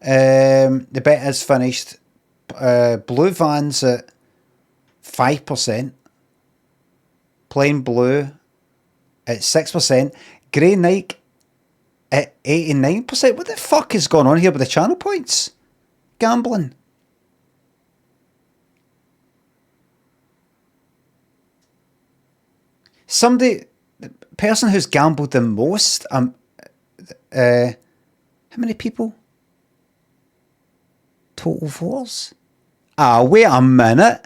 The bet is finished. Blue Vans at 5%. Plain Blue at 6%. Grey Nike at 89%. What the fuck is going on here with the channel points? Gambling. Somebody, the person who's gambled the most, how many people? Total voters? Wait a minute.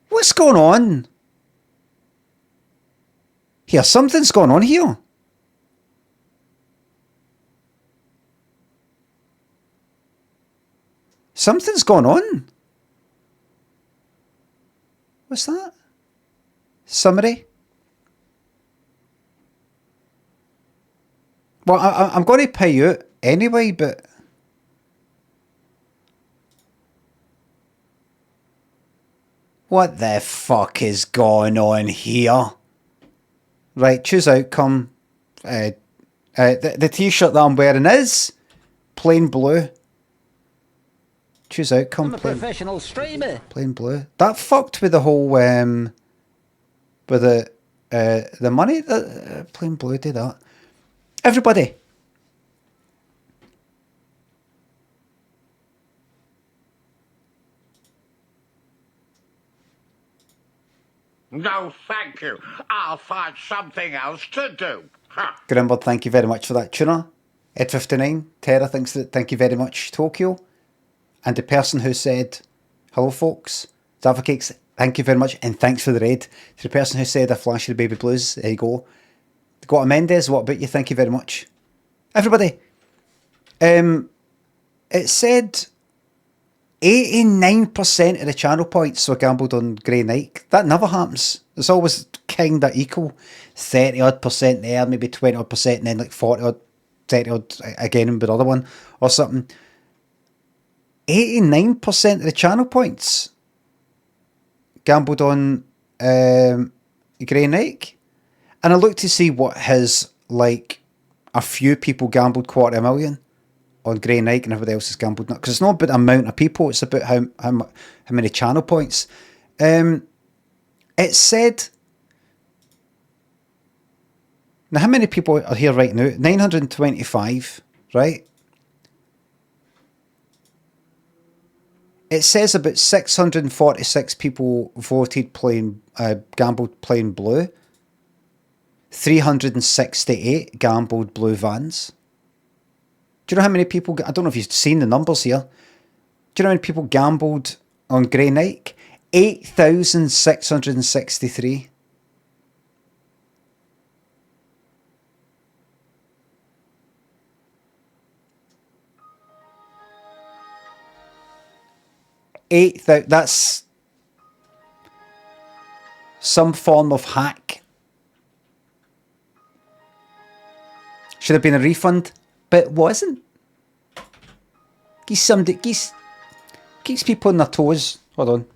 What's going on? Here, something's going on here. Something's going on. What's that? Summary? Well, I'm going to pay you anyway, but... What the fuck is going on here? Right, choose outcome. The t-shirt that I'm wearing is plain blue. Choose outcome. I'm a professional streamer. Plain blue. That fucked with the whole with the money. Plain blue did that. Everybody. No, thank you. I'll find something else to do. Grimbird, thank you very much for that. Tuna. Ed59. Terra thinks that. Thank you very much. Tokyo. And the person who said, hello folks, Java Cakes, thank you very much, and thanks for the raid. To the person who said, a flash of the baby blues, there you go. Got a Mendez, what about you? Thank you very much. Everybody, it said 89% of the channel points were gambled on Grey Nike. That never happens. It's always kind of equal. 30 odd percent there, maybe 20 odd percent, and then like 40 odd, 30 odd again with the other one or something. 89% of the channel points gambled on Grey Nike. And I looked to see what his, like, a few people gambled 250,000 on Grey Nike and everybody else has gambled. Because it's not about the amount of people, it's about how many channel points. It said... Now, how many people are here right now? 925, right? It says about 646 people voted gambled plain blue. 368 gambled blue Vans. Do you know how many people... I don't know if you've seen the numbers here. Do you know how many people gambled on Grey Nike? 8,663. That's some form of hack. Should have been a refund, but it wasn't. Keeps people on their toes. Hold on.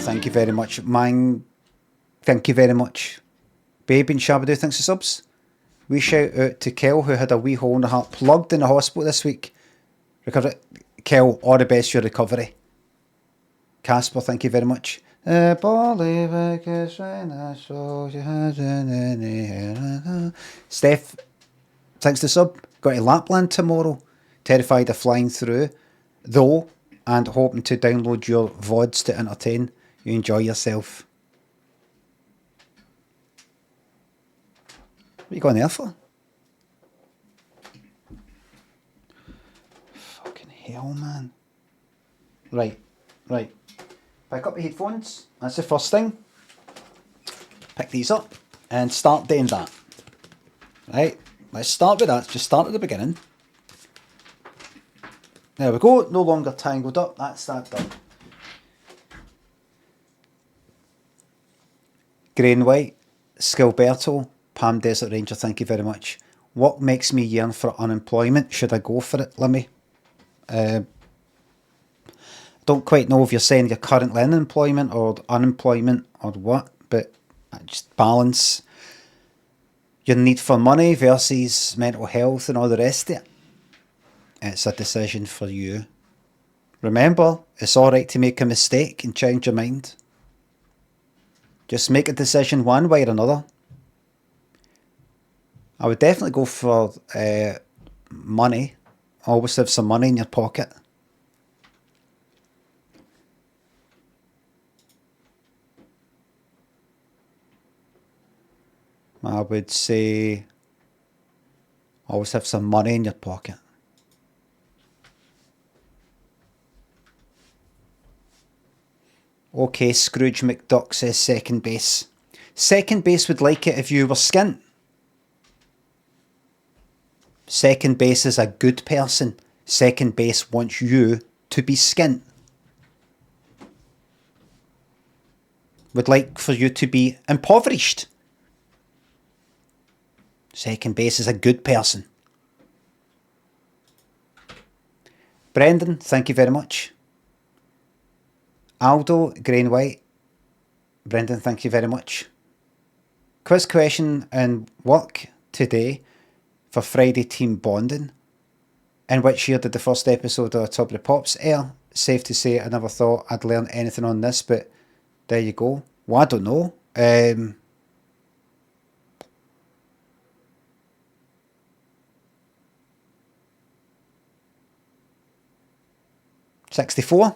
Thank you very much, man. Thank you very much. Baby and Shabadoo, thanks for subs. We shout out to Kel, who had a wee hole in the heart, plugged in the hospital this week. Recovered. Kel, all the best for your recovery. Casper, thank you very much. Steph, thanks to sub. Got to Lapland tomorrow. Terrified of flying through, though, and hoping to download your VODs to entertain. You enjoy yourself. What are you going there for? Fucking hell, man. Right. Pick up the headphones. That's the first thing. Pick these up and start doing that. Right. Let's start with that. Just start at the beginning. There we go. No longer tangled up. That's that done. Grey and White, Skilberto, Palm Desert Ranger, thank you very much. What makes me yearn for unemployment? Should I go for it, Limmy? Don't quite know if you're saying you're currently in employment or unemployment or what, but just balance your need for money versus mental health and all the rest of it. It's a decision for you. Remember, it's alright to make a mistake and change your mind. Just make a decision one way or another. I would definitely go for money. Always have some money in your pocket. I would say always have some money in your pocket. Okay, Scrooge McDuck says second base. Second base would like it if you were skint. Second base is a good person. Second base wants you to be skint. Would like for you to be impoverished. Second base is a good person. Brendan, thank you very much. Aldo, Grey and White. Brendan, thank you very much. Quiz question and work today for Friday team bonding. In which year did the first episode of Top of the Pops air? Safe to say I never thought I'd learn anything on this, but there you go. Well, I don't know. 64?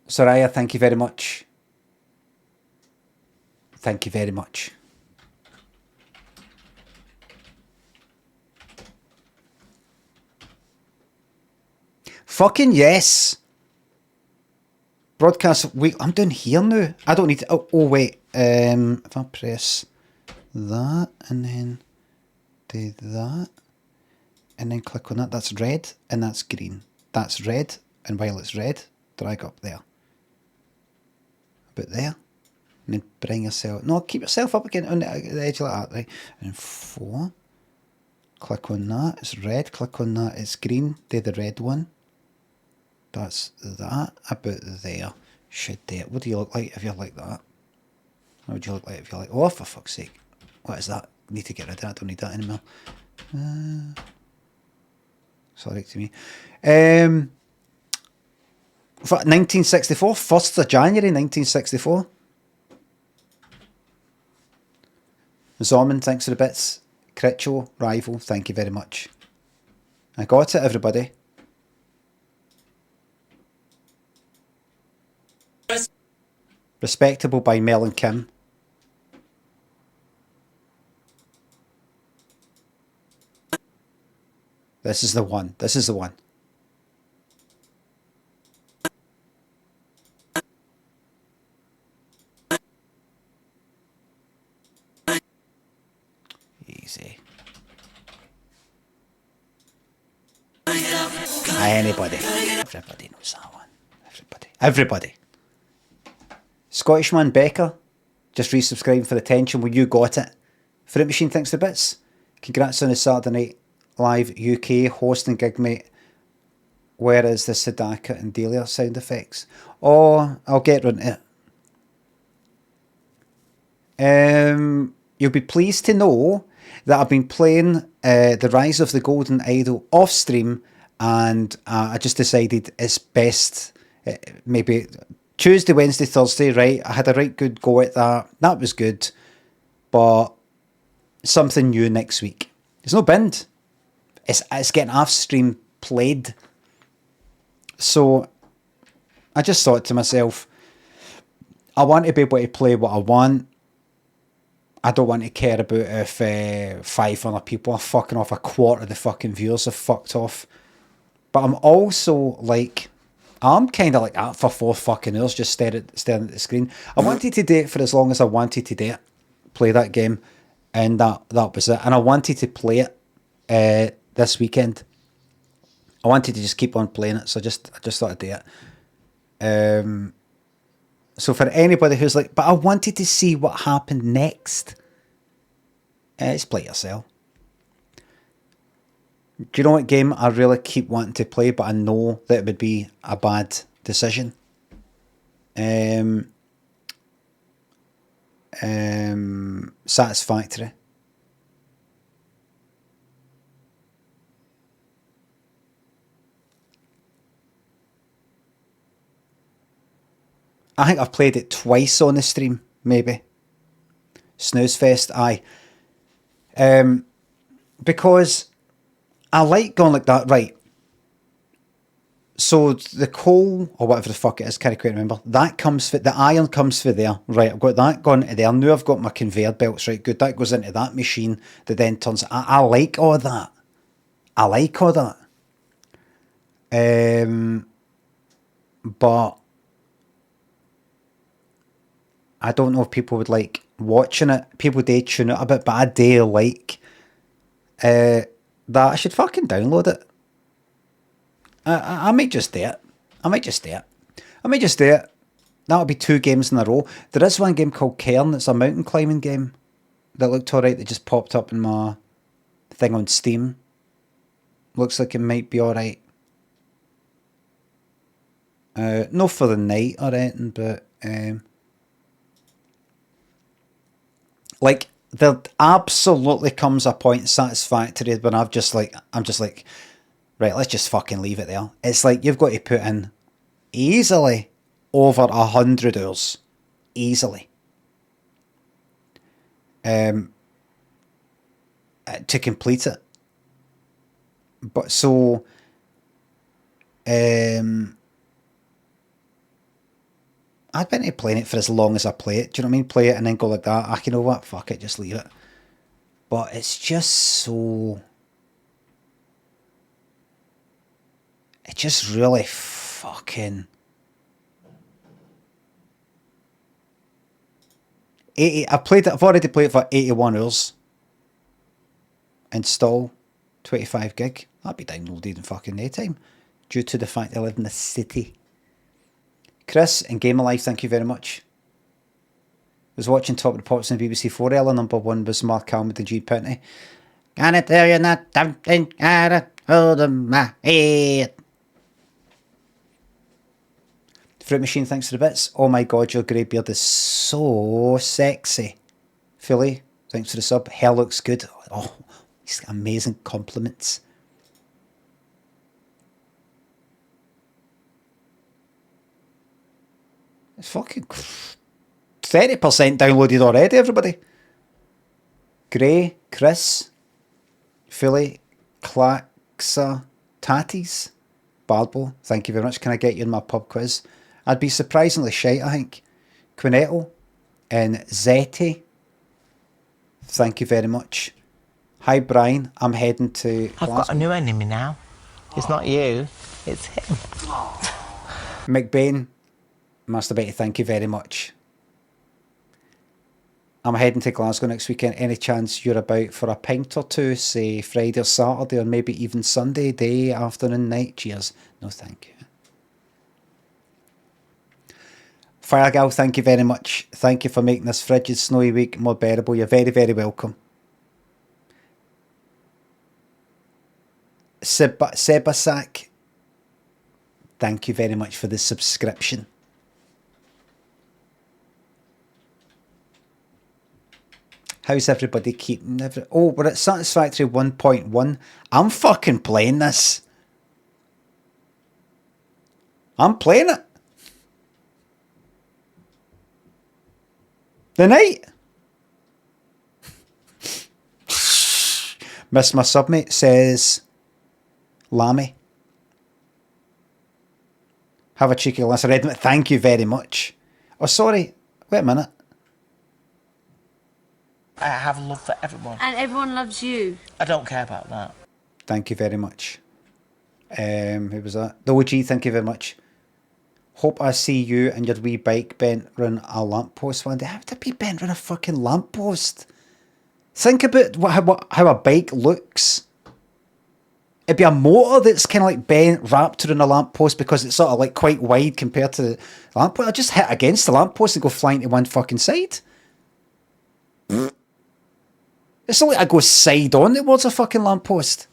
Soraya, thank you very much. Thank you very much. Fucking yes. Broadcast week. I'm doing here now. I don't need to. Oh wait. If I press that and then do that and then click on that, that's red and that's green. That's red, and while it's red, drag up there. About there. And then bring yourself. No, keep yourself up again on the edge like that, right? And 4. Click on that. It's red. Click on that. It's green. Do the red one. That's that. About there. Should do it. What do you look like if you're like that? What would you look like if you're like, oh, for fuck's sake. What is that? Need to get rid of that. I don't need that anymore. Sorry to me. 1964. 1st of January 1964. Zoman, thanks for the bits. Critcho, Rival, thank you very much. I got it, everybody. Respectable by Mel and Kim. This is the one. This is the one. Easy. Anybody. Everybody knows that one. Everybody. Scottishman Becker, just resubscribing for the attention. Well, you got it. Fruit Machine, thanks for the bits. Congrats on the Saturday Night Live UK hosting gig, mate. Where is the Sadaka and Delia sound effects? Oh, I'll get round to it. you'll be pleased to know that I've been playing The Rise of the Golden Idol off stream, and I just decided it's best maybe Tuesday, Wednesday, Thursday, right? I had a right good go at that. That was good. But something new next week. It's no bind. It's getting off stream played. So I just thought to myself, I want to be able to play what I want. I don't want to care about if 500 people are fucking off, a quarter of the fucking viewers have fucked off. But I'm also like, I'm kind of like that for 4 fucking hours, just staring at the screen. I wanted to do it for as long as I wanted to do it, play that game, and that was it. And I wanted to play it this weekend. I wanted to just keep on playing it, so I just thought I'd do it. So for anybody who's like, but I wanted to see what happened next, it's Play Yourself. Do you know what game I really keep wanting to play, but I know that it would be a bad decision? Satisfactory. I think I've played it twice on the stream, maybe. Snooze Fest, aye. Because I like going like that, right? So the coal, or whatever the fuck it is, can't quite remember, that comes for, the iron comes for there, right? I've got that going into there. Now I've got my conveyor belts, right? Good, that goes into that machine that then turns, I like all that. I like all that. But I don't know if people would like watching it. People do tune it a bit, but I do like that. I should fucking download it. I might just do it. I might just do it. That'll be 2 games in a row. There is one game called Cairn. It's a mountain climbing game that looked alright. That just popped up in my thing on Steam. Looks like it might be alright. No for the night or anything, but like there absolutely comes a point in Satisfactory when I'm just like, right, let's just fucking leave it there. It's like you've got to put in easily over 100 hours. Easily. To complete it. But so I've been to playing it for as long as I play it. Do you know what I mean? Play it and then go like that. You know what? Fuck it, just leave it. But it's just so... It just really fucking... 80, I've already played it for 81 hours. Install 25 gig. That'd be downloaded in fucking no time. Due to the fact I live in the city. Chris and Game Alive, thank you very much. Was watching Top of the Pops on BBC 4 earlier. Number 1 was Mark Almond and G Pitney. Can I tell you not something out of hold of my head? Fruit Machine, thanks for the bits. Oh my god, your grey beard is so sexy. Philly, thanks for the sub. Hair looks good. Oh, these amazing compliments. It's fucking 30% downloaded already, everybody. Grey, Chris, Philly, Claxa, Tatties, Barbo, thank you very much. Can I get you in my pub quiz? I'd be surprisingly shite, I think. Quinetto and Zeti, thank you very much. Hi, Brian. I'm heading to Glasgow. I've got a new enemy now. It's not you, it's him. McBain, Masturbate, thank you very much. I'm heading to Glasgow next weekend. Any chance you're about for a pint or two, say Friday or Saturday, or maybe even Sunday, day, afternoon, night? Cheers. No, thank you. Firegal, thank you very much. Thank you for making this frigid, snowy week more bearable. You're very, very welcome. Sebasak, thank you very much for the subscription. How's everybody keeping? Oh, we're at Satisfactory 1.1. I'm fucking playing this. I'm playing it. The night. Miss my submate says Limmy. Have a cheeky glass of red. Thank you very much. Oh, sorry. Wait a minute. I have love for everyone. And everyone loves you. I don't care about that. Thank you very much. Who was that? The OG, thank you very much. Hope I see you and your wee bike bent round a lamppost one day. How would it be bent round a fucking lamppost? Think about how a bike looks. It'd be a motor that's kind of like bent, wrapped around a lamppost because it's sort of like quite wide compared to the lamppost. I just hit against the lamppost and go flying to one fucking side. It's not like I go side on towards a fucking lamppost.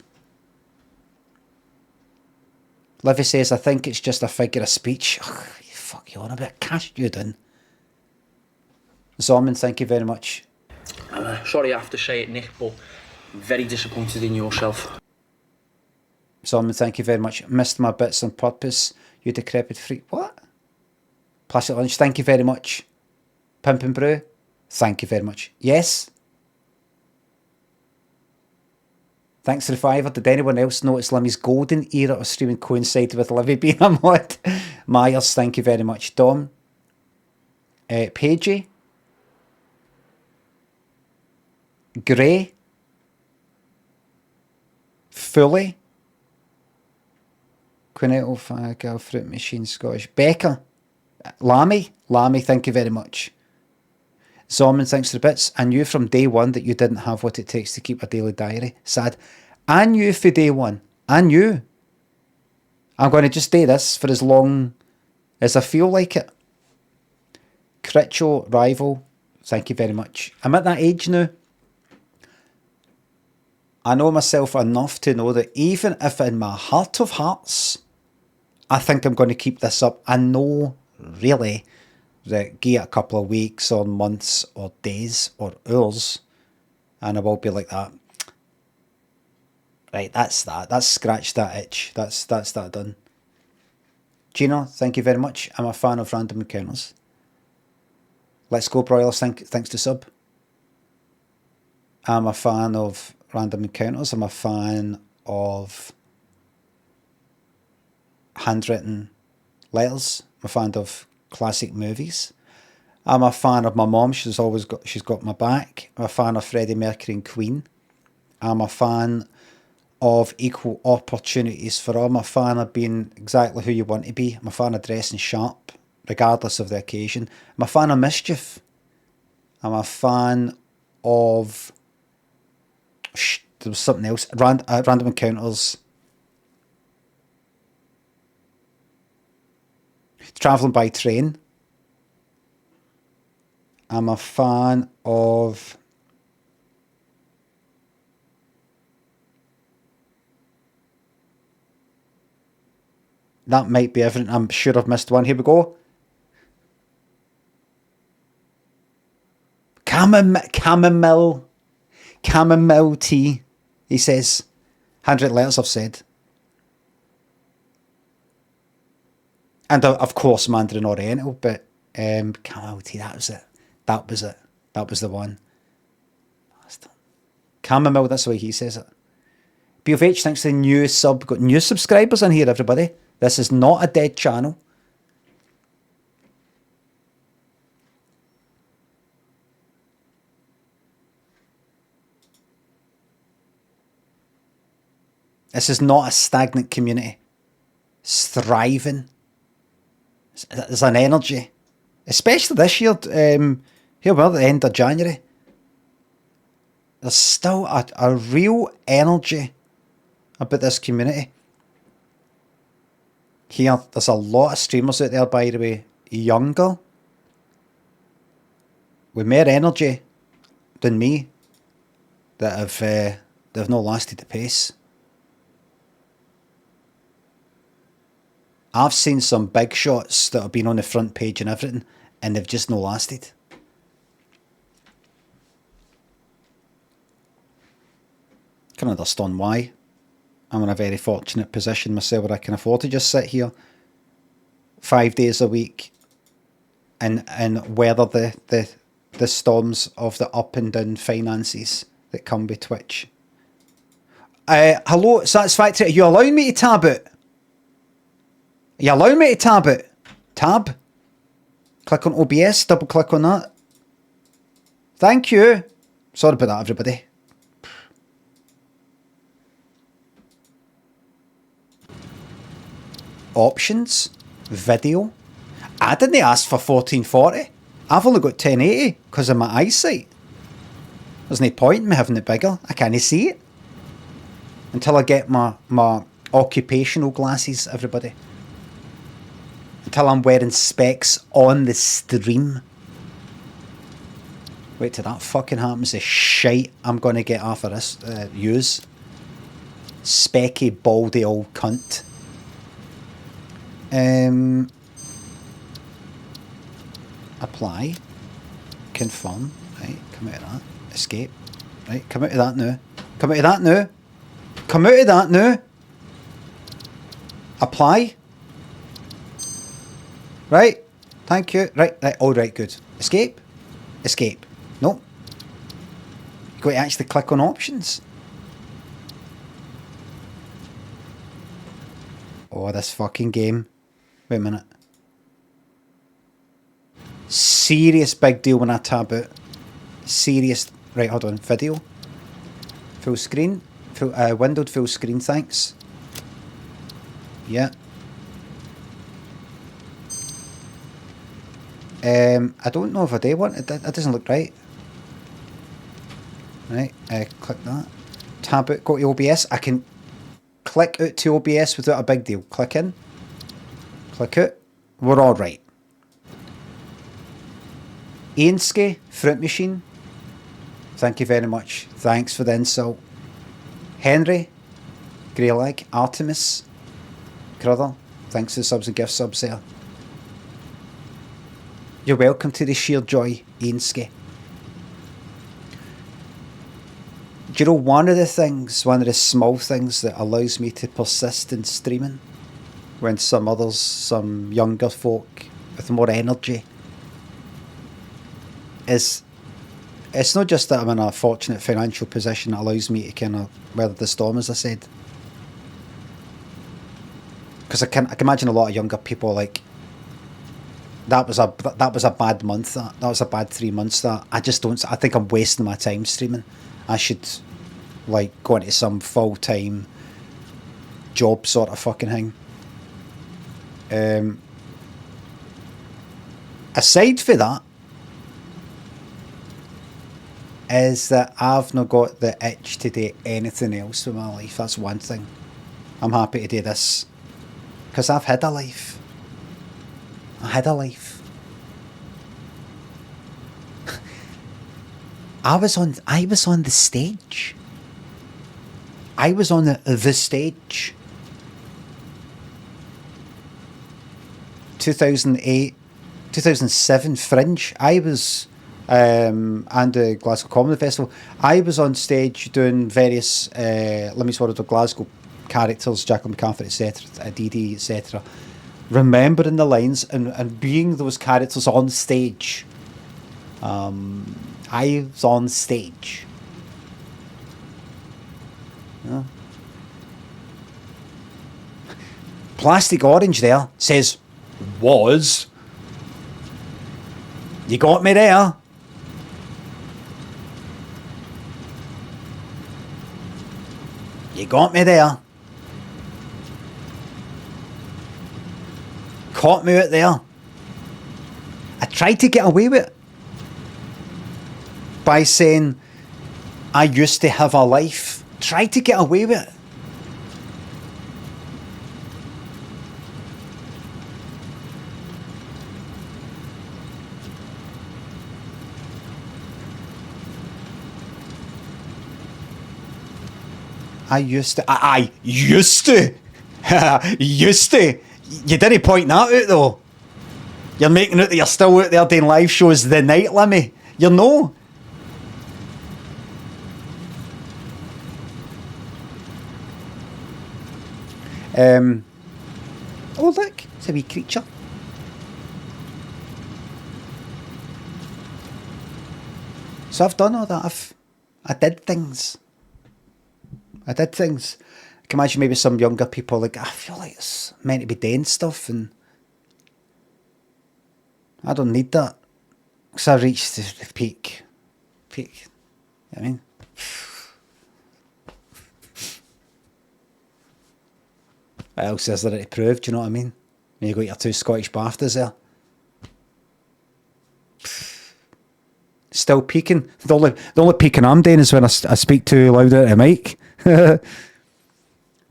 Livy says, I think it's just a figure of speech. Ugh, fuck you on a bit. Cash you done. Zorman, thank you very much. Sorry I have to say it, Nick, but I'm very disappointed in yourself. Zorman, thank you very much. Missed my bits on purpose. You decrepit freak. What? Plastic lunch, thank you very much. Pimp and Brew, thank you very much. Yes. Thanks to the fiver. Did anyone else notice Limmy's golden era of streaming coincided with Livy being a mod? Myers, thank you very much. Dom. Pagey. Grey. Fully. Quinetto, Fagel, Fruit Machine, Scottish. Becca. Lammy, thank you very much. Zorman, thanks for the bits. I knew from day one that you didn't have what it takes to keep a daily diary. Sad. I knew for day one. I knew. I'm going to just do this for as long as I feel like it. Critcho, Rival, thank you very much. I'm at that age now. I know myself enough to know that even if in my heart of hearts, I think I'm going to keep this up, I know really that give it a couple of weeks or months or days or hours and I will be like that. Right, that's that. That's scratched that itch. That's that done. Gina, thank you very much. I'm a fan of Random Encounters. Let's Go Broilers, thanks to sub. I'm a fan of Random Encounters. I'm a fan of handwritten letters. I'm a fan of classic movies. I'm a fan of my mom. She's got my back. I'm a fan of Freddie Mercury and Queen. I'm a fan of equal opportunities for all. I'm a fan of being exactly who you want to be. I'm a fan of dressing sharp, regardless of the occasion. I'm a fan of mischief. I'm a fan of... there was something else. Random Encounters. Travelling by train. I'm a fan of... that might be everything. I'm sure I've missed one. Here we go. Chamomile tea, he says. 100 letters I've said. And of course Mandarin Oriental, but chamomile tea, that was it. That was the one. Chamomile, that's the way he says it. B of H, thanks to the new sub. Got new subscribers in here, everybody. This is not a dead channel. This is not a stagnant community. It's thriving. There's an energy. Especially this year. Here we're at the end of January. There's still a real energy about this community. Here, there's a lot of streamers out there, by the way, younger, with more energy than me, that have not lasted the pace. I've seen some big shots that have been on the front page and everything, and they've just not lasted. can understand why. I'm in a very fortunate position myself where I can afford to just sit here 5 days a week and weather the storms of the up and down finances that come with Twitch. Hello, Satisfactory, are you allowing me to tab it? Are you allowing me to tab it? Tab? Click on OBS, double click on that. Thank you. Sorry about that, everybody. Options, video. I didn't ask for 1440. I've only got 1080 because of my eyesight. There's no point in me having it bigger. I can't see it. Until I get my occupational glasses, everybody. Until I'm wearing specs on the stream. Wait till that fucking happens. The shite I'm going to get after this use. Specky, baldy old cunt. Apply. Confirm. Right, come out of that. Escape. Right, come out of that now. Come out of that now. Come out of that now. Apply. Right. Thank you. Right. All right. Good. Escape. Escape. Nope. You've got to actually click on options. Oh, this fucking game. Wait a minute. Serious big deal when I tab out. Serious. Right, hold on. Video. Full screen. Windowed full screen, thanks. Yeah. I don't know if I do want it. That doesn't look right. Right, click that. Tab out, go to OBS. I can click out to OBS without a big deal. Click in. Click out. We're all right. Ainske, Fruit Machine. Thank you very much. Thanks for the insult. Henry, Greylag, Artemis, Crudder. Thanks for the subs and gift subs there. You're welcome to the sheer joy, Ainske. Do you know one of the small things that allows me to persist in streaming when some younger folk with more energy is, it's not just that I'm in a fortunate financial position that allows me to kind of weather the storm, as I said. Because I can imagine a lot of younger people like, that was a bad month, that was a bad 3 months, that I think I'm wasting my time streaming. I should like go into some full-time job sort of fucking thing. Aside for that, is that I've not got the itch to do anything else with my life. That's one thing. I'm happy to do this because I've had a life. I had a life. I was on the stage. I was on the stage. 2008, 2007 Fringe. I was and the Glasgow Comedy Festival. I was on stage doing various Limmy's World of Glasgow characters, Jackal McCaffrey, etc., DD, etc. Remembering the lines and being those characters on stage. I was on stage. Yeah. Plastic Orange there says, was. You got me there. You got me there. Caught me out there. I tried to get away with it by saying I used to have a life. Tried to get away with it. I used to. Used to. You didn't point that out though. You're making out that you're still out there doing live shows the night, Limmy. You're no. Oh look, it's a wee creature. So I've done all that. I did things. I can imagine maybe some younger people like, I feel like it's meant to be doing stuff and I don't need that. Because I reached the peak. I mean, what else is there to prove? Do you know what I mean? You got your 2 Scottish BAFTAs there. Still peaking. The only peaking I'm doing is when I speak too loud at a mic.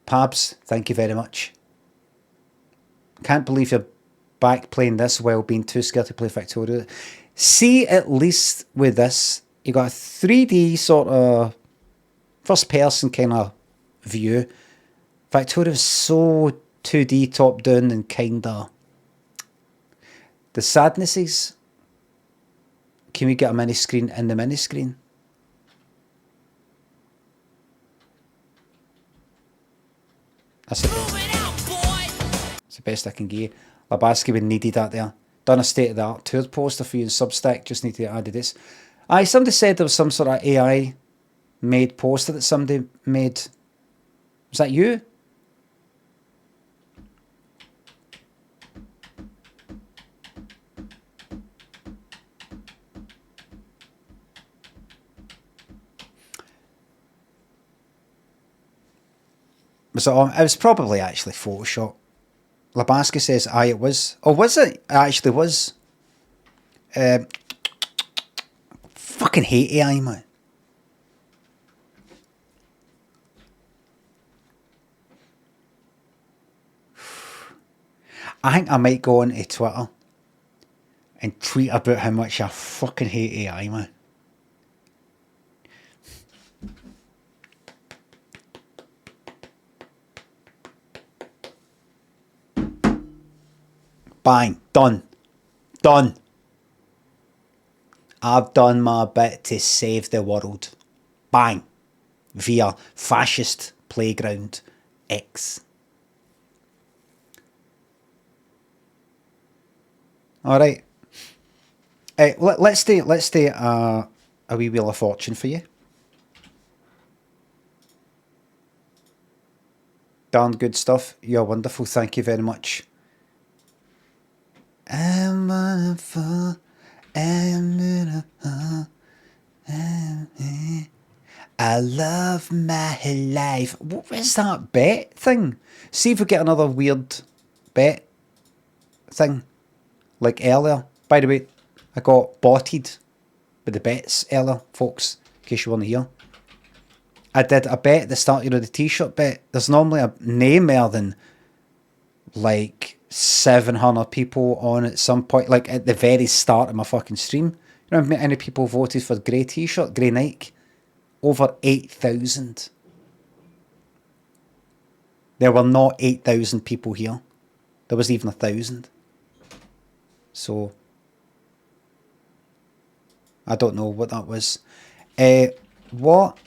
Pabs, thank you very much. Can't believe you're back playing this while being too scared to play Factorio. See, at least with this, you got a 3D sort of first person kind of view. Factorio is so 2D top down and kind of. The sadness is, can we get a mini screen in the mini screen? That's the best. It's the best I can give you. Labaski would needed that there. Done a state of the art tour poster for you in Substack. Just need to add this. Aye, somebody said there was some sort of AI made poster that somebody made. Was that you? Was it on? It was probably actually Photoshop. Labaski says, aye, it was. Oh, was it? It actually was. Fucking hate AI, man. I think I might go onto Twitter and tweet about how much I fucking hate AI, man. Bang. Done. I've done my bit to save the world. Bang. Via Fascist Playground X. Alright. Let's do a wee Wheel of Fortune for you. Darn good stuff. You're wonderful. Thank you very much. I'm wonderful. I love my life. What was that bet thing? See if we get another weird bet thing like earlier. By the way, I got botted with the bets earlier, folks, in case you weren't here. I did a bet at the start, you know, the t-shirt bet. There's normally a name more than like 700 people on at some point, like at the very start of my fucking stream. You know how many people voted for grey t-shirt, grey Nike? Over 8,000. There were not 8,000 people here. There was even 1,000. So I don't know what that was. What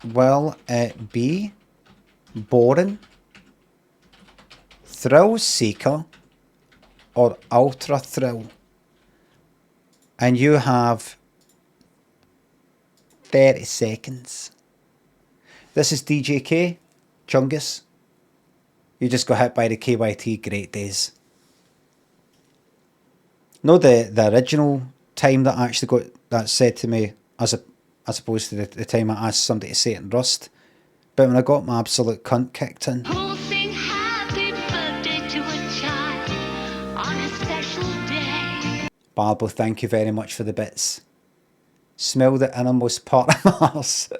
will it be? Boring, thrill seeker, or ultra thrill? And you have 30 seconds. This is DJK, Chungus. You just got hit by the KYT Great Days. No, the original time that I actually got that said to me, as opposed to the time I asked somebody to say it in Rust. But when I got my absolute cunt kicked in. Who'll sing happy birthday to a child on a special day? Barbo, thank you very much for the bits. Smell the innermost part of my arse.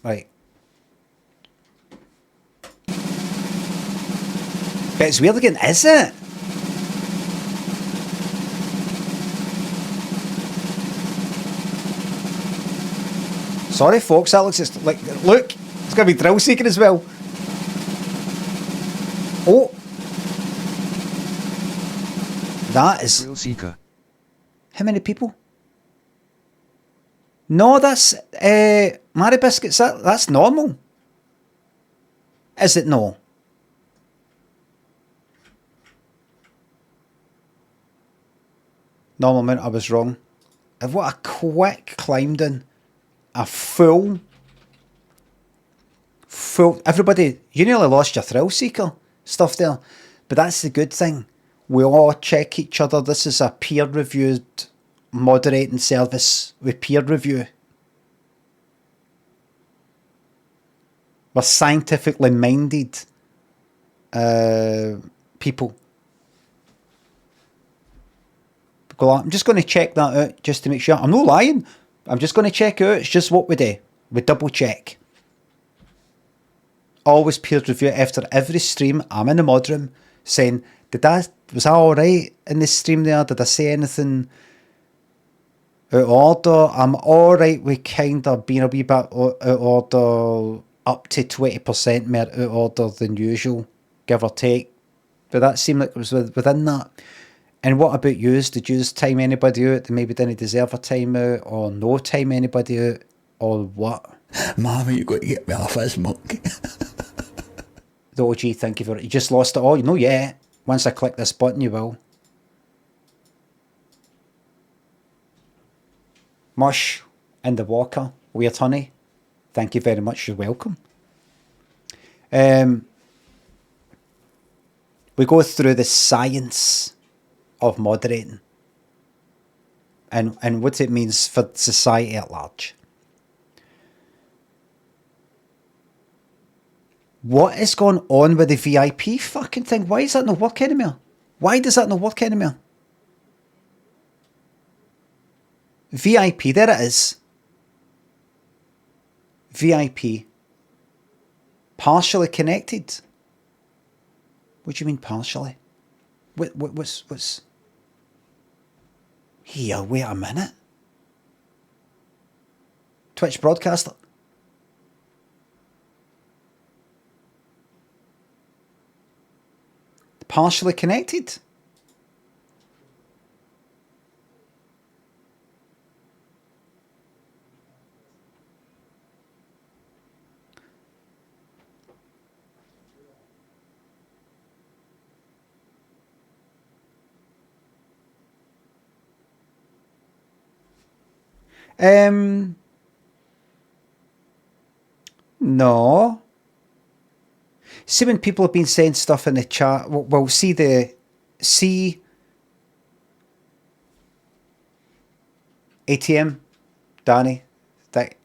Right. But it's weird again, is it? Sorry, folks, that looks just like, look, it's going to be drill seeking as well. Oh. That is... Thrill seeker. How many people? No, that's Mary Biscuits, that's normal. Is it no? Normal amount, I was wrong. What a quick climb down. A full, everybody, you nearly lost your thrill seeker stuff there. But that's the good thing. We all check each other. This is a peer-reviewed moderating service with peer review. We're scientifically minded people. I'm just going to check that out just to make sure. I'm not lying. I'm just going to check it out. It's just what we do. We double check. Always peer review after every stream. I'm in the mod room saying, was I alright in the stream there? Did I say anything out of order? I'm alright with kind of being a wee bit out of order, up to 20% more out of order than usual, give or take. But that seemed like it was within that. And what about yous? Did yous time anybody out that maybe didn't deserve a time out, or no time anybody out, or what? Mama, you got to get me off this monkey. The OG, thank you for it. You just lost it all. You know, yeah. Once I click this button, you will. Mush in the Walker, Weird Honey. Thank you very much. You're welcome. We go through the science of moderating and what it means for society at large. What is going on with the VIP fucking thing? Why is that not working anymore? Why does that not work anymore? VIP, there it is. VIP. Partially connected. What do you mean partially? What's... Here, wait a minute. Twitch broadcaster. Partially connected. No. See, when people have been saying stuff in the chat, we'll see ATM, Danny, that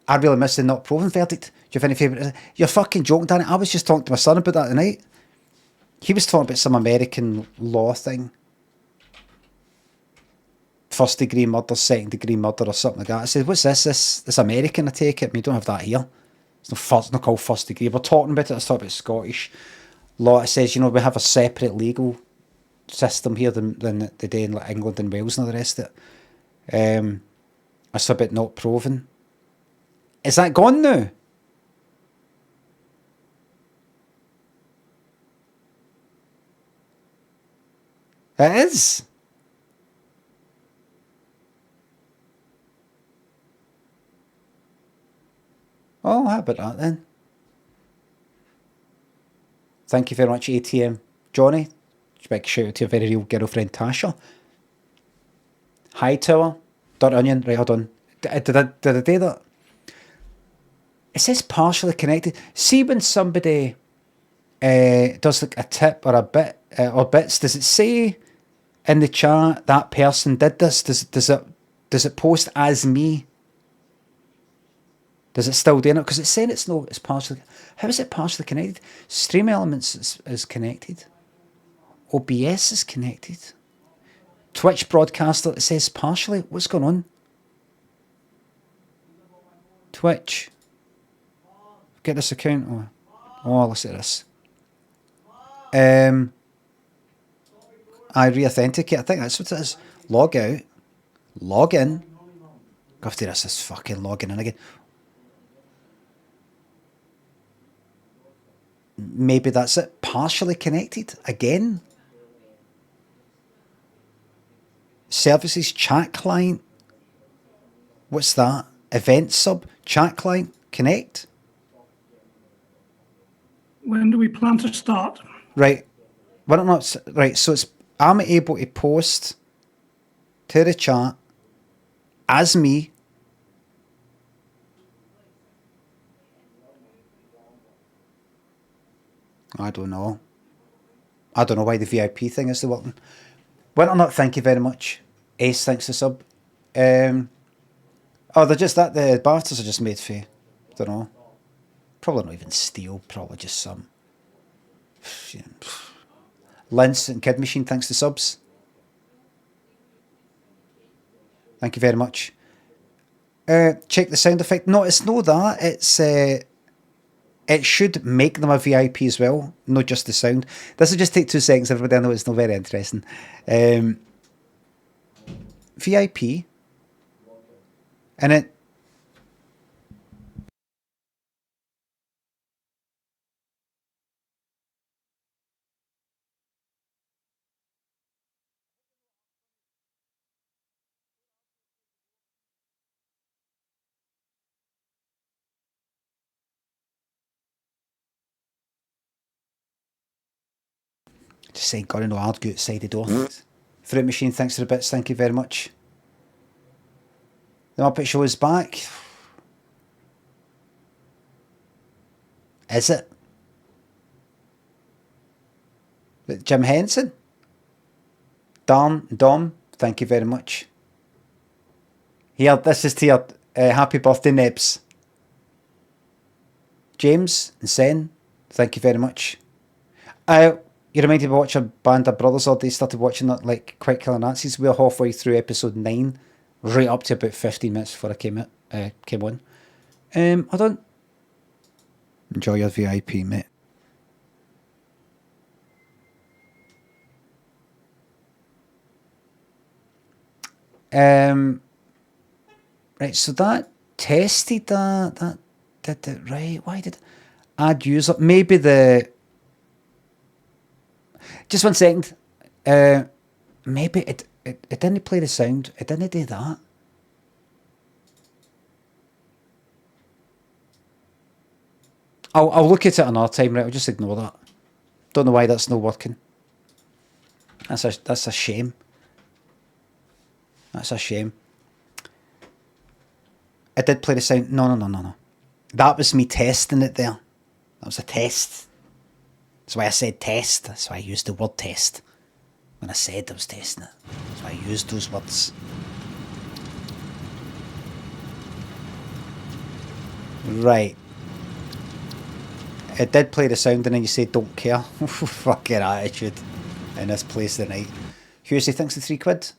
I really missed the not proven verdict. Do you have any favourite? You're fucking joking, Danny. I was just talking to my son about that tonight. He was talking about some American law thing. First degree murder, second degree murder, or something like that. I said, what's this? This American, I take it. We don't have that here. It's not called first degree. We're talking about it. Let's talk about Scottish law. It says, we have a separate legal system here than they do in like England and Wales and all the rest of it. It's a bit not proven. Is that gone now? It is. Oh, how about that then? Thank you very much, ATM Johnny. Big shout out to your very real girlfriend Tasha. Hightower, Dirt Onion. Right, hold on. Did I do that? It says partially connected. See when somebody does like a tip or a bit or bits, does it say in the chat that person did this? Does it post as me? Does it still do it? Because it's saying it's partially. How is it partially connected? Stream Elements is connected. OBS is connected. Twitch broadcaster, it says partially. What's going on? Twitch. Get this account. Oh, let's at this. I re-authenticate. I think that's what it is. Log out. Log in. Go after this fucking logging in again. Maybe that's it. Partially connected again. Services chat client. What's that? event sub, chat client, connect. When do we plan to start? Right. Why don't not? Right. So I'm able to post to the chat as me. I don't know. I don't know why the VIP thing is still working. Why not? Thank you very much. Ace, thanks for sub. Oh, they're just that the barters are just made for. Don't know. Probably not even steel. Probably just some. Lince and Kid Machine, thanks to subs. Thank you very much. Check the sound effect. No, it's no that. It's it should make them a VIP as well, not just the sound. This will just take 2 seconds, everybody. I know it's not very interesting. VIP. And it. Just saying, got to know I'd go outside the door. Fruit Machine, thanks for the bits. Thank you very much. The Muppet Show is back. Is it? With Jim Henson? Dom, thank you very much. Here, this is to your happy birthday, Nebs. James and Sen, thank you very much. You reminded me of watching Band of Brothers all day. Started watching that like Quick Killer Nazis. We were halfway through episode 9, right up to about 15 minutes before I came on. Hold on. Enjoy your VIP, mate. Right, so that tested that did it right. Why did add user? Maybe the. Just 1 second. Maybe it didn't play the sound. It didn't do that. I'll look at it another time, right? I'll just ignore that. Don't know why that's not working. That's a shame. That's a shame. It did play the sound. No. That was me testing it there. That was a test. That's why I said test. That's why I used the word test. When I said I was testing it. That's why I used those words. Right. It did play the sound and then you said don't care. Fucking attitude in this place tonight. Husey thinks the £3.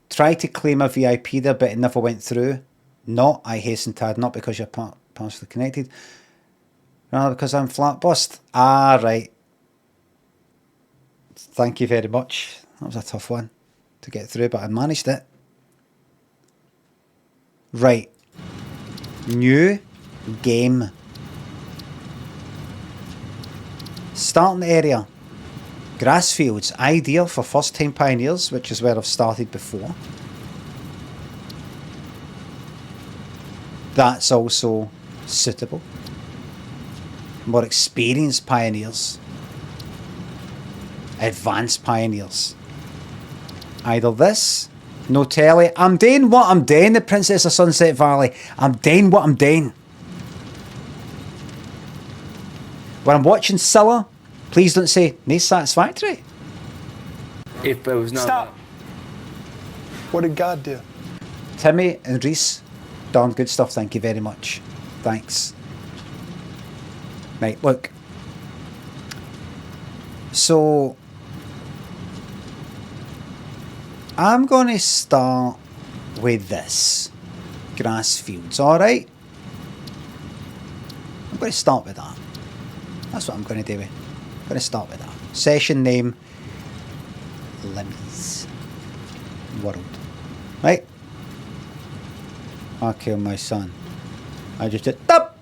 Try to claim a VIP there but it never went through. Not, I hasten to add, not because you're partially connected. Rather because I'm flat bust. Ah, right. Thank you very much. That was a tough one to get through, but I managed it. Right. New game. Starting area. Grassfields. Ideal for first time pioneers, which is where I've started before. That's also suitable. More experienced pioneers. Advanced pioneers. Either this, no telly. I'm doing what I'm doing, the Princess of Sunset Valley. I'm doing what I'm doing. When I'm watching Scylla, please don't say, no Satisfactory. If there was no... Stop! What did God do? Timmy and Reese, darn good stuff, thank you very much. Thanks. Right, look. So, I'm going to start with this. Grass fields, alright? I'm going to start with that. That's what I'm going to do. I'm going to start with that. Session name, Limmy's World. Right? I killed my son. I just did... Stop!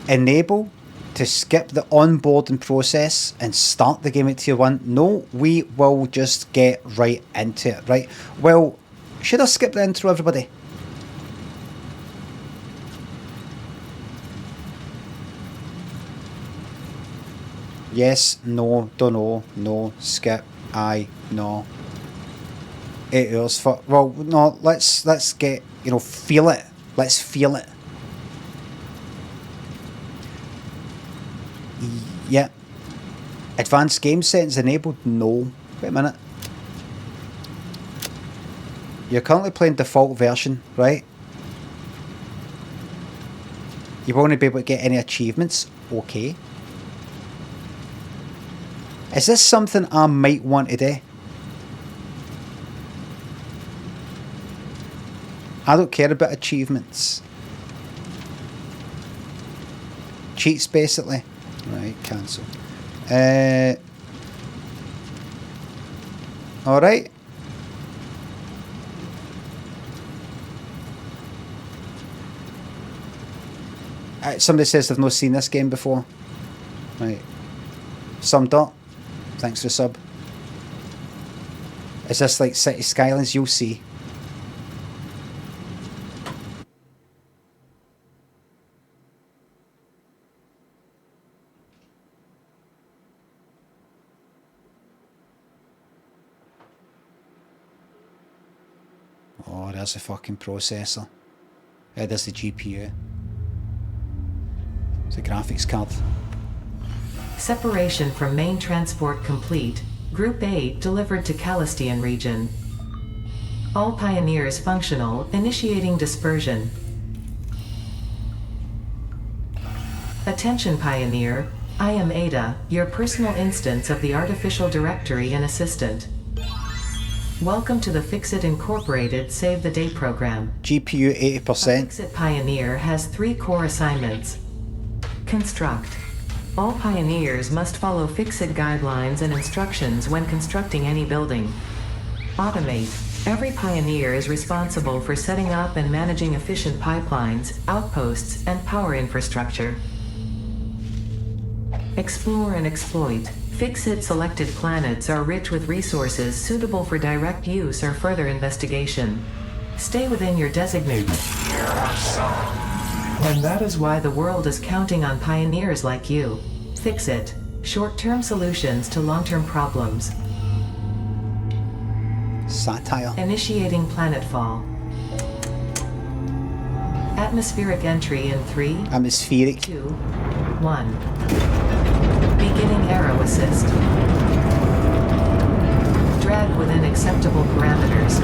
Enable to skip the onboarding process and start the game at tier 1. No, we will just get right into it, right? Well, should I skip the intro, everybody? Yes, no, don't know, no, skip, aye, no. 8 hours for, well, no, let's get, you know, feel it. Let's feel it. Yeah. Advanced game settings enabled? No. Wait a minute. You're currently playing default version, right? You won't be able to get any achievements? Okay. Is this something I might want to do? I don't care about achievements. Cheats, basically. Right, cancel. Alright. Somebody says they've not seen this game before. Right. Some dot. Thanks for the sub. Is this like City Skylines? You'll see. Oh, there's the fucking processor. There's the GPU. It's a graphics card. Separation from main transport complete. Group 8 delivered to Calistian region. All pioneers functional, initiating dispersion. Attention Pioneer, I am Ada, your personal instance of the artificial directory and assistant. Welcome to the Fixit Incorporated Save the Day program. GPU 80%. Fixit Pioneer has 3 core assignments. Construct. All pioneers must follow Fixit guidelines and instructions when constructing any building. Automate. Every pioneer is responsible for setting up and managing efficient pipelines, outposts, and power infrastructure. Explore and exploit. Fixit selected planets are rich with resources suitable for direct use or further investigation. Stay within your designated. And that is why the world is counting on pioneers like you. Fixit. Short-term solutions to long-term problems. Satire. Initiating planetfall. Atmospheric entry in 3, Atmospheric. 2, 1. Beginning arrow assist. Drag within acceptable parameters.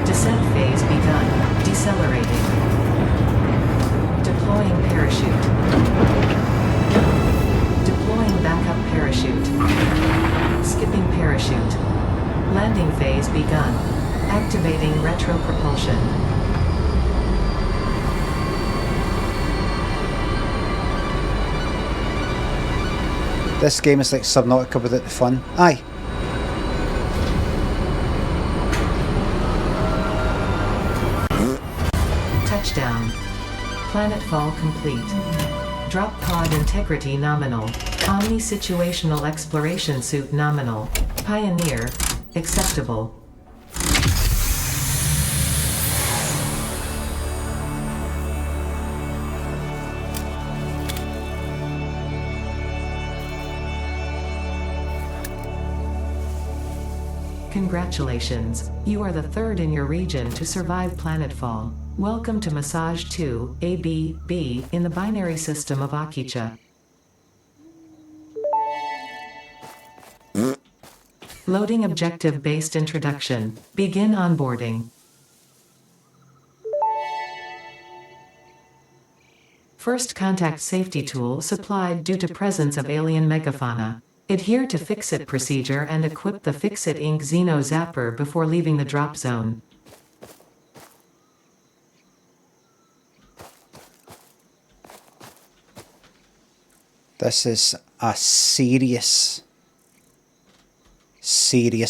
Descent phase begun. Decelerating. Deploying parachute. Deploying backup parachute. Skipping parachute. Landing phase begun. Activating retro propulsion. This game is like Subnautica without the fun. Aye. Touchdown. Planetfall complete. Drop pod integrity nominal. Omni-situational exploration suit nominal. Pioneer. Acceptable. Congratulations, you are the 3rd in your region to survive planetfall. Welcome to Massage 2, AB-B, in the binary system of Akicha. Loading objective-based introduction. Begin onboarding. First contact safety tool supplied due to presence of alien megafauna. Adhere to Fixit procedure and equip the Fixit Inc. Xeno Zapper before leaving the drop zone. This is a serious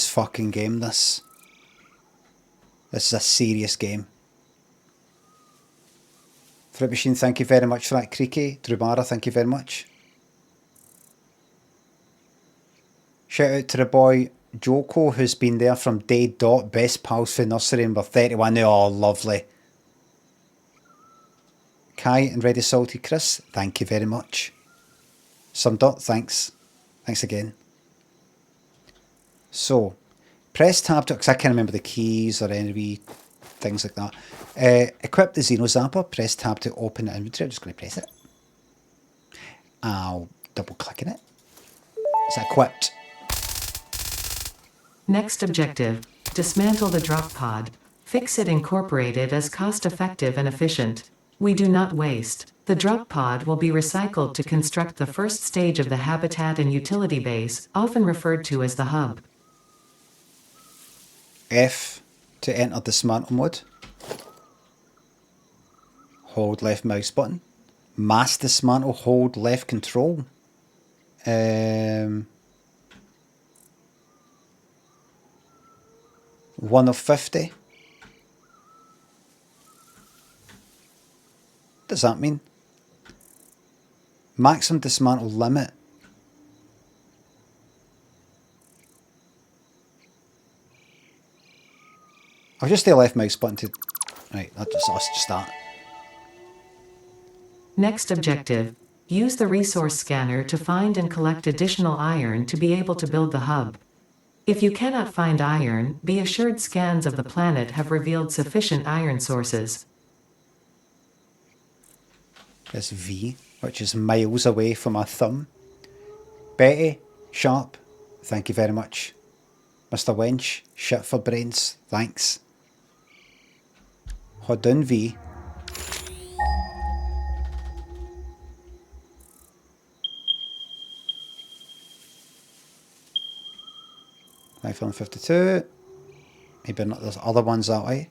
fucking game, this. This is a serious game. Fruit Machine, thank you very much for that. Creaky. Drubara, thank you very much. Shout out to the boy Joko, who's been there from day dot. Best pals for nursery, and we're 31 now. Oh, lovely. Kai and Ready Salty Chris, thank you very much. Some dot, thanks. Thanks again. So, press tab to, because I can't remember the keys or any wee things like that. Equip the Xeno Zapper, press tab to open the inventory. I'm just going to press it. I'll double click in it. It's equipped. Next objective, dismantle the drop pod. Fix it, incorporate it as cost-effective and efficient. We do not waste. The drop pod will be recycled to construct the first stage of the habitat and utility base, often referred to as the hub. F to enter dismantle mode. Hold left mouse button. Mass dismantle, hold left control. 1 of 50. What does that mean? Maximum dismantle limit. I'll just do left mouse button to... Right, that's just that. Next objective, use the resource scanner to find and collect additional iron to be able to build the hub. If you cannot find iron, be assured scans of the planet have revealed sufficient iron sources. There's V, which is miles away from my thumb. Betty, Sharp, thank you very much. Mr. Wench, shit for brains, thanks. Hold down V. iPhone 52. Maybe not, there's other ones that way.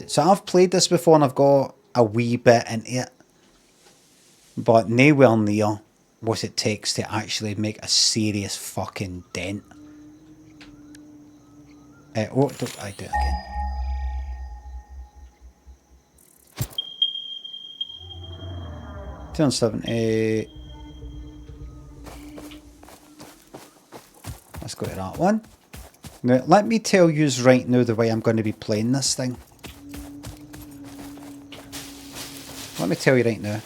So I've played this before and I've got a wee bit into it, but nowhere near what it takes to actually make a serious fucking dent. Oh, I do it again. $270. Let's go to that one. Now, let me tell you right now the way I'm going to be playing this thing. Let me tell you right now.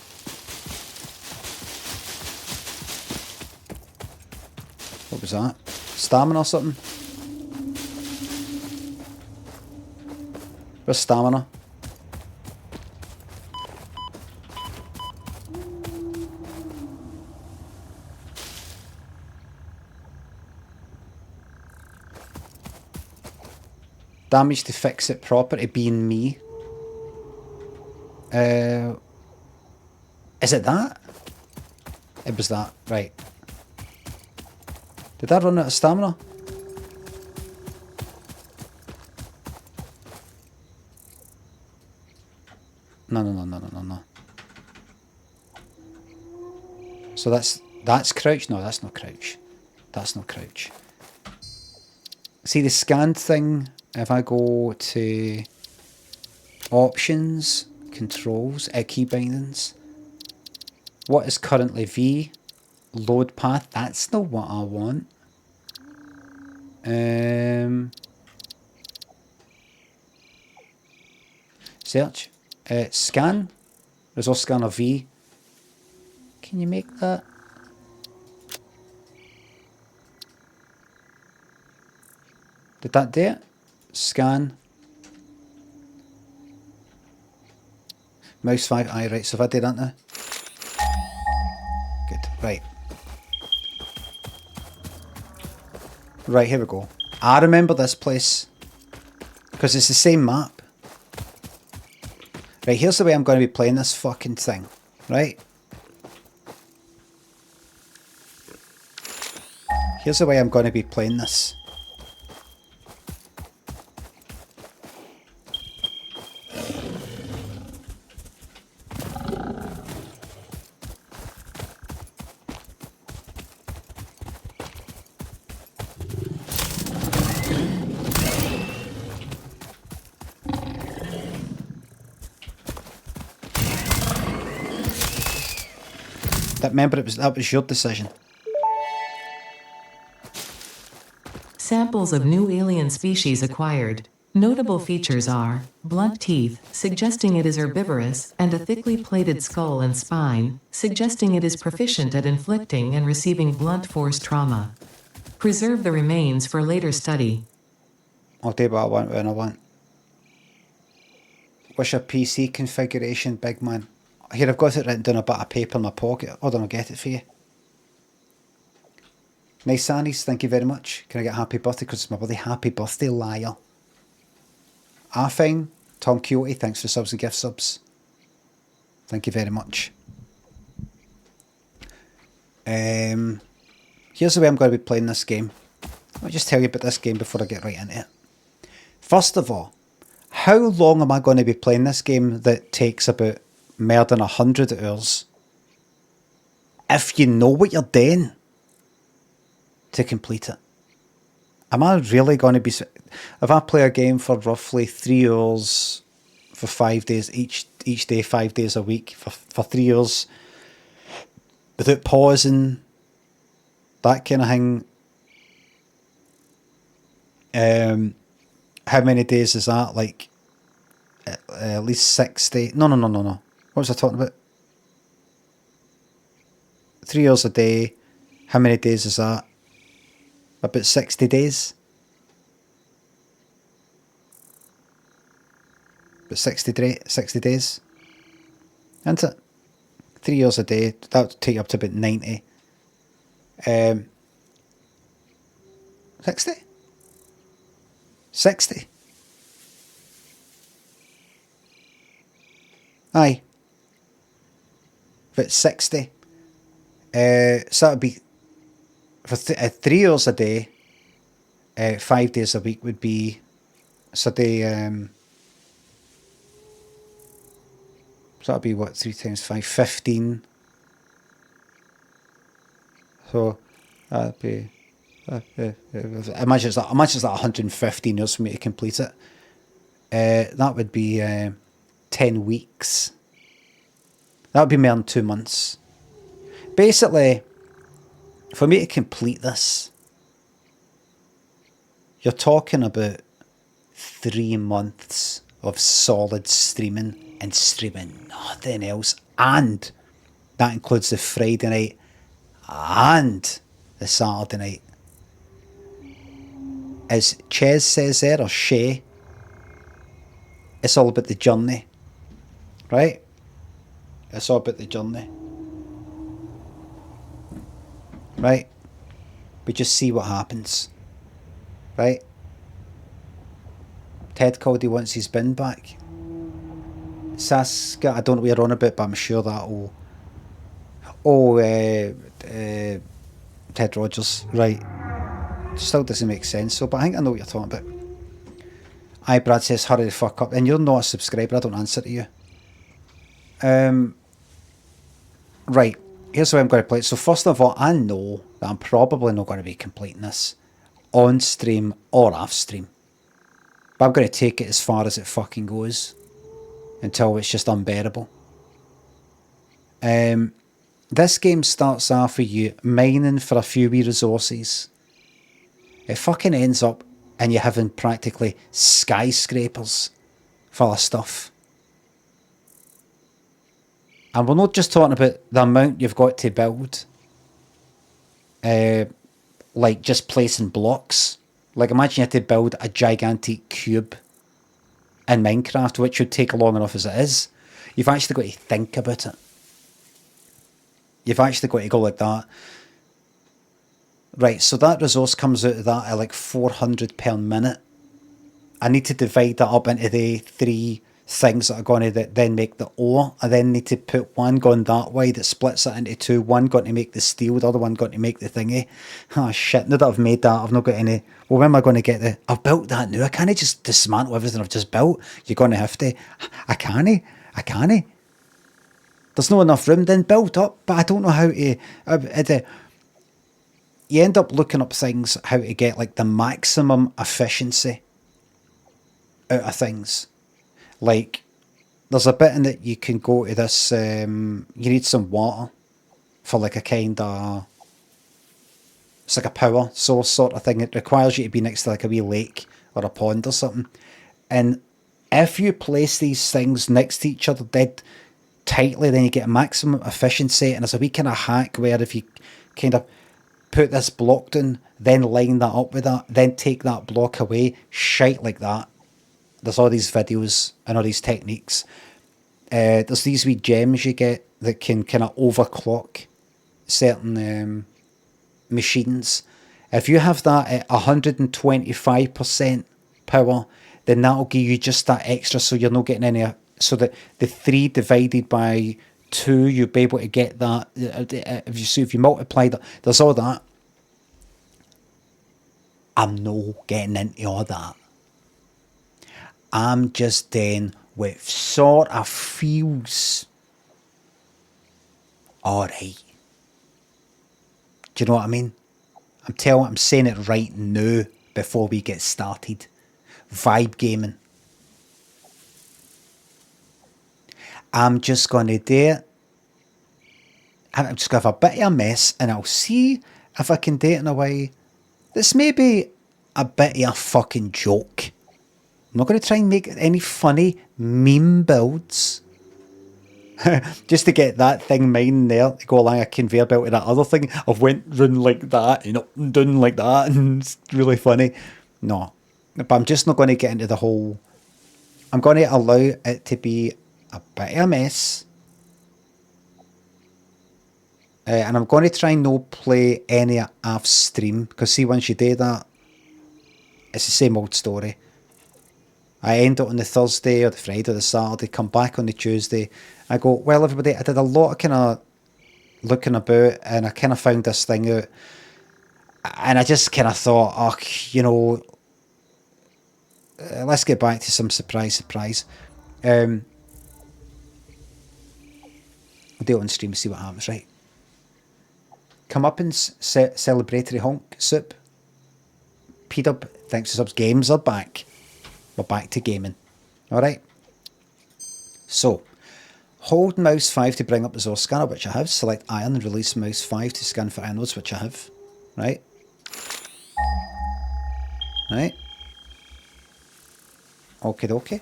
What was that? Stamina or something? Where's stamina? Damage to fix it property being me. Is it that? It was that, right. Did I run out of stamina? No. So that's crouch? No, that's not crouch. That's not crouch. See the scan thing? If I go to options, controls, key bindings, what is currently V? Load path, that's not what I want. Search, scan, resource scanner V. Can you make that? Did that do it? Scan. Mouse 5, aye, right, so if I do that now. Good, right. Right, here we go. I remember this place. Because it's the same map. Right, here's the way I'm going to be playing this fucking thing. Right? Here's the way I'm going to be playing this. Remember, that was your decision. Samples of new alien species acquired. Notable features are blunt teeth, suggesting it is herbivorous, and a thickly plated skull and spine, suggesting it is proficient at inflicting and receiving blunt force trauma. Preserve the remains for later study. I'll do what I want when I want. What's your PC configuration, big man? Here, I've got it written down a bit of paper in my pocket. Hold on, I'll get it for you. Nice Annies, thank you very much. Can I get happy birthday? Because it's my bloody happy birthday, liar. Fine. Tom Quixote, thanks for subs and gift subs. Thank you very much. Here's the way I'm going to be playing this game. I'll just tell you about this game before I get right into it. First of all, how long am I going to be playing this game that takes about more than 100 hours if you know what you're doing to complete it? Am I really going to be... If I play a game for roughly 3 hours for 5 days, each day 5 days a week, for 3 hours, without pausing, that kind of thing, how many days is that? Like, at least 60... No. What was I talking about? 3 hours a day. How many days is that? About 60 days. About 60 days. Isn't it? 3 hours a day. That would take you up to about 90. 60? 60? Aye. About 60. So that would be... For 3 hours a day, 5 days a week would be... So they... so that would be what? 3 times 5? 15. So that'd be... imagine it's like 115 hours for me to complete it. That would be 10 weeks. That would be more than 2 months. Basically, for me to complete this, you're talking about 3 months of solid streaming and streaming nothing else. And that includes the Friday night and the Saturday night. As Ches says there, or Shay, it's all about the journey. Right? It's all about the journey. Right? We just see what happens. Right? Ted Cody wants his bin back. Saska, I don't know what you're on about, but I'm sure that'll... Ted Rogers. Right. Still doesn't make sense, so, but I think I know what you're talking about. Aye, Brad says, hurry the fuck up. And you're not a subscriber, I don't answer to you. Right. Here's how I'm going to play it. So first of all, I know that I'm probably not going to be completing this on stream or off stream. But I'm going to take it as far as it fucking goes until it's just unbearable. This game starts off with you mining for a few wee resources. It fucking ends up and you're having practically skyscrapers full of stuff. And we're not just talking about the amount you've got to build. Like just placing blocks. Like imagine you had to build a gigantic cube in Minecraft, which would take long enough as it is. You've actually got to think about it. You've actually got to go like that. Right, so that resource comes out of that at like 400 per minute. I need to divide that up into the 3 things that are going to then make the ore. I then need to put one going that way that splits it into 2. One going to make the steel, the other one going to make the thingy. Oh shit, now that I've made that, I've not got any... Well, when am I going to get the... I've built that now. I can't just dismantle everything I've just built. You're going to have to... I can't. There's not enough room then built up, but I don't know how to... you end up looking up things, how to get like the maximum efficiency out of things. Like, there's a bit in that you can go to this, you need some water. for like a kind of, it's like a power source sort of thing. It requires you to be next to like a wee lake or a pond or something. And if you place these things next to each other dead tightly, then you get a maximum efficiency. And there's a wee kind of hack where if you kind of put this block down, then line that up with that, then take that block away, shite like that. There's all these videos and all these techniques. There's these wee gems you get that can kind of overclock certain machines. If you have that at 125% power, then that'll give you just that extra, so you're not getting any, so that the 3 divided by 2, you'll be able to get that. If you multiply that, there's all that. I'm not getting into all that. I'm just doing what sort of feels alright. Do you know what I mean? I'm saying it right now before we get started. Vibe gaming. I'm just going to do it. And I'm just going to have a bit of a mess, and I'll see if I can do it in a way that's maybe a bit of a fucking joke. I'm not going to try and make any funny meme builds. Just to get that thing mine there, to go along a conveyor belt to that other thing. I've went round like that, and up and down like that, and it's really funny. No. But I'm just not going to get into the whole... I'm going to allow it to be a bit of a mess. And I'm going to try and not play any off stream, because see, once you do that, it's the same old story. I end it on the Thursday or the Friday or the Saturday, come back on the Tuesday. I go, well, everybody, I did a lot of kind of looking about, and I kind of found this thing out. And I just kind of thought, oh, you know, let's get back to some surprise. We'll do it on stream, see what happens, right? Come up and celebratory honk soup. P-Dub, thanks for subs. Games are back. We're back to gaming. Alright. So, hold mouse 5 to bring up the resource scanner, which I have. Select iron and release mouse 5 to scan for anodes, which I have. Right. Right. Okie dokie.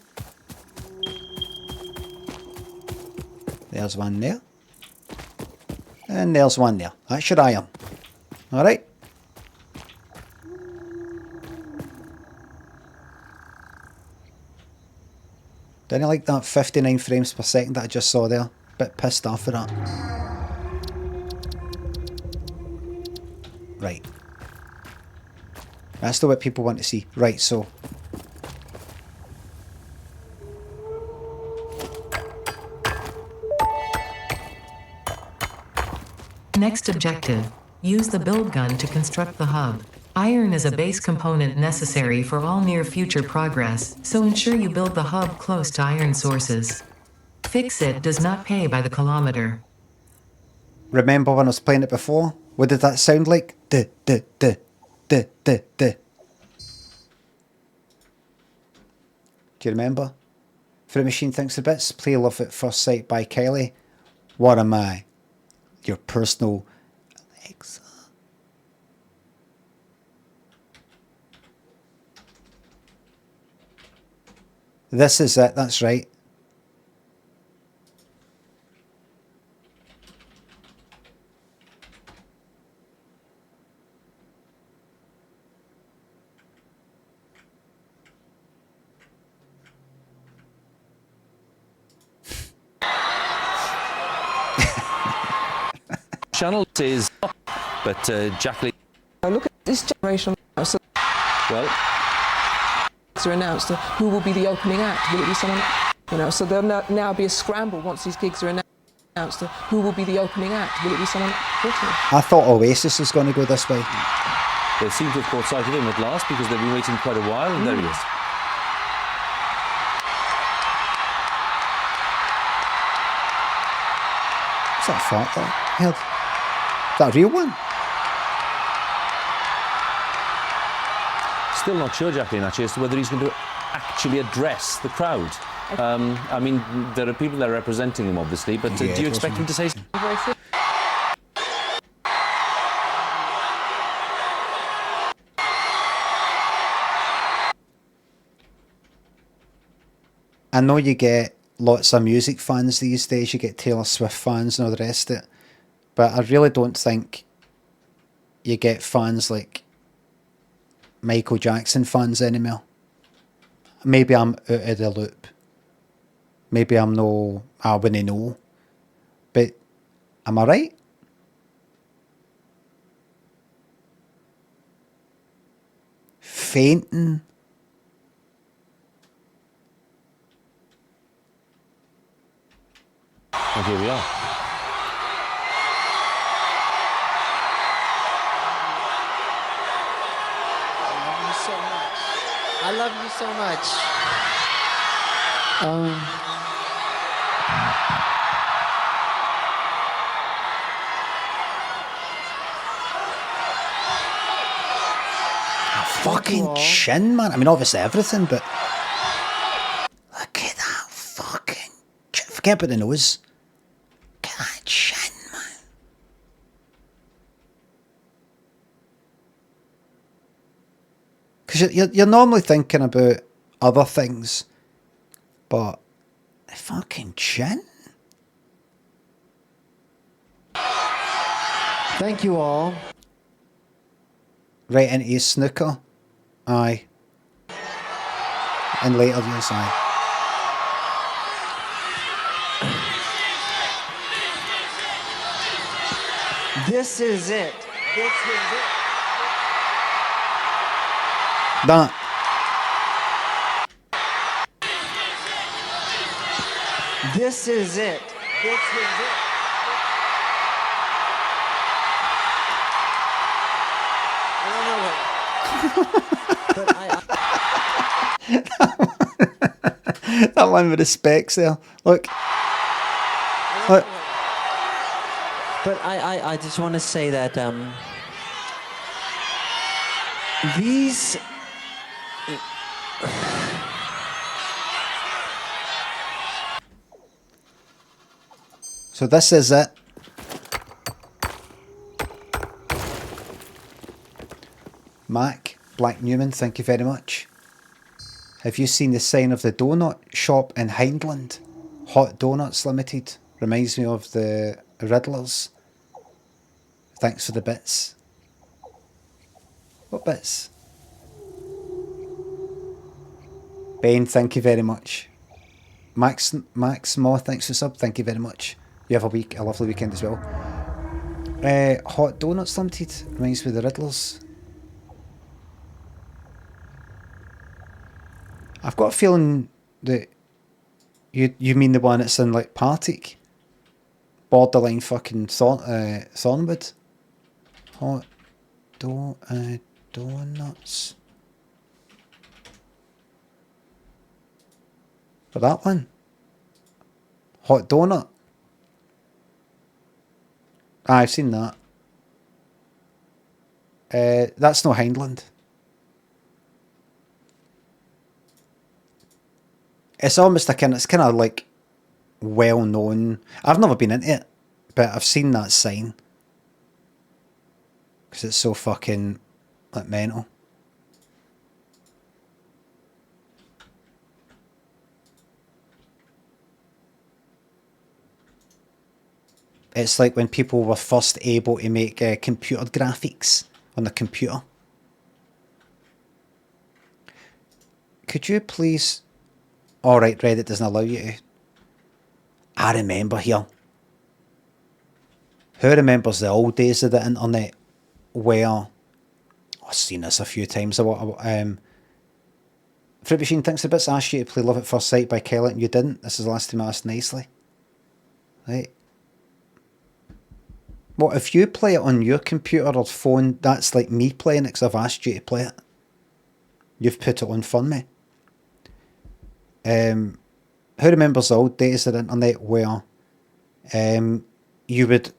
There's one there. And there's one there. That's your iron. Alright. Didn't like that 59 frames per second that I just saw there. Bit pissed off with that. Right. That's the what people want to see. Right, so... Next objective. Use the build gun to construct the hub. Iron is a base component necessary for all near-future progress, so ensure you build the hub close to iron sources. Fix-It does not pay by the kilometer. Remember when I was playing it before? What did that sound like? Duh. Do you remember? Fruit Machine thinks the bits. Play Love at First Sight by Kylie. What am I? Your personal Alexa. This is it, that's right. Channel is up, but Jacqueline... Now look at this generation. So Well... are announced. Who will be the opening act? Will it be someone... You know, so there'll now be a scramble once these gigs are announced. Who will be the opening act? Will it be someone British? I thought Oasis was going to go this way. They seem to have caught sight of him at last, because they've been waiting quite a while, and there he is. What's that fart there? Hell, is that a real one? Still not sure, Jacqueline, actually, as to whether he's going to actually address the crowd. I mean, there are people there representing him, obviously, but do you expect him to say something? I know you get lots of music fans these days. You get Taylor Swift fans and all the rest of it. But I really don't think you get fans like Michael Jackson fans anymore. Maybe I'm out of the loop. Maybe I wouldn't know. But am I right? Fainting. And here we are. I love you so much. Fucking chin, man. I mean, obviously everything, but look at that fucking chin. Forget about the nose. Look at that chin, man. Because you're normally thinking about other things, but the fucking chin. Thank you all. Right into his snooker. Aye. In later years, aye. This is it. This is it. That. This is it. This is it. But that one with the specs there. Look. Look. But I just want to say that these So this is it. Mac Black Newman, thank you very much. Have you seen the sign of the donut shop in Hindland? Hot Donuts Limited. Reminds me of the Riddlers. Thanks for the bits. What bits? Ben, thank you very much. Max Moore, thanks for sub. Thank you very much. You have a lovely weekend as well. Hot Donuts Limited. Reminds me of the Riddlers. I've got a feeling that you mean the one that's in like Partick, borderline fucking Thornwood. Hot donuts. For that one. Hot donut. I've seen that. That's no Hindland. It's almost it's kind of like well known. I've never been into it, but I've seen that sign because it's so fucking like mental. It's like when people were first able to make computer graphics on the computer. Could you please... Alright, Reddit doesn't allow you to. I remember here. Who remembers the old days of the internet where... I've seen this a few times. Fruit Machine thinks the bits asked you to play Love at First Sight by Kelly and you didn't. This is the last time I asked nicely. Right. Well, if you play it on your computer or phone, that's like me playing it because I've asked you to play it. You've put it on for me. Who remembers the old days of the internet where you would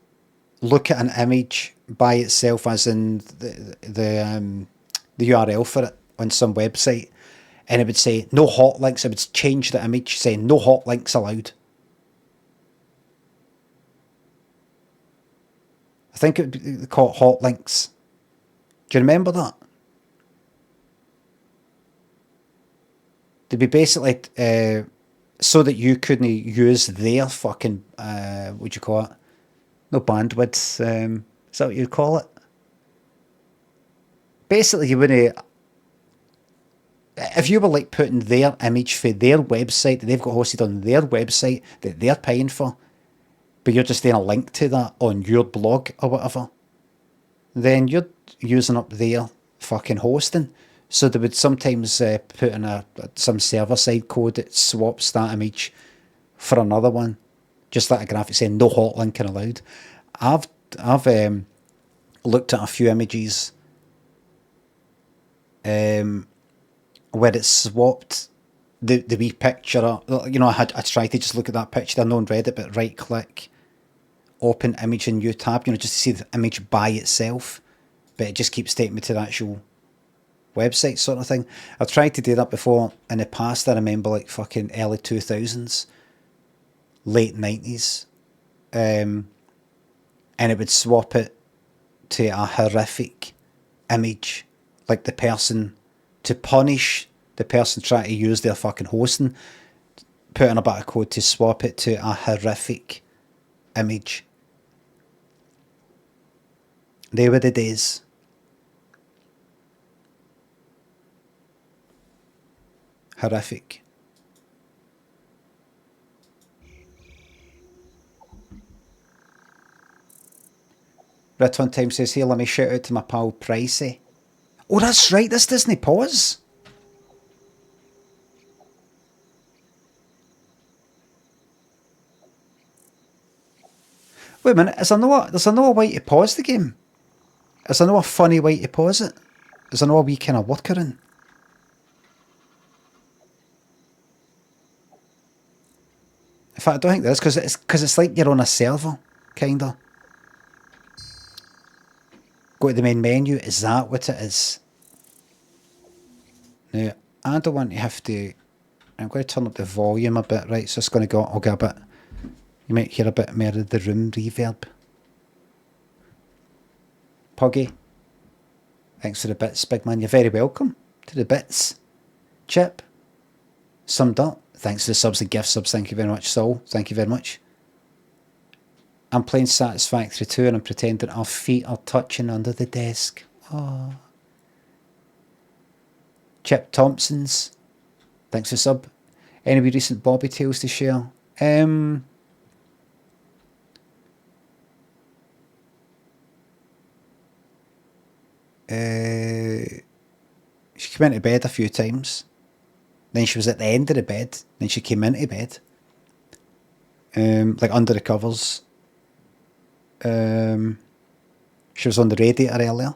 look at an image by itself, as in the URL for it on some website, and it would say no hot links. It would change the image saying no hot links allowed. I think it would be called hot links. Do you remember that? They'd be basically so that you couldn't use their fucking, what do you call it? No bandwidth, is that what you'd call it? Basically, you wouldn't, if you were like putting their image for their website that they've got hosted on their website that they're paying for, but you're just doing a link to that on your blog or whatever, then you're using up their fucking hosting. So they would sometimes put in some server-side code that swaps that image for another one, just like a graphic saying no hot linking allowed. I've looked at a few images where it's swapped the wee picture. You know, I tried to just look at that picture. I know on Reddit, but right click, open image in new tab. You know, just to see the image by itself, but it just keeps taking me to the actual website sort of thing. I've tried to do that before in the past. I remember like fucking early 2000s, late 90s, and it would swap it to a horrific image, like the person, to punish the person trying to use their fucking hosting, put in a bit of code to swap it to a horrific image. They were the days. Horrific. Return Time says, here, let me shout out to my pal Pricey. Oh, that's right, this Disney pause. Wait a minute, is there no way to pause the game? Is there no a funny way to pause it? Is there no a wee kind of worker in? In fact, I don't think there is, because it's like you're on a server, kinda. Go to the main menu, is that what it is? Now, I don't want to have to, I'm going to turn up the volume a bit, right, so it's going to go, I'll get a bit, you might hear a bit more of the room reverb. Puggy, thanks for the bits, big man, you're very welcome to the bits. Chip, summed up, thanks for the subs and gift subs, thank you very much. Sol, thank you very much. I'm playing Satisfactory 2 and I'm pretending our feet are touching under the desk. Oh. Chip Thompson's, thanks for sub. Any recent Bobby tales to share? She came into bed a few times. Then she was at the end of the bed. Then she came into bed. Like under the covers. She was on the radiator earlier.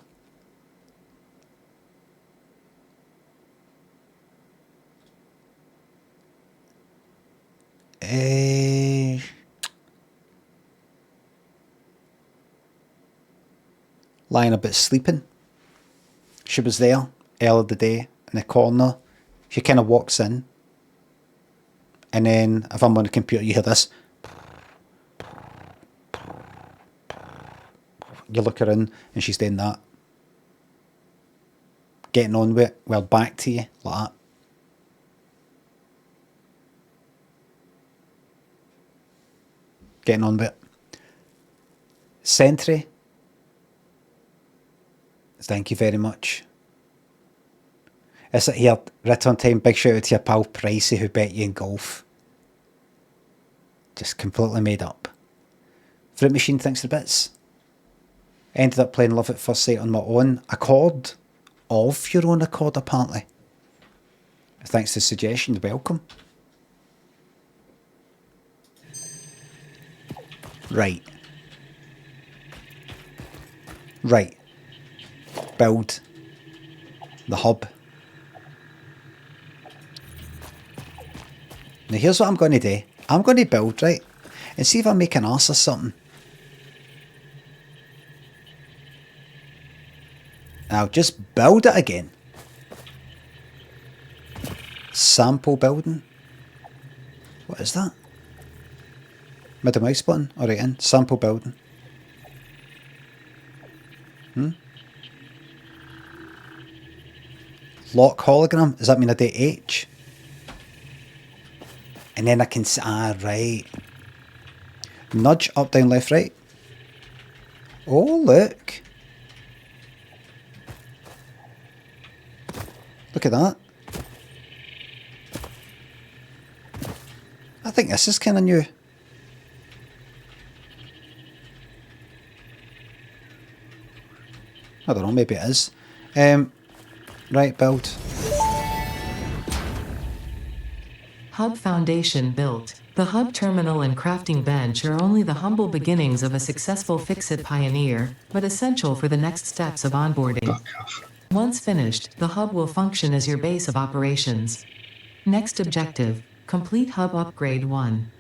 Lying a bit sleeping. She was there earlier the day in the corner. She kind of walks in. And then if I'm on the computer, you hear this. You look her in and she's doing that. Getting on with it. Well, back to you, like that. Getting on with it. Sentry. Thank you very much. Is it here? Return Time, big shout out to your pal Pricey who bet you in golf. Just completely made up. Fruit Machine, thanks for the bits. Ended up playing Love at First Sight on my own accord. Of your own accord, apparently. Thanks for the suggestion, welcome. Right. Right. Build the hub. Now here's what I'm going to do. I'm going to build, right, and see if I make an arse or something. I'll just build it again. Sample building. What is that? Middle mouse button? Alright, in. Sample building. Lock hologram. Does that mean I do H? And then I can... right. Nudge, up, down, left, right. Oh, look. Look at that. I think this is kind of new. I don't know, maybe it is. Right, build. Hub foundation built. The hub terminal and crafting bench are only the humble beginnings of a successful Fix-It pioneer, but essential for the next steps of onboarding. Once finished, the hub will function as your base of operations. Next objective, complete hub upgrade 1.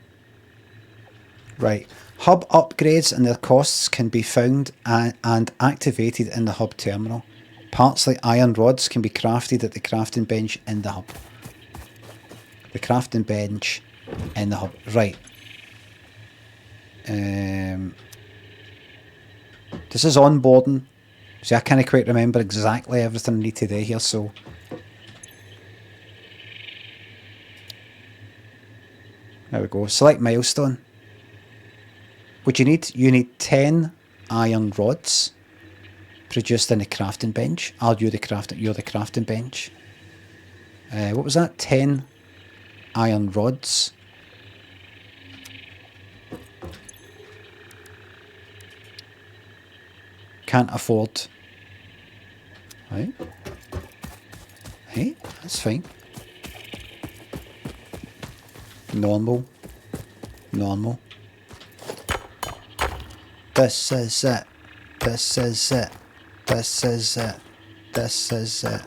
Right. Hub upgrades and their costs can be found and activated in the hub terminal. Parts like iron rods can be crafted at the crafting bench in the hub. The crafting bench in the hub. Right. This is onboarding. See, I can't quite remember exactly everything I need to do here, so... There we go. Select milestone. What do you need? You need 10 iron rods produced in the crafting bench. You're the crafting bench. What was that? 10 iron rods. Can't afford. Right. Hey, that's fine. Normal. Normal. This is it. This is it. This is it. This is it.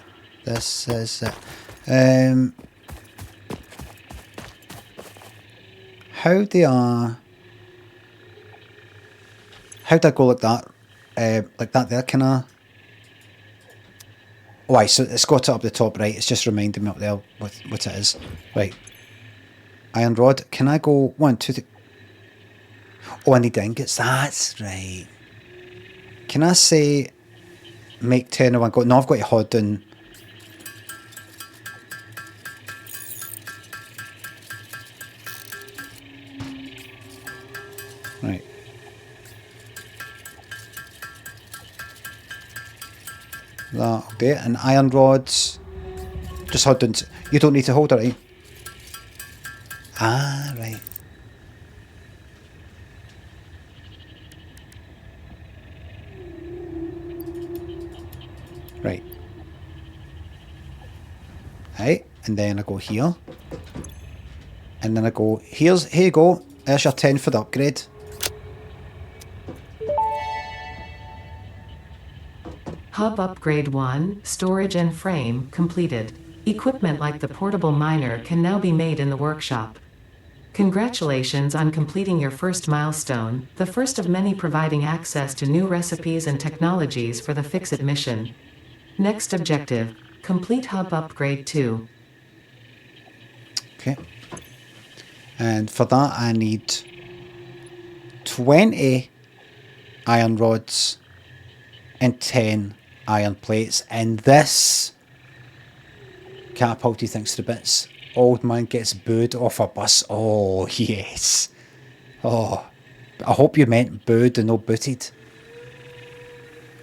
This is it. How do I go like that? Like that there, can I? Oh, right, so it's got it up the top right. It's just reminding me up there what it is. Right. Iron rod. Can I go 1, 2, 3? Oh, I need ingots. That's right. Can I say make 10 of one go? No, I've got to hold down. Right. That'll be it. And iron rods. Just hold down. You don't need to hold it, right? Ah, right. Right. Right, and then I go here. And then I go, here you go. There's your 10 for the upgrade. Hub upgrade 1, storage and frame, completed. Equipment like the portable miner can now be made in the workshop. Congratulations on completing your first milestone, the first of many providing access to new recipes and technologies for the Fix-It mission. Next objective, complete hub upgrade 2. Okay. And for that I need 20 iron rods and 10 iron plates. And this catapulty thinks to bits. Old man gets booed off a bus. Oh, yes. Oh, I hope you meant booed and not booted.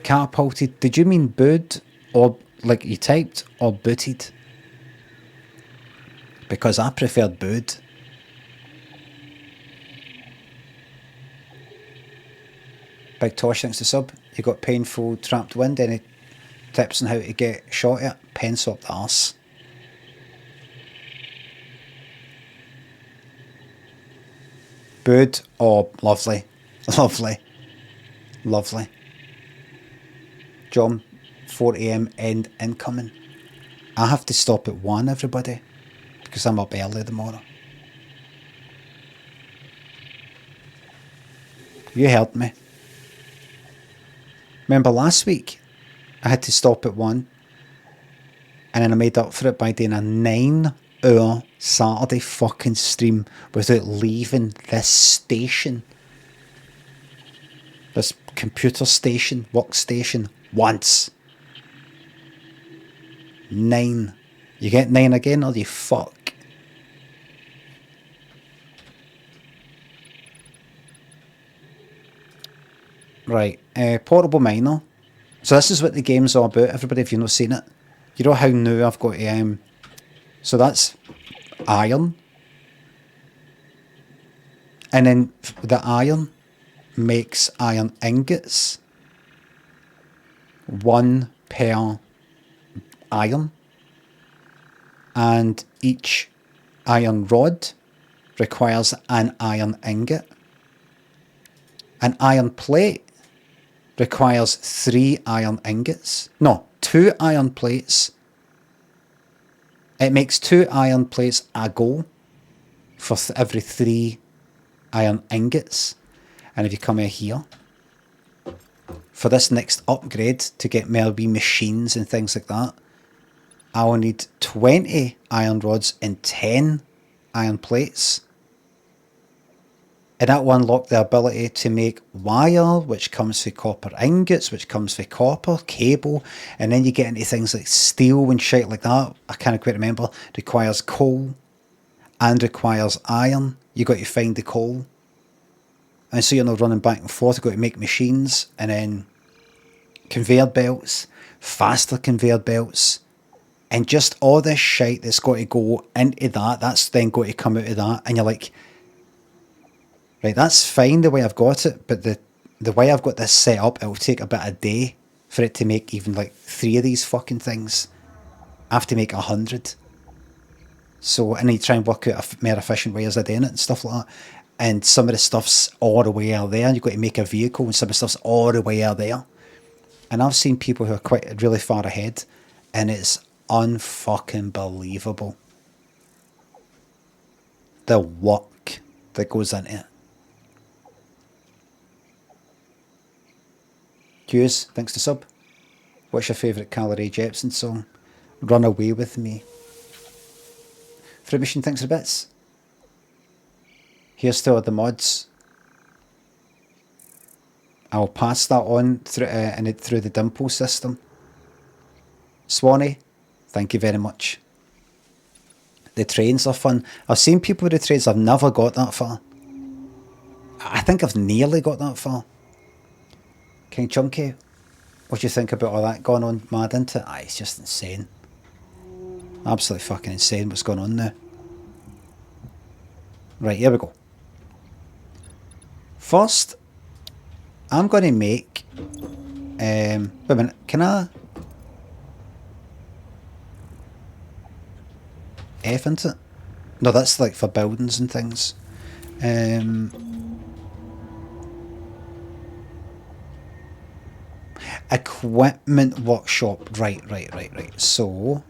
Catapulted. Did you mean booed or like you typed or booted? Because I preferred booed. Big Tosh thanks to sub. You got painful trapped wind. Any tips on how to get shot at? Pencil up the arse. Booed. Oh, lovely. Lovely. Lovely. John, 4 AM end incoming. I have to stop at 1, everybody, because I'm up early tomorrow. You heard me. Remember last week, I had to stop at 1, and then I made up for it by doing a 9-hour Saturday fucking stream without leaving this station. This computer station, workstation, once. 9. You get 9 again, or you fuck? Right, portable miner. So this is what the game's all about, everybody, if you've not seen it. You know how now I've got so that's iron. And then the iron makes iron ingots. 1 per iron. And each iron rod requires an iron ingot. An iron plate requires 3 iron ingots. No, 2 iron plates. It makes 2 iron plates a go for every 3 iron ingots. And if you come in here, for this next upgrade to get more wee machines and things like that, I will need 20 iron rods and 10 iron plates. And that will unlock the ability to make wire, which comes from copper ingots, which comes from copper, cable, and then you get into things like steel and shit like that. I can't quite remember. Requires coal and requires iron. You got to find the coal. And so you're not running back and forth. You've got to make machines and then conveyor belts, faster conveyor belts, and just all this shit that's got to go into that. That's then got to come out of that. And you're like, right, that's fine the way I've got it, but the way I've got this set up, it'll take about a day for it to make even like 3 of these fucking things. I have to make 100. So I need to try and work out a more efficient ways of doing it and stuff like that. And some of the stuff's all the way out there. You've got to make a vehicle and some of the stuff's all the way out there. And I've seen people who are quite really far ahead, and it's unfucking believable. The work that goes into it. Hughes, thanks to sub. What's your favourite Calorie Jepsen song? Run Away With Me. Fruit Machine, thanks for the bits. Here's still the mods. I'll pass that on through the dimple system. Swanee, thank you very much. The trains are fun. I've seen people with the trains. I've never got that far. I think I've nearly got that far. King Chunky, what do you think about all that going on mad into it? Aye, it's just insane. Absolutely fucking insane what's going on now. Right, here we go. First, I'm going to make... wait a minute, can I... F into it? No, that's like for buildings and things. Equipment workshop. Right. So,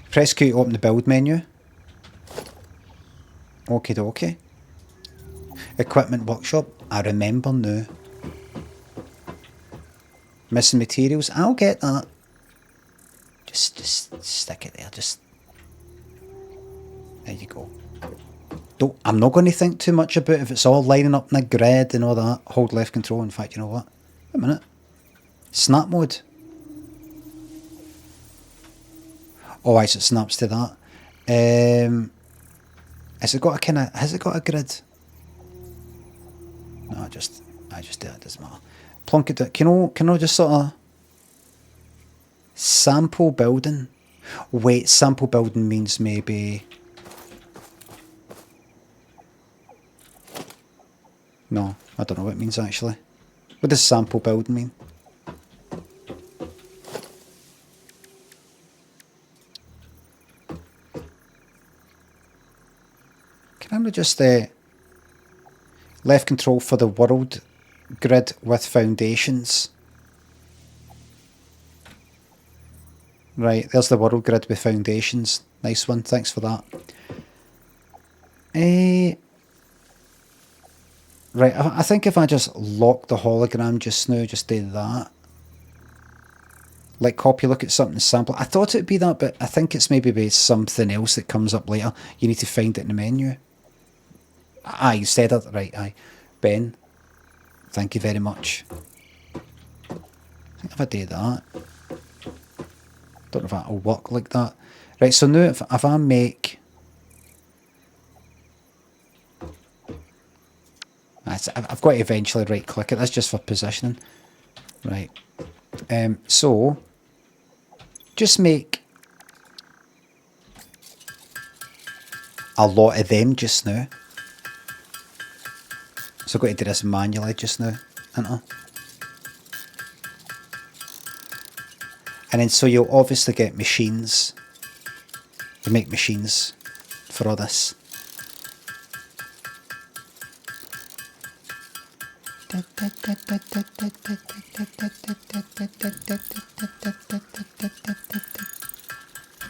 press Q to open the build menu. Okie dokie. Equipment workshop. I remember now. Missing materials. I'll get that. Just stick it there. Just. There you go. I'm not going to think too much about if it's all lining up in a grid and all that. Hold left control. In fact, you know what? Wait a minute. Snap mode. Oh, right, so it snaps to that. Has it got a kind of? Has it got a grid? No, I just do it. Doesn't matter. Plunk it down. Can I just sort of sample building? Wait, sample building means maybe. No, I don't know what it means actually. What does sample building mean? Can I just left control for the world grid with foundations? Right, there's the world grid with foundations. Nice one, thanks for that. Right, I think if I just lock the hologram just now, just do that. Like copy, look at something, sample. I thought it'd be that, but I think it's maybe something else that comes up later. You need to find it in the menu. Aye, you said it right, aye. Ben, thank you very much. I think if I do that, don't know if that'll work like that. Right, so now if I make got to eventually right click it. That's just for positioning. Right. So just make a lot of them just now. So I've got to do this manually just now, haven't I? And then so you'll obviously get machines. You make machines for all this.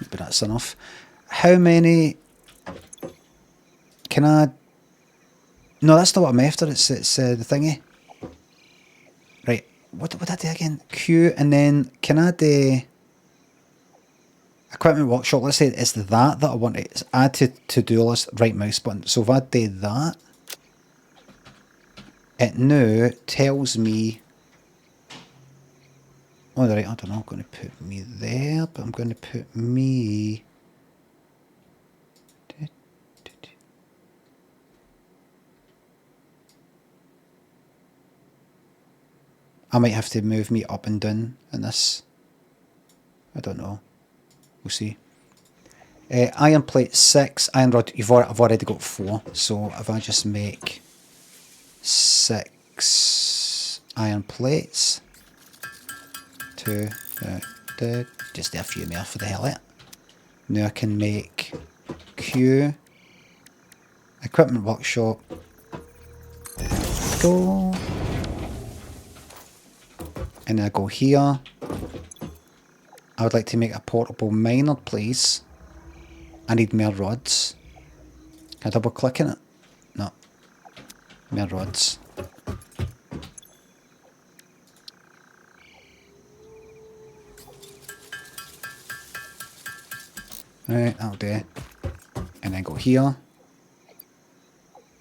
But that's enough. How many can I... No, that's not what I'm after. It's the thingy. Right. What did I do again? Q, and then can I do equipment workshop? Let's say it's that I want to add to do list. Right mouse button. So if I do that, it now tells me. Oh, right. I don't know. I'm going to put me there, but I'm going to put me. I might have to move me up and down in this. I don't know. We'll see. Iron plate 6, iron rod. I've already got 4. So if I just make 6 iron plates, 2, just do a few more for the hell of it. Now I can make Q, equipment workshop, go. And I go here. I would like to make a portable miner, please. I need more rods. Can I double click in it? No. More rods. Right, that'll do. And then go here.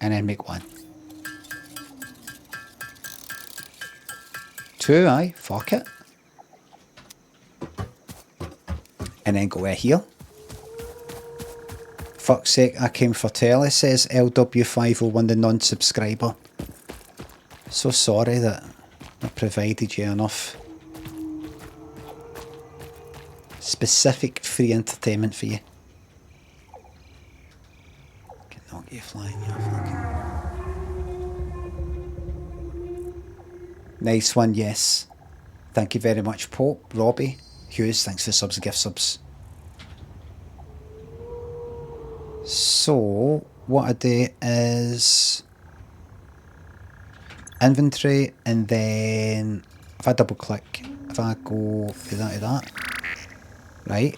And then make 1. 2, aye, fuck it. And then go here. Fuck's sake, I came for telly, says LW501, the non-subscriber. So sorry that I provided you enough specific free entertainment for you. Can knock you flying, you fucking... Nice one, yes. Thank you very much, Pope, Robbie, Hughes, thanks for subs and gift subs. So, what I do is inventory, and then if I double click, if I go to that, right,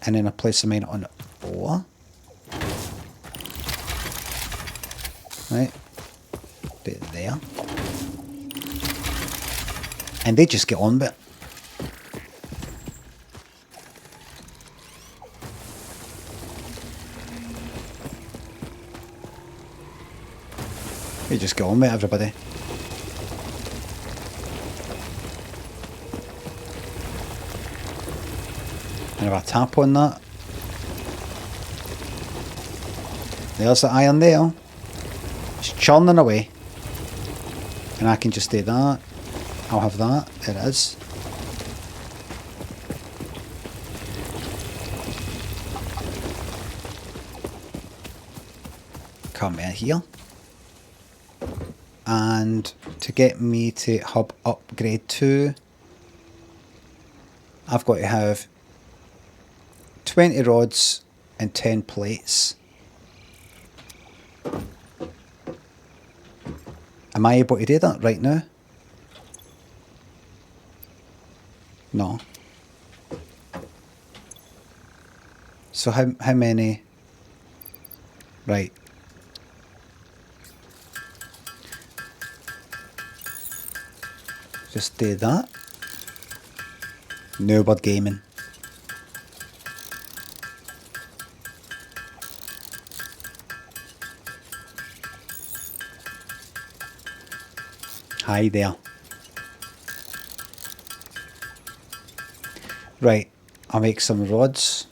and then I place the mine on 4, right, put it there. And they just get on with it. They just get on with it, everybody. And if I tap on that, there's the iron there. It's churning away. And I can just do that. I'll have that. There it is. Come in here. And to get me to hub upgrade 2, I've got to have 20 rods and 10 plates. Am I able to do that right now? No. So how many? Right. Just do that. No bird gaming. Hi there. Right, I'll make some rods.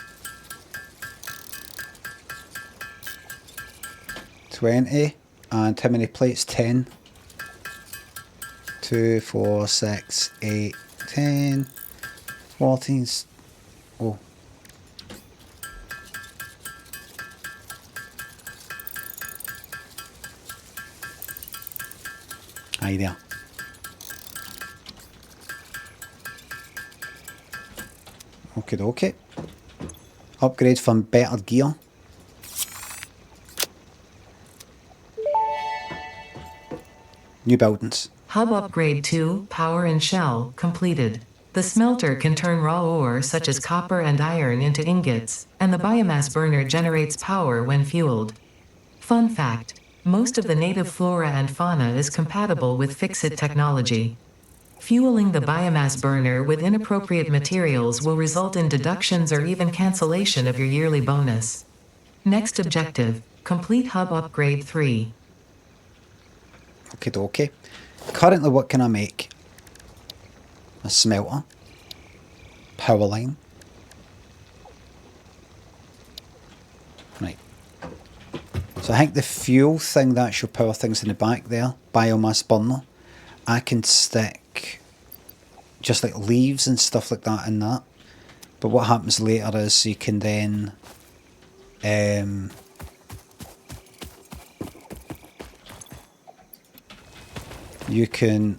20. And how many plates? 10. 2, 4, 6, 8, 10, 14. Oh. Aye there. Okie dokie. Upgrade from better gear. New buildings. Hub upgrade 2, power and shell, completed. The smelter can turn raw ore such as copper and iron into ingots, and the biomass burner generates power when fueled. Fun fact, most of the native flora and fauna is compatible with Fixit technology. Fueling the biomass burner with inappropriate materials will result in deductions or even cancellation of your yearly bonus. Next objective, complete hub upgrade 3. Okie dokie. Currently, what can I make? A smelter. Power line. Right. So I think the fuel thing, the actual power thing's in the back there. Biomass burner. I can stick just like leaves and stuff like that in that. But what happens later is you can then you can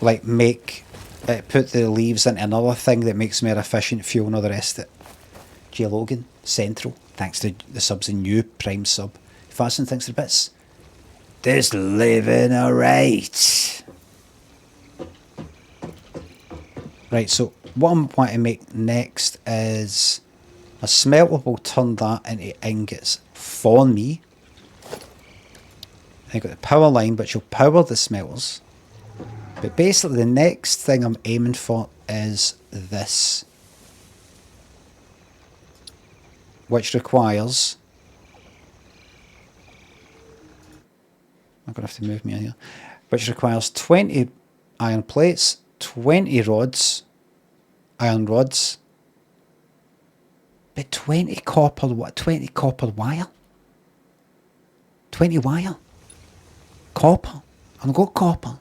like make put the leaves into another thing that makes more efficient fuel and all the rest of it. J Logan, Central, thanks to the subs and new Prime sub. Fasten, thanks for the bits. Just living alright. Right, so what I'm wanting to make next is a smelter will turn that into ingots for me. I got the power line which will power the smelters. But basically the next thing I'm aiming for is this. Which requires... I'm going to have to move me in here. Which requires 20 iron plates, 20 rods, iron rods, but 20 copper wire. 20 wire. Copper. I've got copper.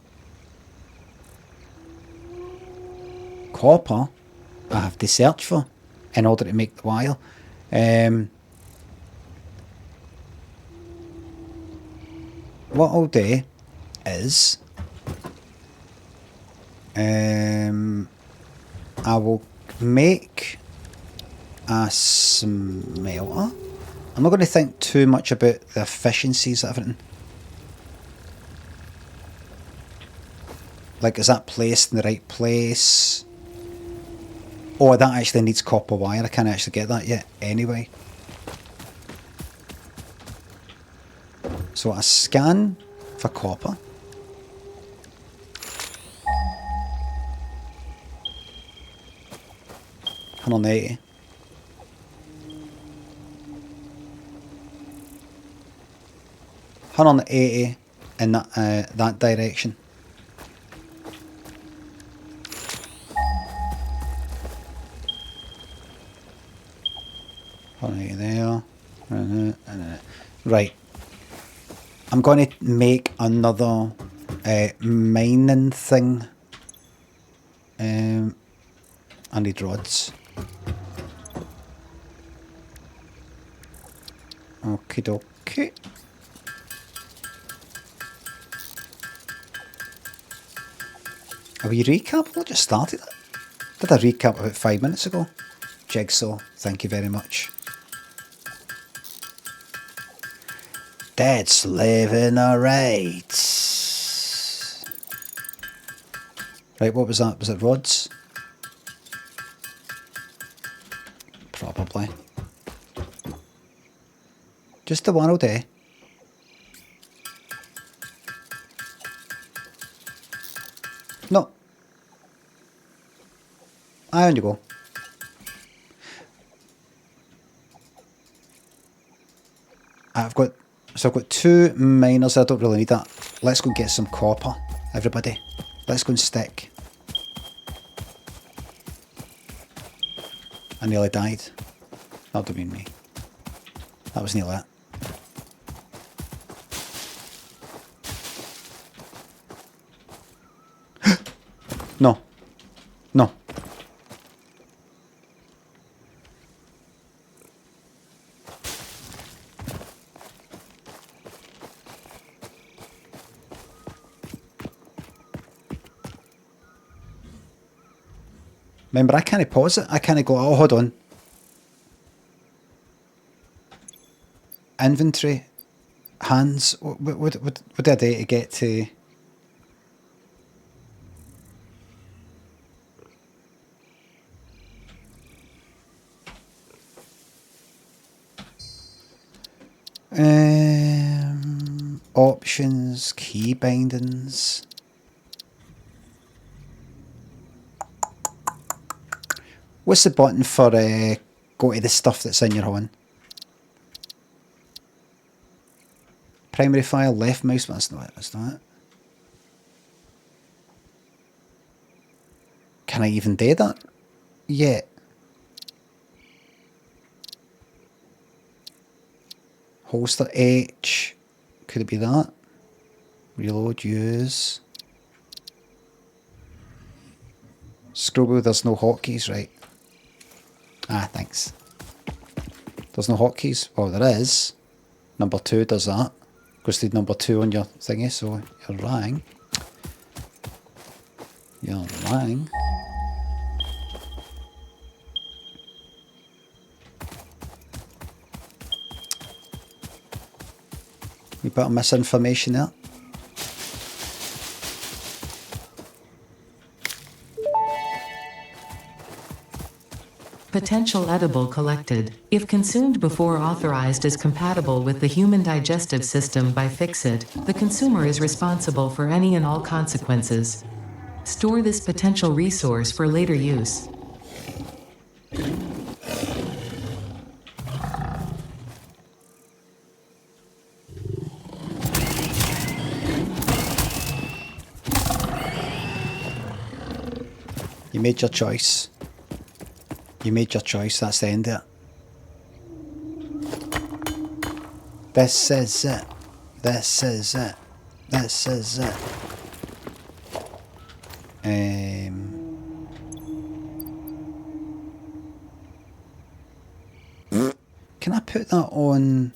Copper I have to search for in order to make the wire. What I'll do is I will make a smelter. I'm not going to think too much about the efficiencies of everything. Like, is that placed in the right place? Oh, that actually needs copper wire. I can't actually get that yet anyway. So I scan for copper. $180. $180 in that direction. There. Right. I'm going to make another mining thing. I need rods. Okie dokie. Are we recapping? I just started it. Did a recap about 5 minutes ago. Jigsaw, thank you very much. That's living alright. Right, what was that? Was it rods? Probably. Just the one all day. No. Aye, on you go. I've got 2 miners. I don't really need that. Let's go get some copper, everybody. Let's go and stick. I nearly died. That don't mean me. That was nearly it. No. Remember, I can't pause it. I can't go, oh, hold on. Inventory. Hands. What did I do to get to... Options, key bindings. What's the button for go to the stuff that's in your horn? Primary file, left mouse, but that's not it, that's not it. Can I even do that? Yeah. Holster H. Could it be that? Reload, use. Scroll wheel, there's no hotkeys, right? Ah, thanks. There's no hotkeys. Oh, there is. Number 2 does that. Goes to number 2 on your thingy, so you're lying. You're lying. You bit of misinformation there. Potential edible collected. If consumed before authorized is compatible with the human digestive system by Fixit, the consumer is responsible for any and all consequences. Store this potential resource for later use. You made your choice. You made your choice, that's the end of it. This is it. This is it. This is it. Can I put that on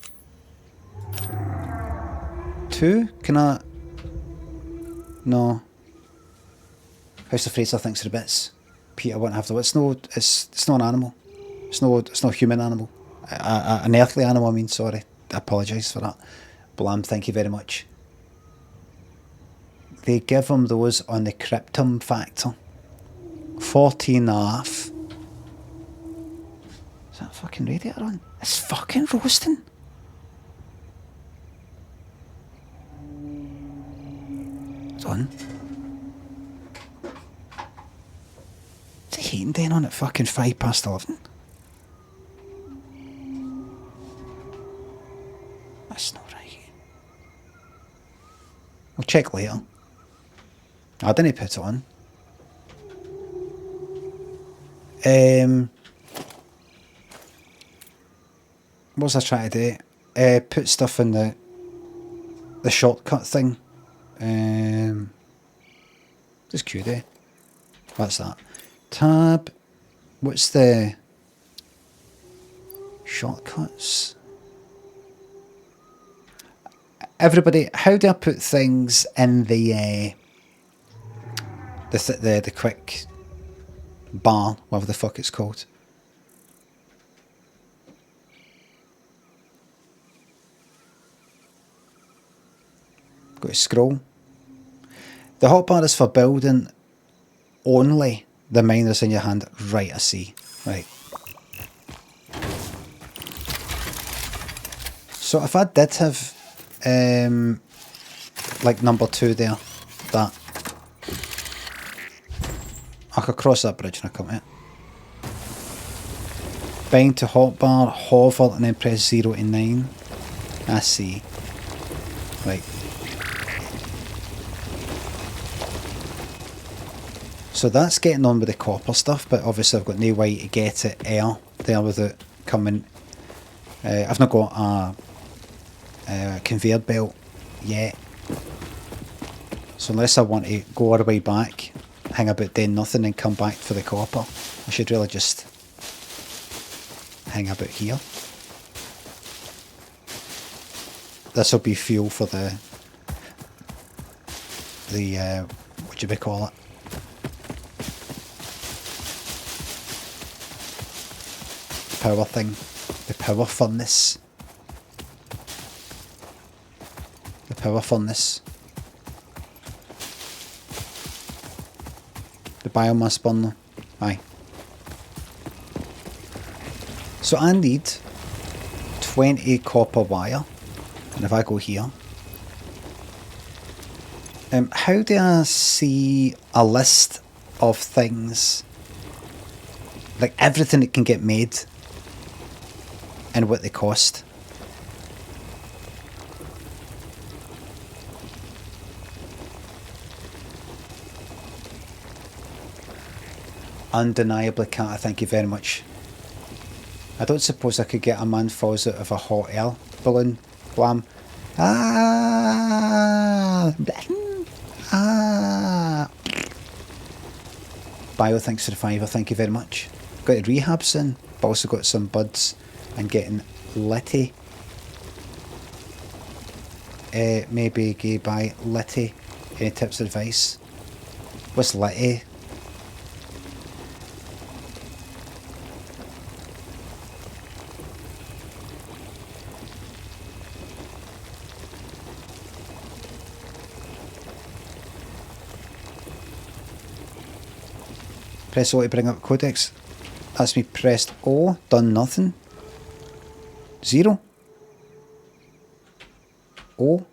2? Can I? No. House of Fraser thinks they're bits. Peter won't have to. It's not an animal. It's not a human animal. An earthly animal, I mean, sorry. I apologise for that. Blam, thank you very much. They give him those on the Cryptum factor. 14.5. Is that fucking radiator on? It's fucking roasting. It's on. What's the heating doing on at fucking 11:05? That's not right. I'll check later. I didn't put it on. What was I trying to do? Put stuff in the shortcut thing. Just QD. What's that? Tab. What's the shortcuts? Everybody, how do I put things in the quick bar, whatever the fuck it's called? Go to scroll. The hotbar is for building only the miners in your hand. Right, I see. Right. So if I did have like number 2 there, that I could cross that bridge when I come to it. Bind to hotbar, hover and then press 0 to 9. I see. Right. So that's getting on with the copper stuff, but obviously I've got no way to get it air there without coming. I've not got a conveyor belt yet. So unless I want to go all the way back hang about doing nothing and come back for the copper. I should really just hang about here. This will be fuel for the what do you call it? Power thing. The power furnace. The power furnace. The biomass burner. Aye. So I need 20 copper wire. And if I go here, how do I see a list of things, like everything that can get made and what they cost? Undeniably, Cat, thank you very much. I don't suppose I could get a man falls out of a hot air balloon. Blam. Ah. Ah. Bio, thanks for the $5, thank you very much. Got to rehab soon, but also got some buds and getting litty. Maybe gay by litty. Any tips or advice? What's litty? Press O to bring up codex. That's me pressed O, done nothing. 0. O.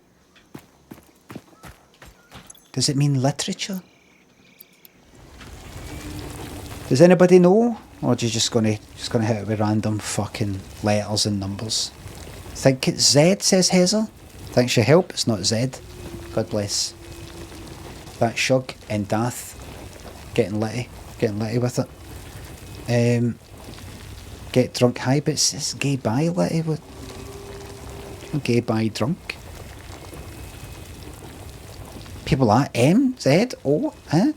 Does it mean literature? Does anybody know? Or are you just gonna hit it with random fucking letters and numbers? Think it's Z, says Hezer. Thanks for your help, it's not Z. God bless. That Shug and Dath. Getting litty with it. Get drunk high, but it's gay by litty. What? Gay by drunk. People are M, Z, O, eh?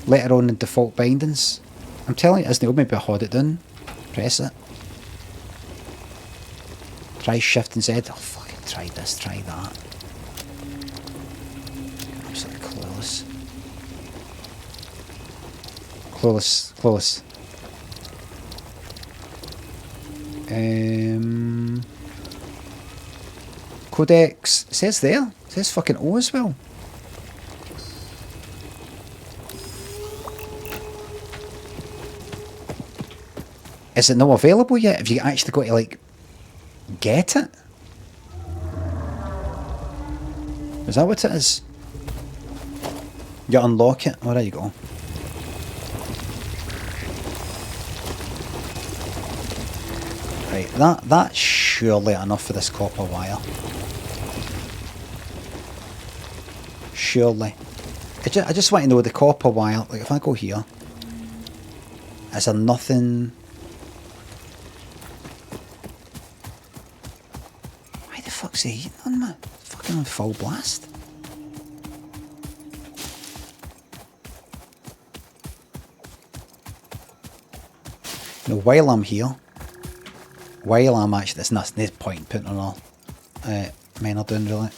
Letter on the default bindings. I'm telling you, isn't it? Maybe I hold it down. Press it. Try shift and Z. Oh, fucking try this, try that. Absolutely clueless. Clueless. Codex. It says there. It says fucking O as well. Is it not available yet? Have you actually got to, like, get it? Is that what it is? You unlock it? Oh, there you go. Right, that's surely enough for this copper wire. Surely. I just want to know the copper wire. Like, if I go here, is there nothing? Why the fuck's he heating on me? Fucking on full blast. No, while I'm here, while I'm actually, there's no point in putting on all men are doing really.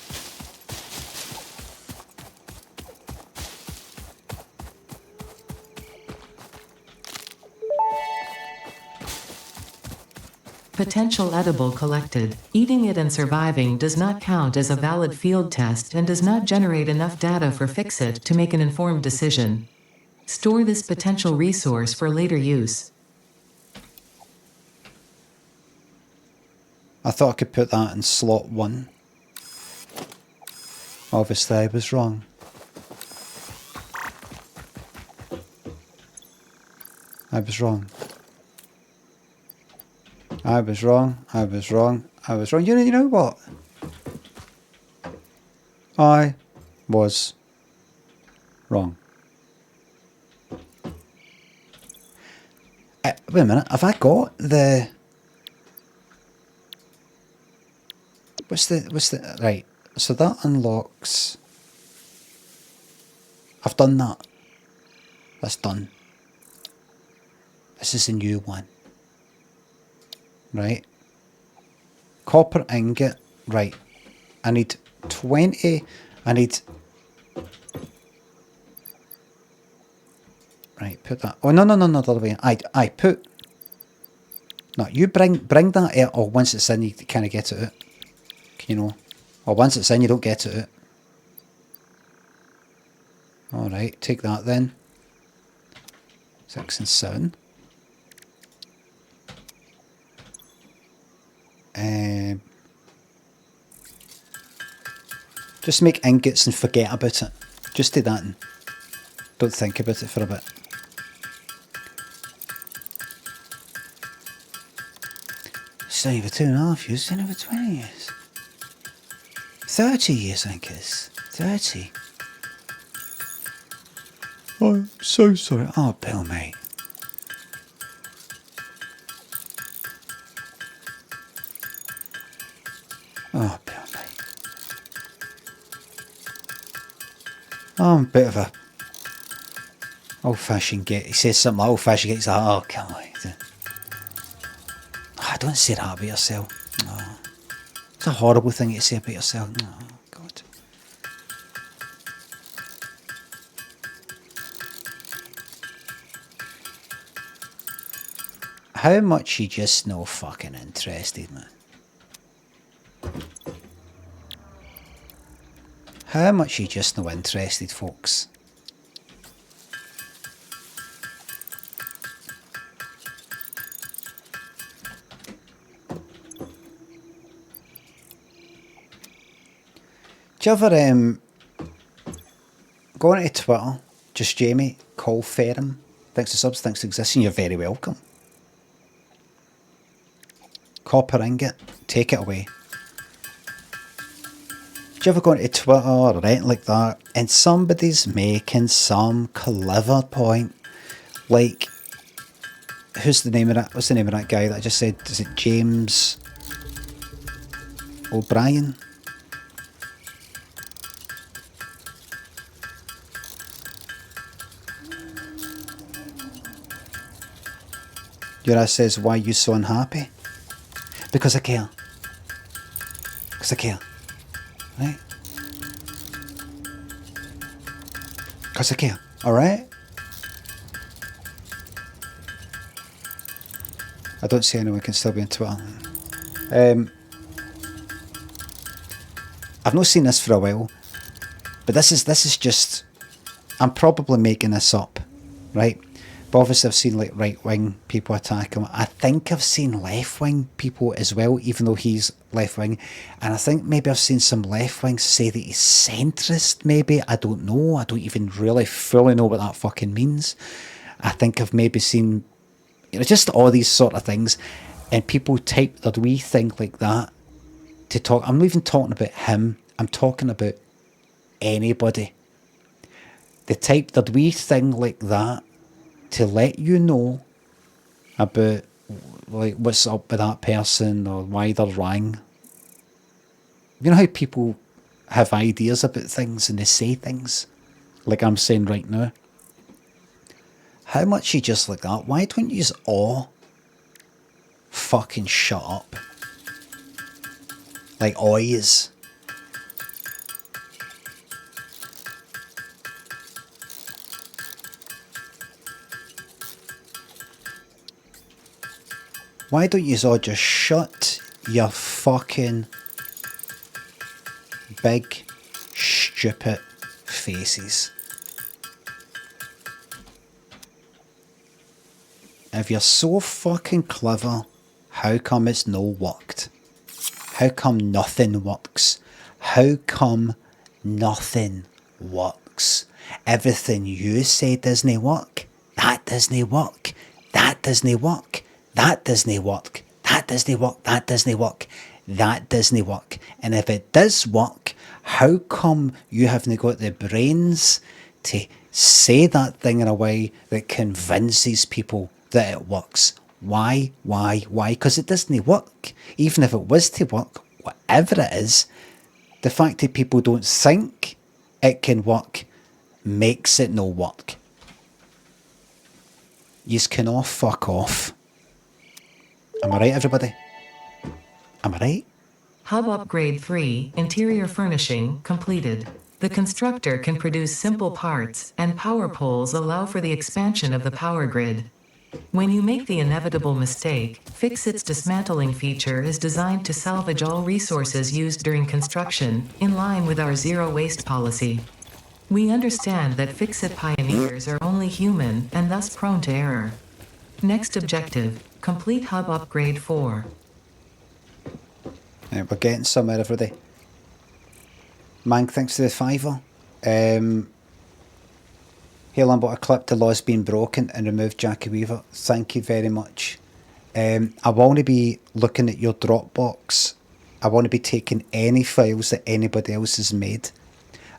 Potential edible collected. Eating it and surviving does not count as a valid field test and does not generate enough data for Fixit to make an informed decision. Store this potential resource for later use. I thought I could put that in slot 1. Obviously I was wrong. I was wrong. I was wrong. You know what? I was wrong. Wait a minute. Have I got the... What's the... Right. So that unlocks... I've done that. That's done. This is a new one. Right. Copper ingot. Right. I need 20. I need... Right, put that... Oh, no, the other way. I put... No, you bring that out, or once it's in, you kind of get it out. You know. Or once it's in, you don't get it out. Alright, take that then. 6 and 7. Just make ingots and forget about it. Just do that and don't think about it for a bit. It's not even 2.5 years, it's not even 20 years. 30 years, I think it is. 30. Oh, I'm so sorry. Oh, Bill, mate. Oh, Bill, mate. I'm a bit of a old-fashioned git. He says something like old-fashioned git. He's like, oh, come on. Oh, don't say that about yourself. Oh. It's a horrible thing to say about yourself. Oh, God. How much you just no fucking interested, man? How much you just no interested, folks? Do you ever go onto Twitter, just Jamie, call Ferrum, thanks to subs, thanks to existing, you're very welcome. Copper ingot, take it away. Do you ever go into Twitter or anything like that and somebody's making some clever point? Like, who's the name of that? What's the name of that guy that I just said? Is it James O'Brien? Yura says, why are you so unhappy? Because I care. Because I care. Right? Because I care. Alright? I don't see anyone can still be on Twitter. I've not seen this for a while. But this is just... I'm probably making this up. Right? But obviously I've seen like right-wing people attack him. I think I've seen left-wing people as well, even though he's left-wing. And I think maybe I've seen some left-wings say that he's centrist, maybe. I don't know. I don't even really fully know what that fucking means. I think I've maybe seen, you know, just all these sort of things. And people type their wee thing like that to talk. I'm not even talking about him. I'm talking about anybody. They type their wee thing like that to let you know about like what's up with that person or why they're wrong. You know how people have ideas about things and they say things like I'm saying right now? How much you just like that? Why don't you just all fucking shut up? Like all yous. Why don't you all just shut your fucking big, stupid faces? If you're so fucking clever, how come it's no worked? How come nothing works? How come nothing works? Everything you say doesn't work. That doesn't work. That doesn't work. That doesn't work. That doesn't work. That doesn't work. That doesn't work. And if it does work, how come you haven't got the brains to say that thing in a way that convinces people that it works? Why? Because it doesn't work. Even if it was to work, whatever it is, the fact that people don't think it can work makes it no work. Yous can all fuck off. Am I right, everybody? Am I right? Hub Upgrade 3, Interior Furnishing, completed. The constructor can produce simple parts, and power poles allow for the expansion of the power grid. When you make the inevitable mistake, Fix-It's dismantling feature is designed to salvage all resources used during construction, in line with our zero waste policy. We understand that Fix-It pioneers are only human and thus prone to error. Next objective, complete Hub Upgrade 4. We're getting somewhere, everybody. Mang, thanks to the $5. Halen bought a clip to laws being broken and removed Jackie Weaver. Thank you very much. I want to be looking at your Dropbox. I want to be taking any files that anybody else has made.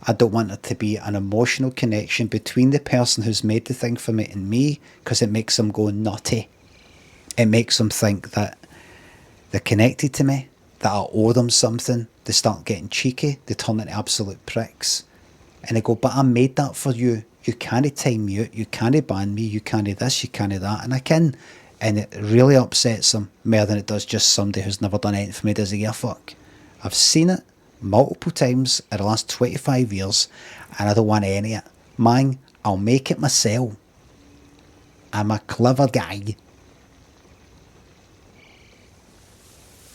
I don't want there to be an emotional connection between the person who's made the thing for me and me, because it makes them go nutty. It makes them think that they're connected to me, that I owe them something. They start getting cheeky. They turn into absolute pricks. And I go, but I made that for you. You can't time mute. You can't ban me. You can't this. You can't that. And I can. And it really upsets them more than it does just somebody who's never done anything for me does a year fuck. I've seen it multiple times in the last 25 years, and I don't want any of it. Man, I'll make it myself. I'm a clever guy.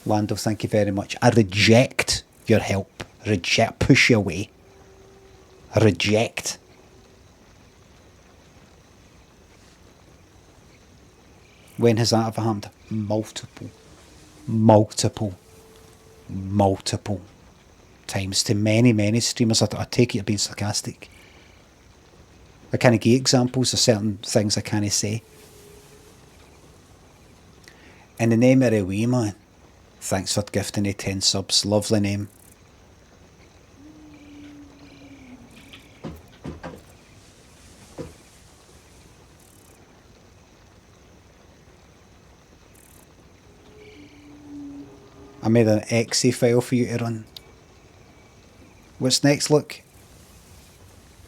Lando, thank you very much. I reject your help. Reject. Push you away. Reject. When has that ever happened? Multiple times to many streamers. I take it you're being sarcastic. I can't give examples of certain things I can't say. In the name of a wee man, thanks for gifting me 10 subs. Lovely name. I made an exe file for you to run. What's next? Look.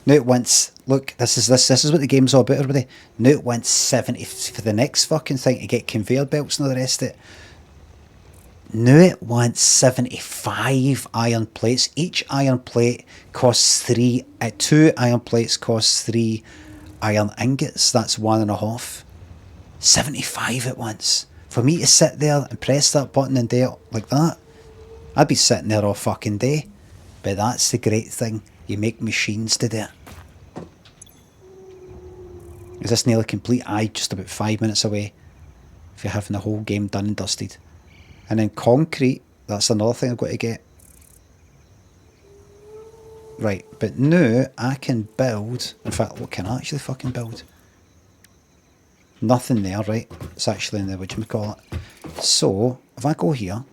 Now it wants. Look, this is what the game's all about, everybody. Now it wants 70 for the next fucking thing to get conveyor belts and all the rest of it. Now it wants 75 iron plates. Each iron plate costs 3. 2 iron plates costs 3 iron ingots. That's 1.5. 75 at once. For me to sit there and press that button and do it like that, I'd be sitting there all fucking day. But that's the great thing. You make machines to do it. Is this nearly complete? Aye, just about 5 minutes away. If you're having the whole game done and dusted. And then concrete, that's another thing I've got to get. Right, but now I can build. In fact, what can I actually fucking build? Nothing there, right? It's actually in the whatchamacallit. So, if I go here,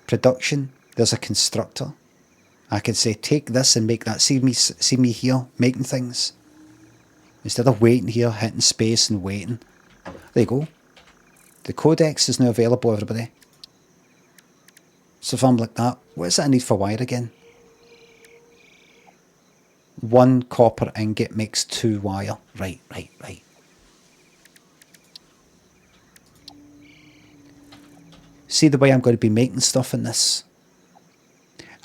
production, there's a constructor. I can say, take this and make that. See me here, making things. Instead of waiting here, hitting space and waiting. There you go. The codex is now available, everybody. So if I'm like that, what is that I need for wire again? 1 copper ingot makes 2 wire. Right. See the way I'm going to be making stuff in this?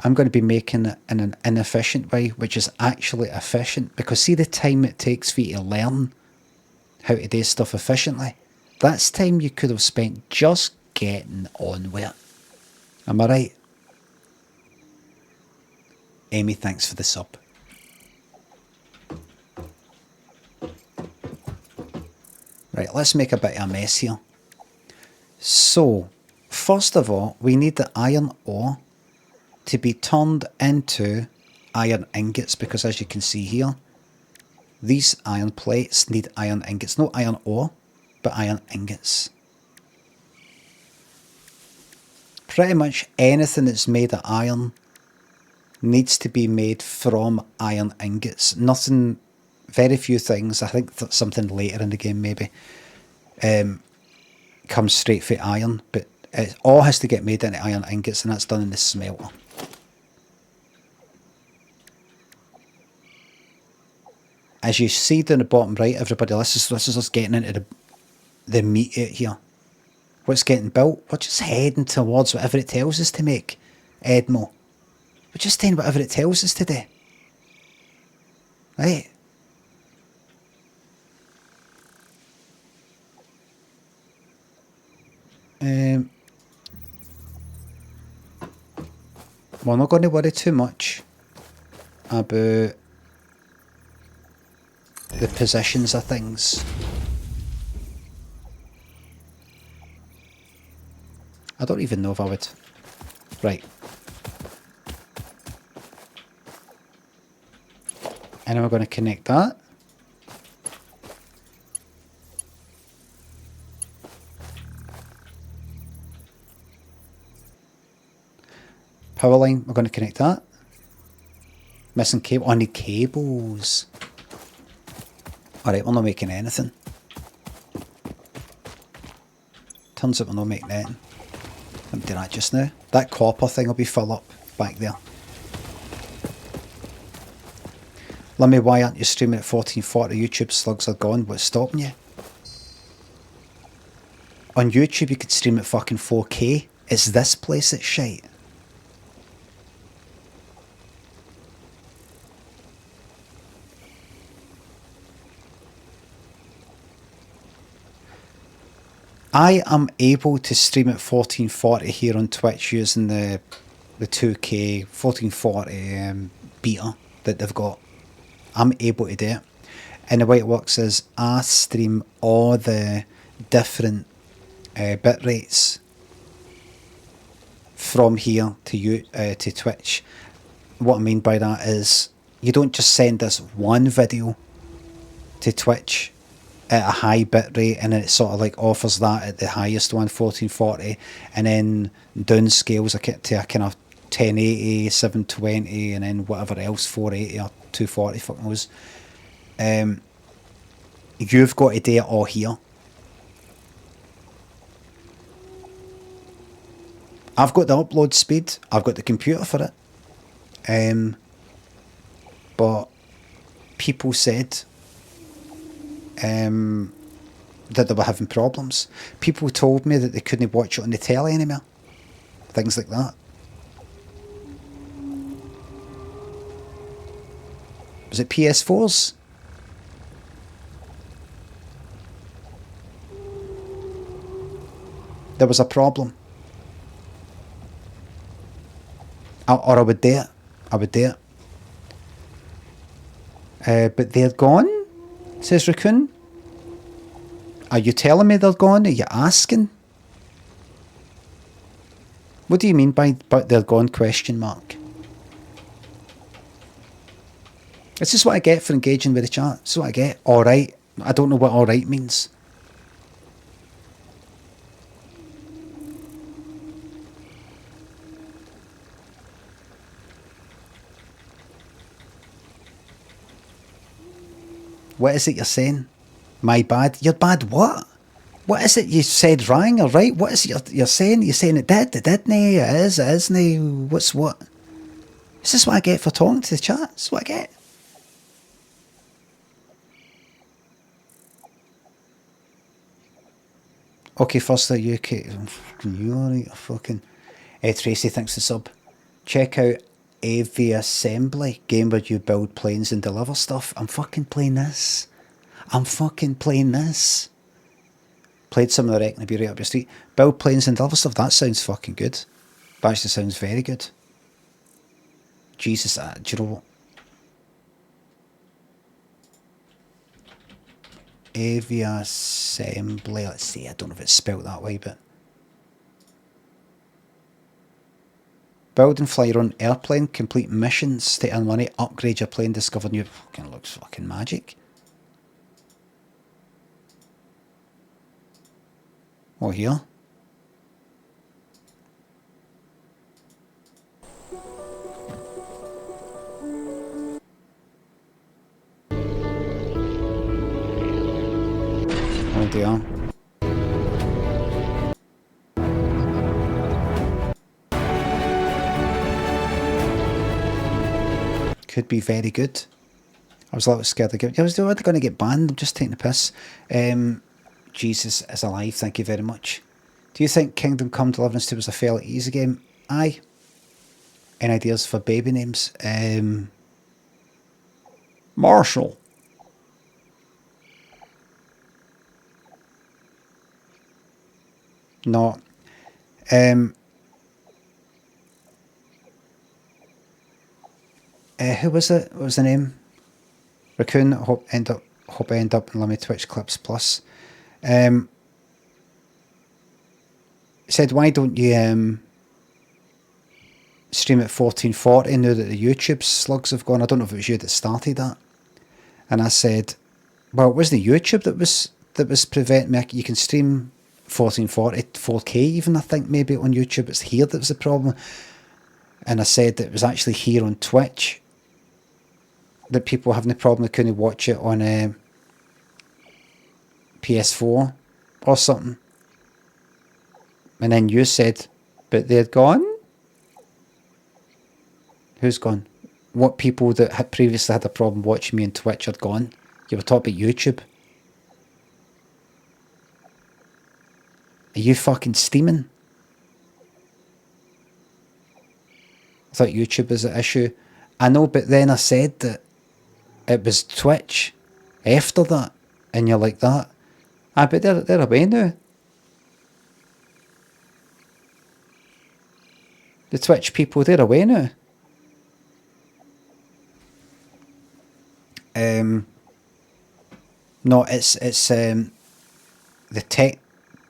I'm going to be making it in an inefficient way, which is actually efficient. Because see the time it takes for you to learn how to do stuff efficiently? That's time you could have spent just getting on with it. Am I right? Amy, thanks for the sub. Right, let's make a bit of a mess here. So, first of all, we need the iron ore to be turned into iron ingots, because as you can see here, these iron plates need iron ingots. Not iron ore, but iron ingots. Pretty much anything that's made of iron needs to be made from iron ingots. Nothing, very few things, I think that's something later in the game maybe, comes straight from iron, but it all has to get made into iron ingots, and that's done in the smelter. As you see down the bottom right, everybody, this is us getting into the meat out here. What's getting built? We're just heading towards whatever it tells us to make, Edmo. We're just doing whatever it tells us to do. Right? We're not going to worry too much about the positions of things. I don't even know if I would. Right. And then we're going to connect that. Power line, we're going to connect that. Missing cable. I need cables. Alright, we're not making anything. Turns out we're not making anything. Let me do that just now. That copper thing will be full up back there. Limmy, why aren't you streaming at 1440? YouTube slugs are gone. What's stopping you? On YouTube you could stream at fucking 4K. It's this place that's shite. I am able to stream at 1440 here on Twitch using the 2K 1440 beta that they've got. I'm able to do it. And the way it works is I stream all the different bit rates from here to Twitch. What I mean by that is you don't just send us one video to Twitch at a high bit rate and then it sort of like offers that at the highest one, 1440, and then downscales to a kind of 1080, 720, and then whatever else, 480 or 240, fuck knows. You've got to do it all here. I've got the upload speed, I've got the computer for it. But people said that they were having problems. People told me that they couldn't watch it on the telly anymore. Things like that. Was it PS4s? There was a problem. Or I would do it. I would do it. But they're gone, says Raccoon. Are you telling me they're gone? Are you asking? What do you mean by they're gone, question mark? This is what I get for engaging with the chat. This is what I get. Alright. I don't know what alright means. What is it you're saying? My bad? You're bad what? What is it you said wrong or right? What is it you're saying? You're saying it didn't, it isn't, what's what? Is this what I get for talking to the chat? This is what I get. Okay, first the UK. You're right, fucking. Tracy, thanks for sub. Check out AV Assembly, game where you build planes and deliver stuff. I'm fucking playing this. Played some of the Wreck and be right up your street. Build planes and deliver stuff. That sounds fucking good. That actually sounds very good. Jesus, do you know what? AV Assembly. Let's see, I don't know if it's spelt that way, but build and fly your own airplane, complete missions to earn money, upgrade your plane, discover new. Fucking looks fucking magic. Oh, here. Oh dear. Could be very good. I was a little scared of it. I was already going to get banned. I'm just taking the piss. Jesus is alive. Thank you very much. Do you think Kingdom Come Deliverance 2 was a fairly easy game? Aye. Any ideas for baby names? Marshall. No. Who was it? What was the name? Raccoon. Hope I end up in Limmy Twitch Clips Plus. Said, why don't you stream at 1440 now that the YouTube slugs have gone? I don't know if it was you that started that. And I said, well, it wasn't the YouTube that was preventing me. You can stream 1440, 4K even, I think, maybe on YouTube. It's here that was the problem. And I said that it was actually here on Twitch that people were having the problem. They couldn't watch it on PS4 or something. And then you said, but they'd gone? Who's gone? What people that had previously had a problem watching me on Twitch had gone? You were talking about YouTube. Are you fucking steaming? I thought YouTube was an issue. I know, but then I said that it was Twitch after that. And you're like that. Ah, but they're away now. The Twitch people, they're away now. No, it's the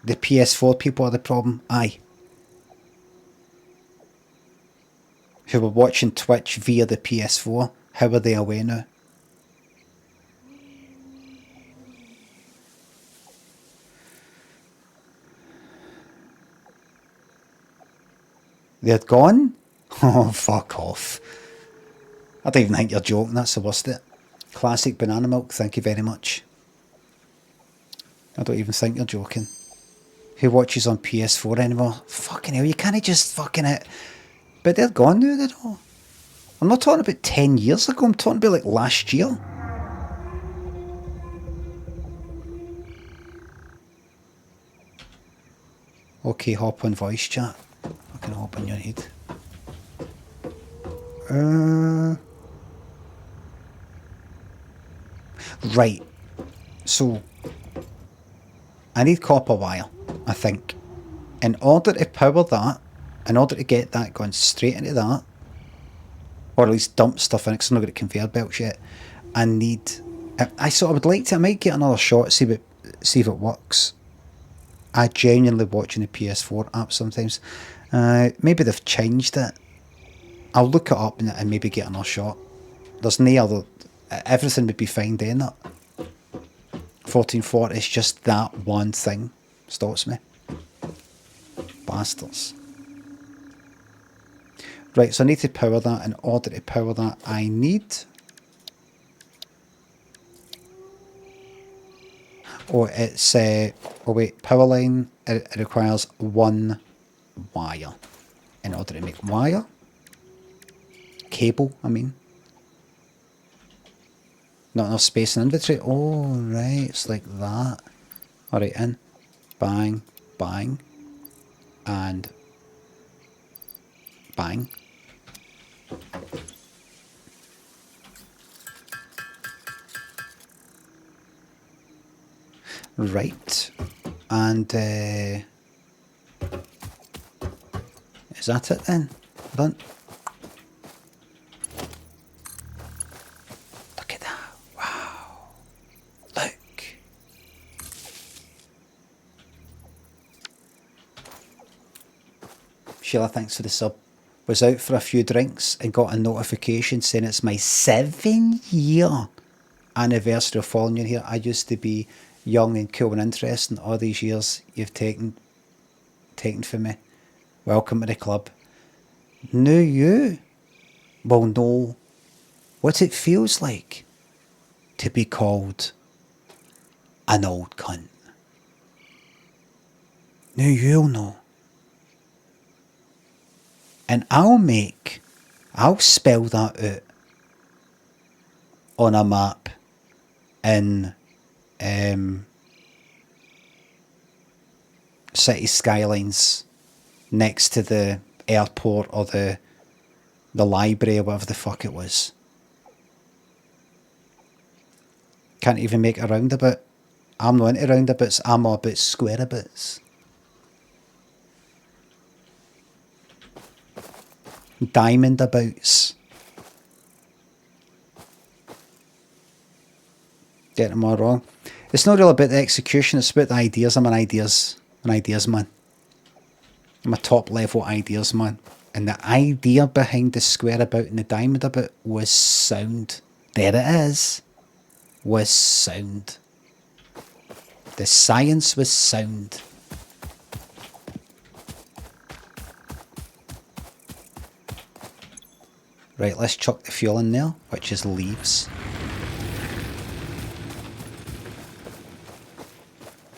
PS4 people are the problem. Aye. Who were watching Twitch via the PS4. How are they away now? They had gone? Oh, fuck off. I don't even think you're joking. That's the worst of it. Classic banana milk, thank you very much. I don't even think you're joking. Who watches on PS4 anymore? Fucking hell, you can't just fucking it. But they're gone now, they're all. I'm not talking about 10 years ago, I'm talking about like last year. Okay, hop on voice chat. I can hop on your head. Right. So, I need copper wire, I think. In order to power that, in order to get that going straight into that, or at least dump stuff in it, because I'm not got conveyor belts yet, I need... I would like to, I might get another shot, see if it works. I genuinely watching the PS4 app sometimes. Maybe they've changed it. I'll look it up and maybe get another shot. There's no other... Everything would be fine doing that. 1440 is just that one thing stops me. Bastards. Right, so I need to power that. In order to power that, I need... Oh, it's... oh wait, power line, it requires one wire. In order to make wire. Cable, I mean. Not enough space in inventory. Oh, right, it's like that. Alright, in. Bang, bang. And... bang. Right. And, is that it then? Done. Look at that. Wow. Look. Sheila, thanks for the sub. Was out for a few drinks and got a notification saying it's my 7-year anniversary of following you here. I used to be young and cool and interesting. All these years you've taken from me. Welcome to the club. Knew you will know what it feels like to be called an old cunt. Now you'll know. And I'll spell that out on a map in city skylines next to the airport or the library or whatever the fuck it was. Can't even make a roundabout. I'm not into roundabouts, I'm all about squareabouts. Diamondabouts. Getting them all wrong. It's not really about the execution, it's about the ideas. I'm an ideas man. I'm a top level ideas man. And the idea behind the squareabout and the diamondabout was sound. There it is. Was sound. The science was sound. Right, let's chuck the fuel in there, which is leaves.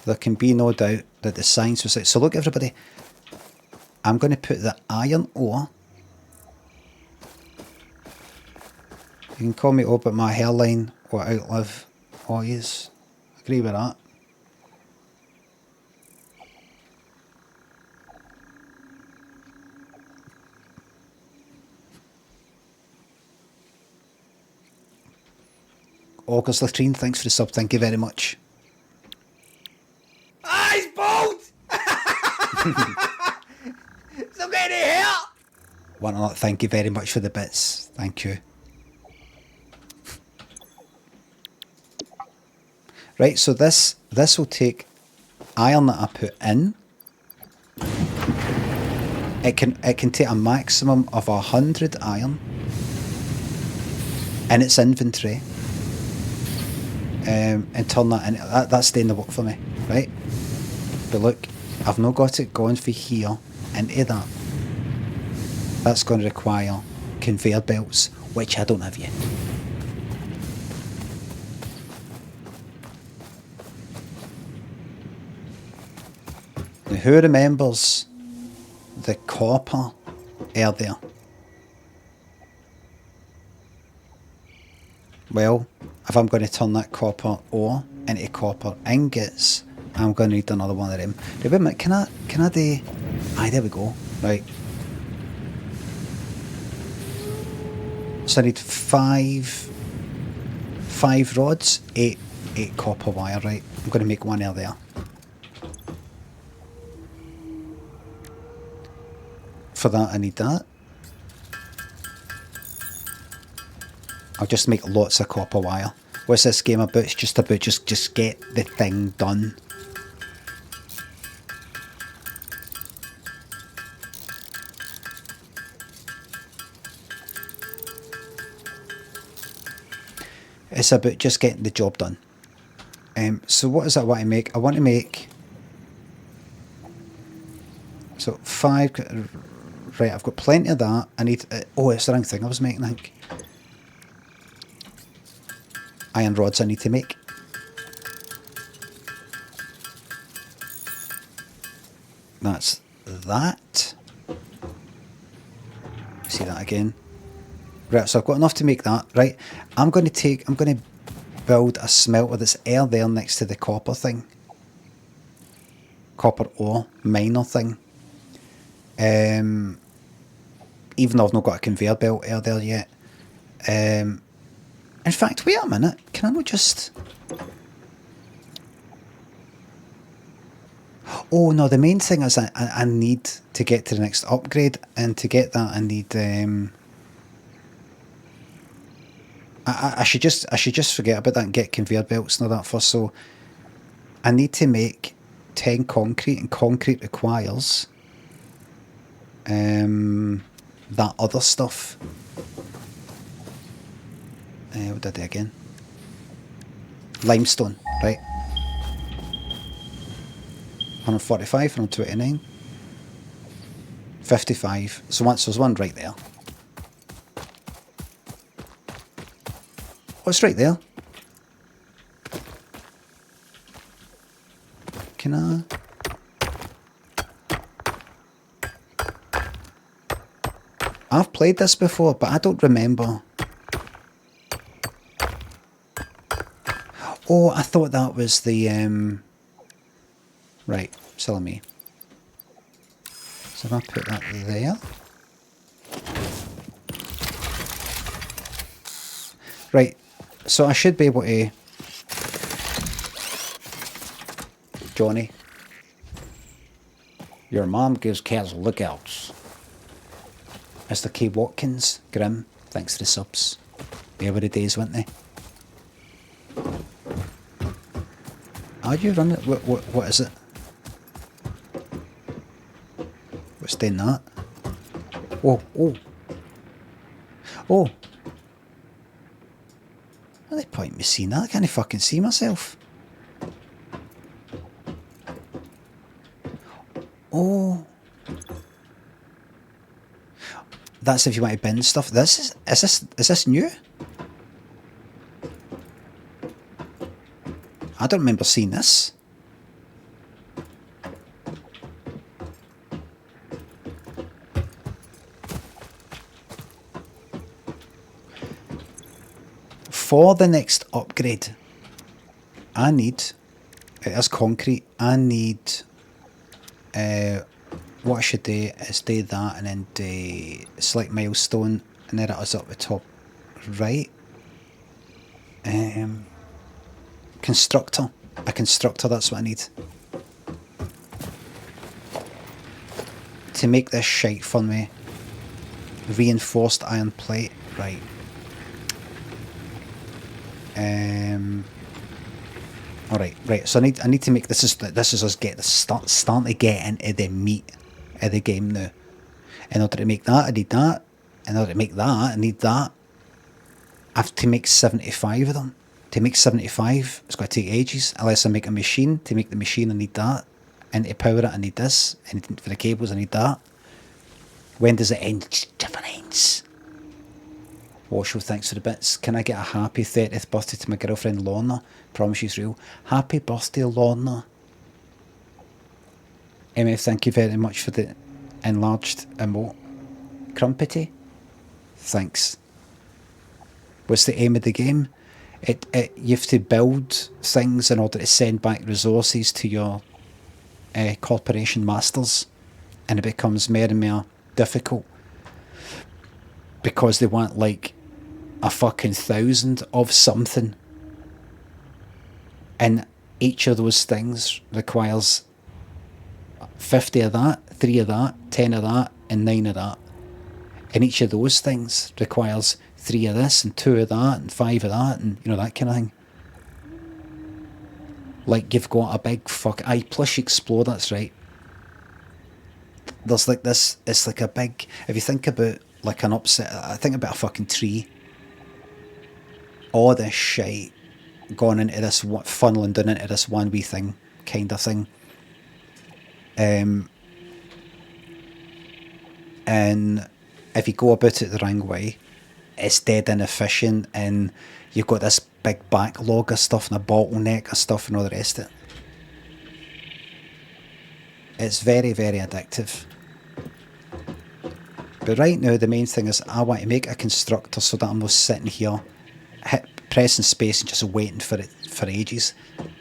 There can be no doubt that the science was like. So look, everybody, I'm going to put the iron ore. You can call me up, but my hairline will outlive all yous. Agree with that. August Latrine, thanks for the sub, thank you very much. Ah, he's bald! So get it here! Want to not thank you very much for the bits, thank you. Right, so this will take iron that I put in. It can take a maximum of 100 iron in its inventory. And turn that in. That's staying the work for me, right? But look, I've not got it going for here into that. That's going to require conveyor belts, which I don't have yet. Now, who remembers the copper area? Well, if I'm going to turn that copper ore into copper ingots, I'm going to need another one of them. Wait a minute, can I do... Aye, there we go. Right. So I need five rods, eight copper wire, right? I'm going to make one out there. For that, I need that. I'll just make lots of copper wire. What's this game about? It's just about just get the thing done. It's about just getting the job done. So what is it I want to make? I want to make... So 5... Right, I've got plenty of that. I need... oh, it's the wrong thing I was making, I think. Iron rods I need to make. That's that. See that again. Right, so I've got enough to make that. Right, I'm going to build a smelter that's there next to the copper thing. Copper ore miner thing. Even though I've not got a conveyor belt there yet. In fact, wait a minute. Can I not just... Oh no, the main thing is I need to get to the next upgrade, and to get that I need... I should just forget about that and get conveyor belts and all that first. So I need to make 10 concrete, and concrete requires that other stuff. What did I do again? Limestone, right? 145, 129, 55. So once there's one right there. Oh, it's right there. Can I? I've played this before, but I don't remember Oh, I thought that was the right, silly me. So if I put that there. Right, so I should be able to... Johnny. Your mom gives cats lookouts. Mr. K. Watkins, Grim, thanks for the subs. They were the days, weren't they? Are you running? What is it? What's doing that? Oh, oh. Oh. What's the point in me seeing that? I can't fucking see myself. Oh. That's if you want to bin stuff. Is this new? I don't remember seeing this. For the next upgrade, I need, it is concrete, I need, what I should do is do that and then do select milestone, and then it is up the top right. Constructor. A constructor, that's what I need. To make this shite for me. Reinforced iron plate. Right. Alright, right. So I need to make this is us starting to get into the meat of the game now. In order to make that, I need that. In order to make that, I need that. I have to make 75 of them. To make 75, it's got to take ages. Unless I make a machine. To make the machine, I need that. And to power it, I need this. And for the cables, I need that. When does it end? Different ends. Washoe, thanks for the bits. Can I get a happy 30th birthday to my girlfriend Lorna? Promise she's real. Happy birthday, Lorna. MF, thank you very much for the enlarged emote. Crumpety, thanks. What's the aim of the game? You have to build things in order to send back resources to your corporation masters, and it becomes more and more difficult because they want like a fucking 1,000 of something, and each of those things requires 50 of that, 3 of that, 10 of that, and 9 of that, and each of those things requires 3 of this and 2 of that and 5 of that, and you know, that kind of thing. Like you've got a big plush explode, that's right. There's like this, it's like a big, if you think about like an upset, I think about a fucking tree. All this shite going into this, funneling down into this one wee thing, kind of thing. And if you go about it the wrong way, it's dead inefficient, and you've got this big backlog of stuff and a bottleneck of stuff and all the rest of it. It's very, very addictive. But right now, the main thing is I want to make a constructor so that I'm not sitting here pressing space and just waiting for it for ages.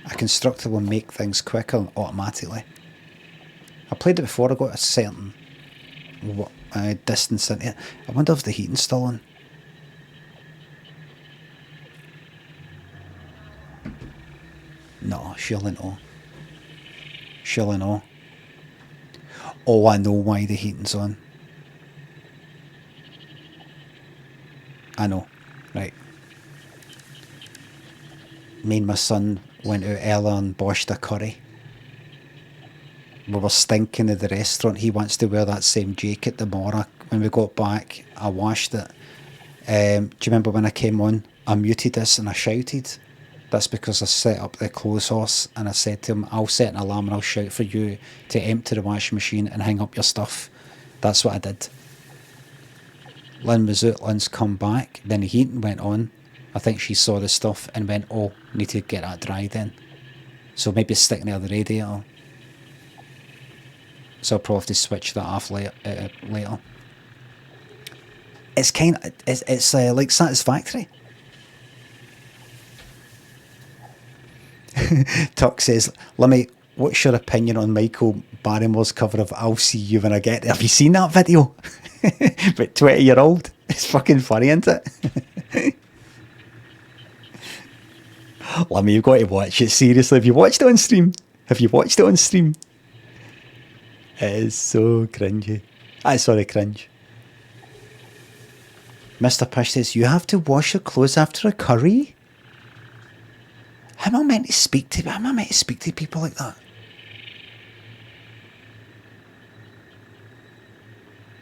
A constructor will make things quicker automatically. I played it before, I got a certain distance into it. I wonder if the heating's still on. No, surely no. Surely no. Oh, I know why the heating's on. I know. Right. Me and my son went out earlier and boshed a curry. We were stinking at the restaurant. He wants to wear that same jacket tomorrow. When we got back, I washed it. Do you remember when I came on? I muted this and I shouted. That's because I set up the clothes horse and I said to him, I'll set an alarm and I'll shout for you to empty the washing machine and hang up your stuff. That's what I did. Lynn was out, Lynn's come back, then the heating went on. I think she saw the stuff and went, oh, need to get that dry then. So maybe stick near the radiator. So I'll probably have to switch that off later. It's kind of, it's like Satisfactory. Tuck says, Limmy, what's your opinion on Michael Barrymore's cover of I'll See You When I Get There? Have you seen that video? But 20-year-old. It's fucking funny, isn't it? Limmy, you've got to watch it. Seriously, have you watched it on stream? Have you watched it on stream? It is so cringy. Sorry, cringe. Mr. Pish says, you have to wash your clothes after a curry? How am I meant to speak to people like that?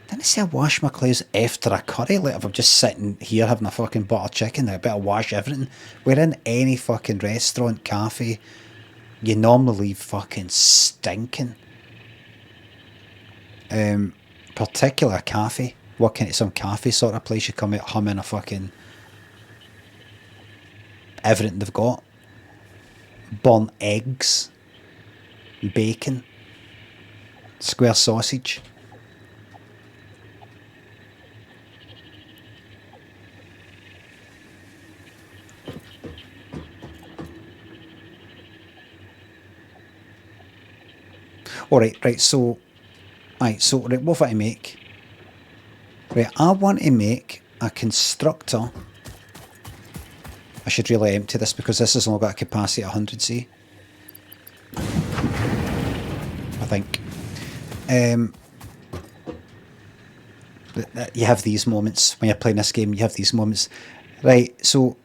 Didn't I say I wash my clothes after a curry? Like if I'm just sitting here having a fucking butter chicken, I better wash everything. We're in any fucking restaurant, cafe. You normally leave fucking stinking. Particular cafe. Working at some cafe sort of place, you come out humming a fucking everything they've got. Burnt eggs, bacon, square sausage. Alright, so what have I to make? Right, I want to make a constructor. I should really empty this because this has only got a capacity of 100, see? I think. But you have these moments when you're playing this game, you have these moments. Right, so...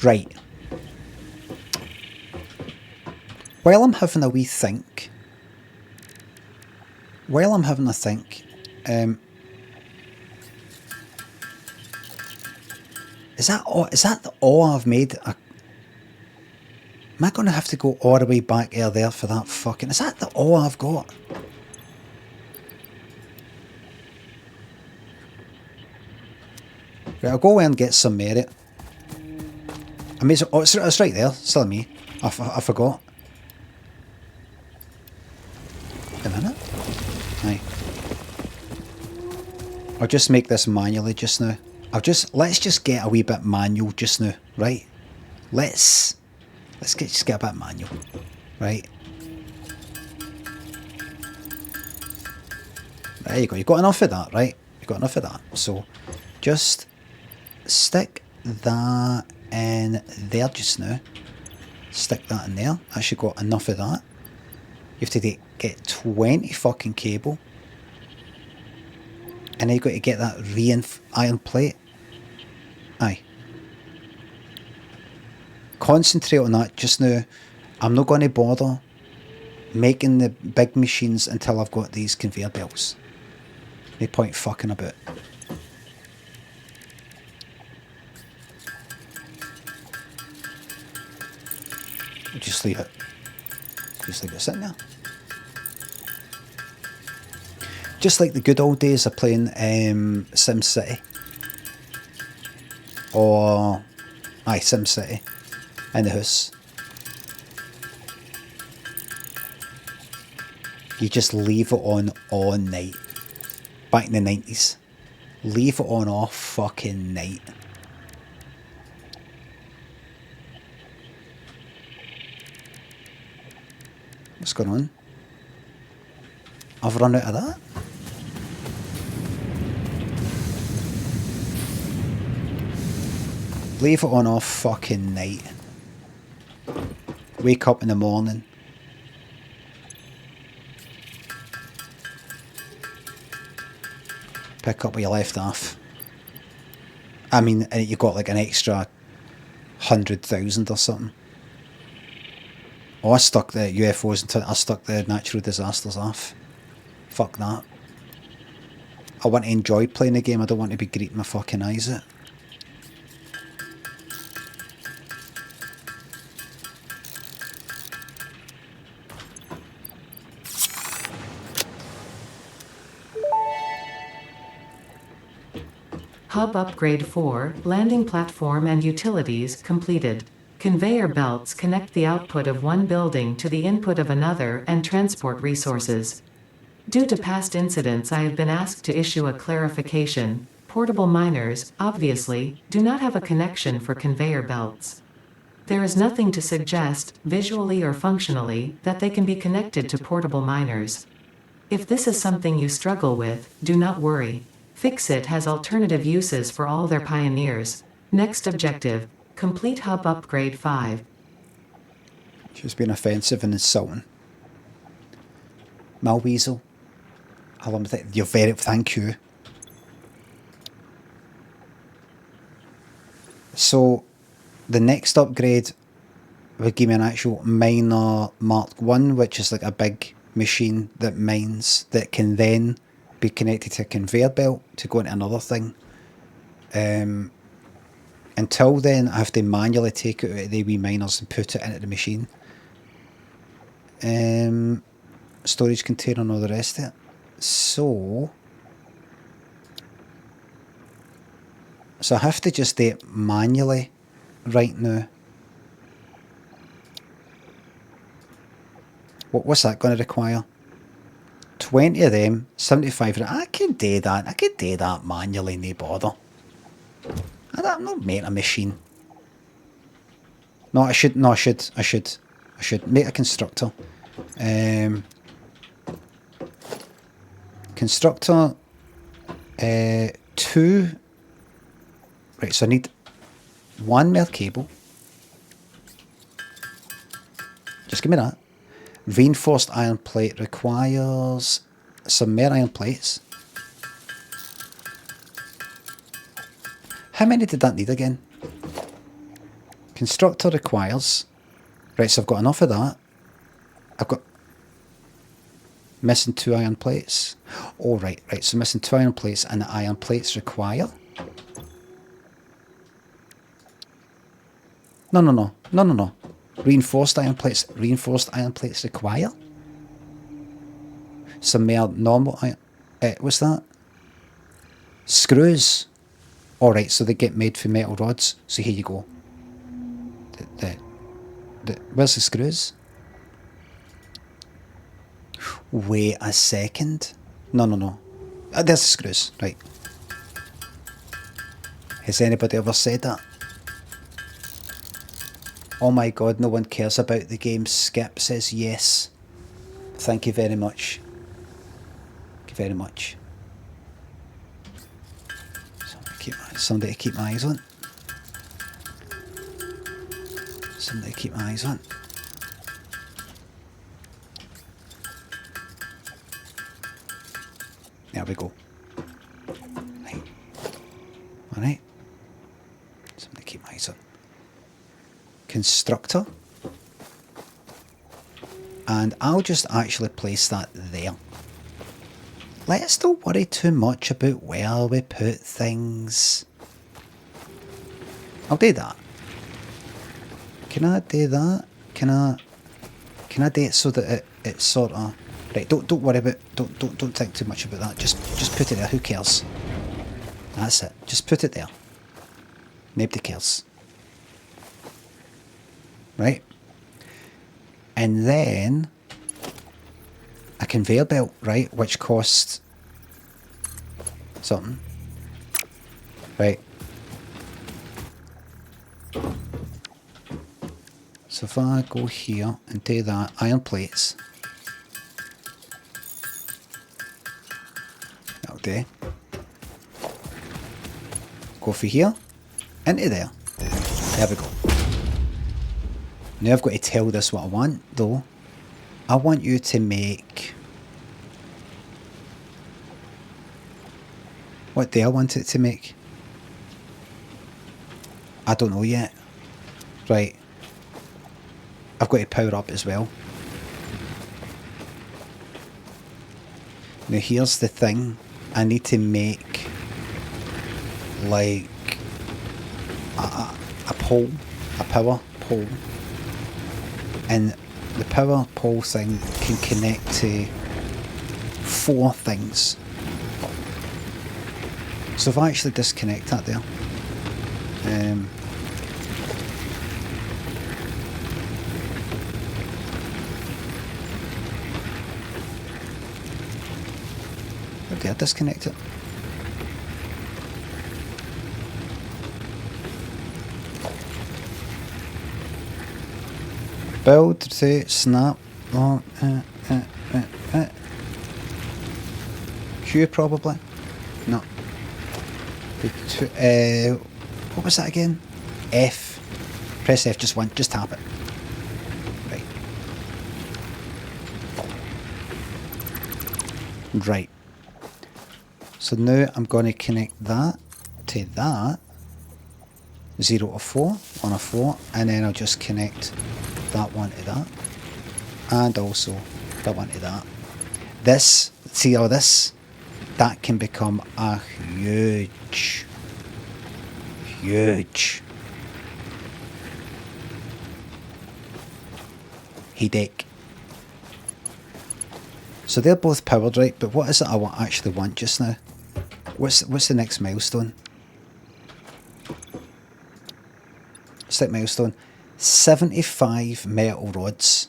Right. While I'm having a wee think, is that all I've made? Am I going to have to go all the way back there for that fucking... Is that all I've got? Right, I'll go away and get some merit. I mean, it's right there. Still me. I forgot. A minute. Aye. I'll just make this manually just now. Let's just get a wee bit manual just now, right? Let's just get a bit manual, right? There you go. You've got enough of that, right? You've got enough of that. So, just stick that in there just now. Stick that in there. Actually got enough of that. You have to get 20 fucking cable. And then you've got to get that iron plate. Aye. Concentrate on that just now. I'm not going to bother making the big machines until I've got these conveyor belts. No point fucking about. Just leave it. Just leave it sitting there. Just like the good old days of playing SimCity. Or... Aye, SimCity. In the house. You just leave it on all night. Back in the 90s. Leave it on all fucking night. What's going on? I've run out of that. Leave it on all fucking night. Wake up in the morning. Pick up where you left off. I mean, you got like an extra 100,000 or something. Oh, I stuck the UFOs until I stuck the natural disasters off. Fuck that. I want to enjoy playing the game. I don't want to be greeting my fucking eyes out. Hub upgrade 4, landing platform and utilities completed. Conveyor belts connect the output of one building to the input of another and transport resources. Due to past incidents, I have been asked to issue a clarification. Portable miners, obviously, do not have a connection for conveyor belts. There is nothing to suggest, visually or functionally, that they can be connected to portable miners. If this is something you struggle with, do not worry. Fixit has alternative uses for all their pioneers. Next objective, complete hub upgrade 5. She's being offensive and insulting. Malweasel. You're very... Thank you. So, the next upgrade would give me an actual miner Mark 1, which is like a big machine that mines, that can then be connected to a conveyor belt to go into another thing. Until then, I have to manually take it out of the wee miners and put it into the machine. Storage container and all the rest of it. So I have to just do it manually right now. What's that going to require? 20 of them, 75. I can do that. I could do that manually, no bother. I'm not making a machine. No, I should make a constructor. Constructor 2. Right, so I need one more cable. Just give me that. Reinforced iron plate requires some more iron plates. How many did that need again? Constructor requires... Right, so I've got enough of that. I've got... Missing 2 iron plates. Oh, right, so missing 2 iron plates, and the iron plates require... No. Reinforced iron plates require some more normal iron... what's that? Screws. Alright, so they get made from metal rods. So here you go. Where's the screws? Wait a second. No. There's the screws. Right. Has anybody ever said that? Oh my god, no one cares about the game. Skip says yes. Thank you very much. Thank you very much. Somebody to keep my eyes on. Somebody to keep my eyes on. There we go. Right. Alright. Somebody to keep my eyes on. Constructor. And I'll just actually place that there. Let's not worry too much about where we put things. I'll do that. Can I do that? Can I do it so that it's sort of... Right, don't worry about... Don't think too much about that. Just put it there. Who cares? That's it. Just put it there. Nobody cares. Right? And then a conveyor belt, right, which costs something. Right. So if I go here and do that, iron plates. That'll do. Go for here, into there. There we go. Now I've got to tell this what I want, though. I want you to make... What do I want it to make? I don't know yet. Right. I've got to power up as well. Now here's the thing. I need to make like a pole, a power pole. And the power pole thing can connect to 4 things. So if I actually disconnect that there, okay, I disconnect it. Build to snap. Oh, Q probably. No. What was that again? F. Press F just once. Just tap it. Right. Right. So now I'm going to connect that to that. 0 to 4 on a 4, and then I'll just connect that one to that, and also that one to that. This, see all this? That can become a huge headache. So they're both powered, right? But what is it I actually want just now? What's the next milestone? Stick milestone. 75 metal rods.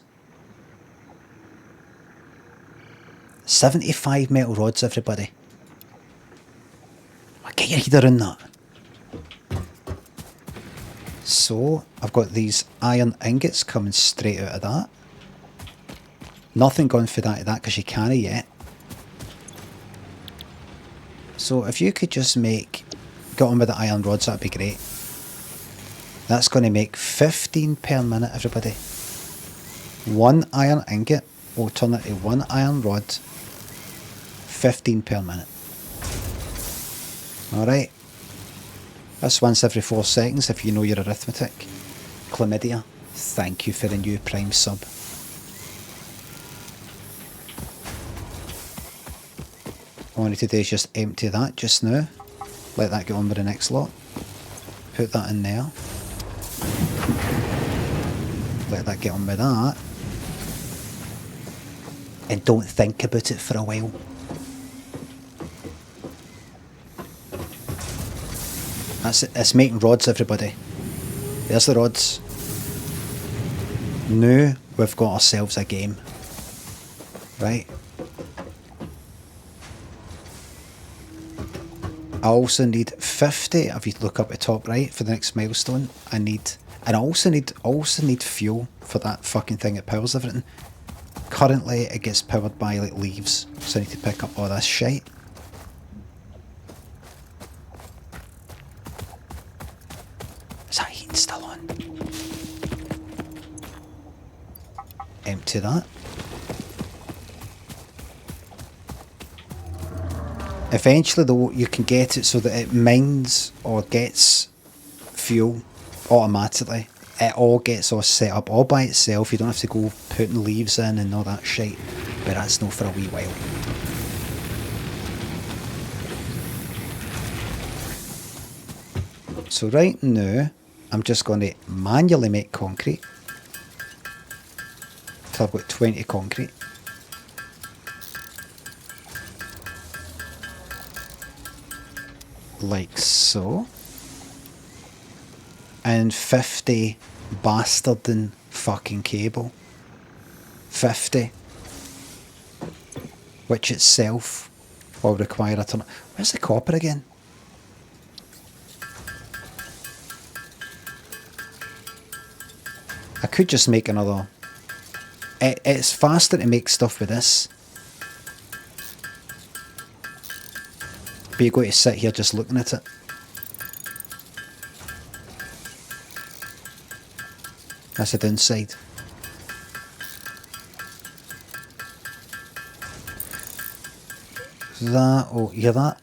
75 metal rods, everybody. Get your head around that. So, I've got these iron ingots coming straight out of that. Nothing going for that because you can't yet. So, if you could just get on with the iron rods, that'd be great. That's going to make 15 per minute, everybody. One iron ingot will turn into one iron rod. 15 per minute. Alright. That's once every 4 seconds if you know your arithmetic. Chlamydia, thank you for the new Prime sub. All I need to do is just empty that just now. Let that get on with the next lot. Put that in there. Let that get on with that. And don't think about it for a while. That's it. It's making rods, everybody. There's the rods. Now we've got ourselves a game. Right? I also need 50, if you look up at the top right, for the next milestone. And I also need fuel for that fucking thing that powers everything. Currently it gets powered by like leaves, so I need to pick up all this shite. Is that heating still on? Empty that. Eventually though, you can get it so that it mines or gets fuel automatically. It all gets all set up all by itself. You don't have to go putting leaves in and all that shit. But that's not for a wee while. So right now, I'm just going to manually make concrete. Till I've got 20 concrete. Like so. And 50 bastarding fucking cable. 50. Which itself will require a ton. Where's the copper again? I could just make another. It's faster to make stuff with this. But you're going to sit here just looking at it. That's the downside. That, oh, hear that?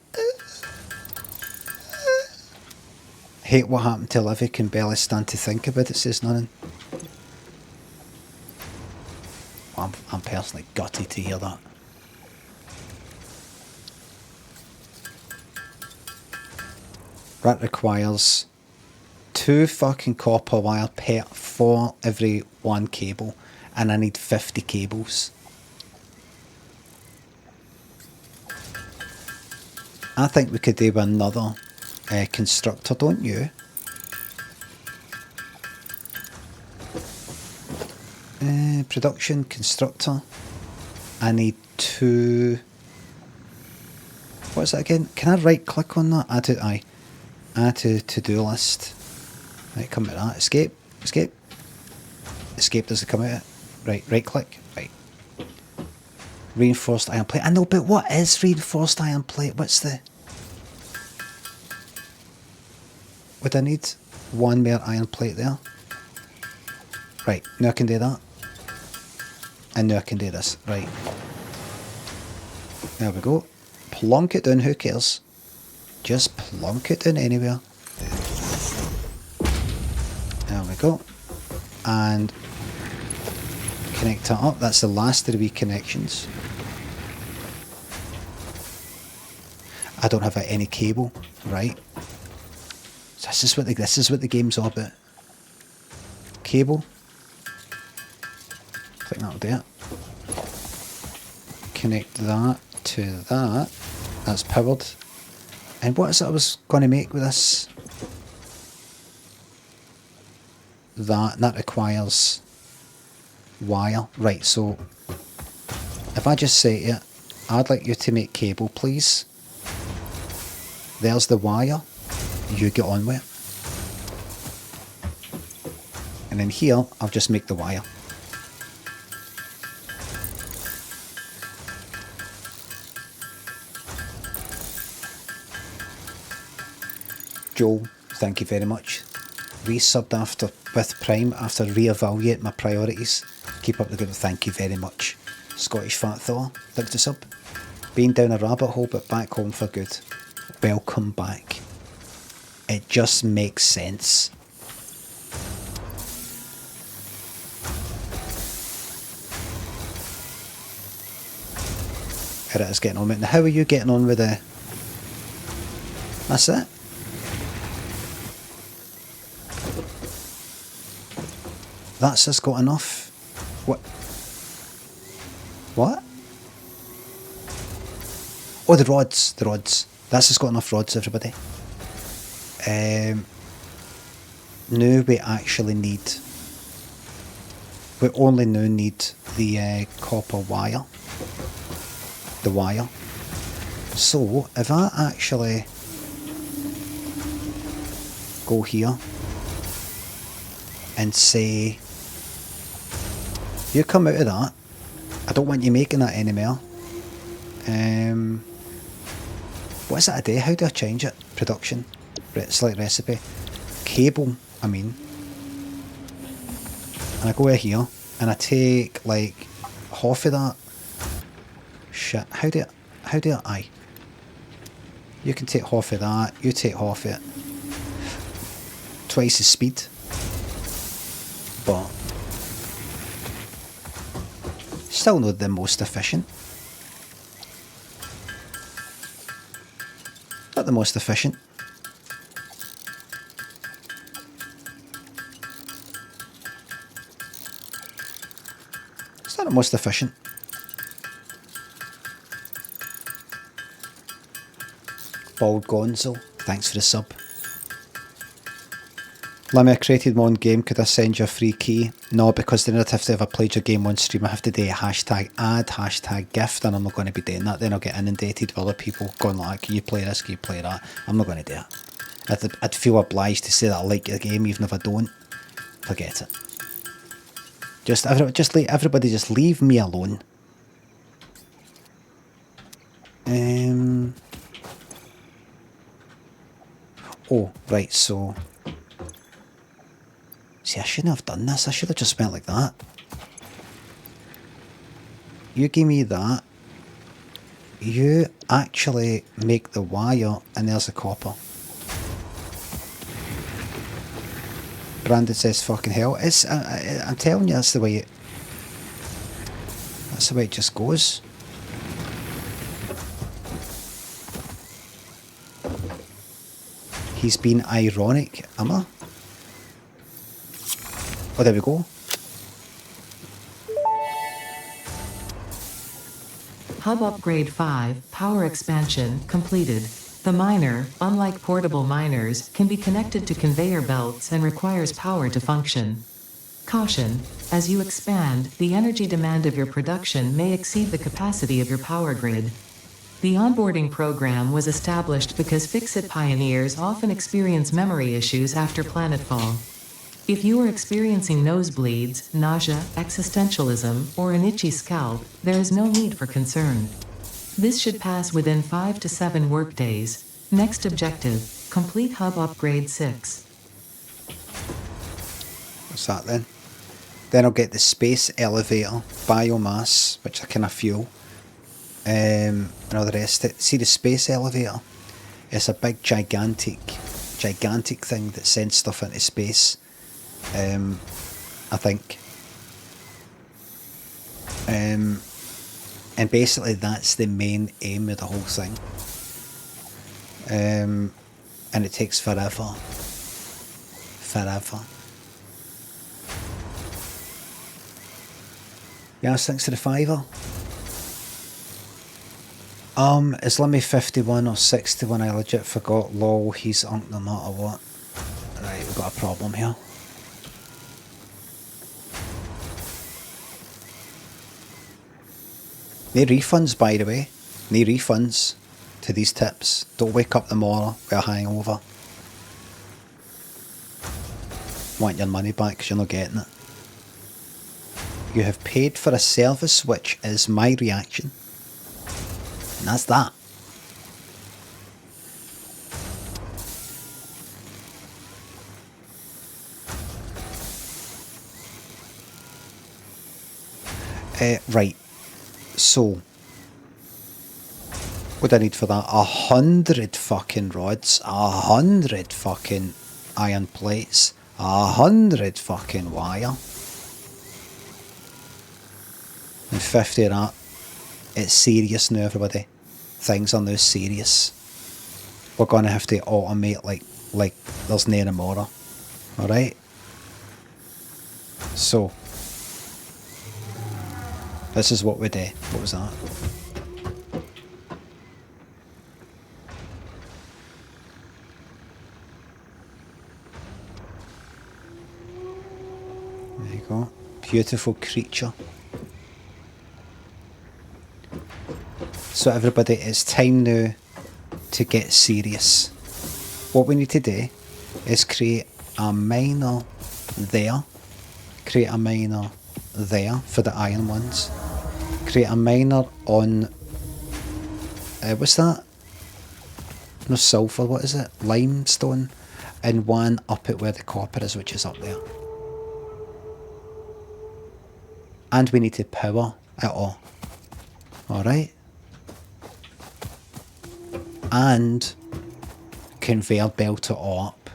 Hate what happened to Livy, can barely stand to think about it, says nothing. I'm personally gutted to hear that. That requires 2 fucking copper wire for every 1 cable, and I need 50 cables. I think we could do with another constructor, don't you? Production, constructor. I need 2... What's that again? Can I right click on that? Add to to-do list. Right, come to that. Escape. Escape doesn't come out. Right click. Right. Reinforced iron plate. I know, but what is reinforced iron plate? What's the... Would I need one more iron plate there? Right, now I can do that. And now I can do this. Right. There we go. Plonk it down, who cares? Just plonk it down anywhere. There we go. And connect that up. That's the last of the wee connections. I don't have any cable, right? So this is what the game's all about. Cable. I think that'll do it. Connect that to that. That's powered. And what is it I was going to make with this? That requires wire. Right, so if I just say to it, I'd like you to make cable, please. There's the wire. You get on with it. And then here, I'll just make the wire. Joe, thank you very much. Resubbed after with Prime after reevaluate my priorities. Keep up the good. Thank you very much. Scottish Fat Thor, thanks to sub. Been down a rabbit hole but back home for good. Welcome back. It just makes sense. Here it is getting on with it. Now how are you getting on with the... That's it. That's just got enough. What? What? Oh, the rods. The rods. That's just got enough rods, everybody. Now we actually need... We only now need the copper wire. The wire. So, if I actually go here and say, you come out of that, I don't want you making that anymore. What is it a day? How do I change it? Production. Select recipe. Cable, I mean. And I go in here and I take like half of that. Shit. How do I? You can take half of that, you take half of it. Twice the speed. But still not the most efficient. Not the most efficient. It's not the most efficient. Bald Gonzo, thanks for the sub. Limmy, I created my own game, could I send you a free key? No, because then I'd have to have I played your game on stream, I have to do a hashtag add, hashtag gift, and I'm not going to be doing that. Then I'll get inundated with other people going like, can you play this, can you play that? I'm not going to do it. I'd feel obliged to say that I like your game even if I don't. Forget it. Everybody just leave me alone. Oh, right, so... See, I shouldn't have done this. I should have just went like that. You give me that. You actually make the wire, and there's the copper. Brandon says fucking hell. It's, I'm telling you, that's the way it... That's the way it just goes. He's been ironic, am I? Oh, there we go. Hub upgrade 5, power expansion completed. The miner, unlike portable miners, can be connected to conveyor belts and requires power to function. Caution: as you expand, the energy demand of your production may exceed the capacity of your power grid. The onboarding program was established because Fix-It pioneers often experience memory issues after planetfall. If you are experiencing nosebleeds, nausea, existentialism, or an itchy scalp, there is no need for concern. This should pass within 5 to 7 workdays. Next objective: complete hub upgrade 6. What's that then? Then I'll get the space elevator, biomass, which I kind of fuel, and all the rest of it. See the space elevator? It's a big gigantic thing that sends stuff into space. I think. And basically that's the main aim of the whole thing. And it takes forever. Yeah, thanks to the fiver. Is Limmy 51 or 61? I legit forgot. Lol, he's unk no matter what. Right, we've got a problem here. No refunds, by the way. No refunds to these tips. Don't wake up tomorrow with a hangover. Want your money back because you're not getting it. You have paid for a service, which is my reaction. And that's that. Right. So, what do I need for that? 100 fucking rods, 100 fucking iron plates, 100 fucking wire, and 50 of that. It's serious now, everybody. Things are now serious. We're gonna have to automate like there's no tomorrow. Alright? So, this is what we do. What was that? There you go. Beautiful creature. So everybody, it's time now to get serious. What we need to do is create a miner there. Create a miner there for the iron ones. Create a miner on what's that? No, sulphur, what is it? Limestone. And one up at where the copper is, which is up there. And we need to power it all. Alright? And conveyor belt it all up.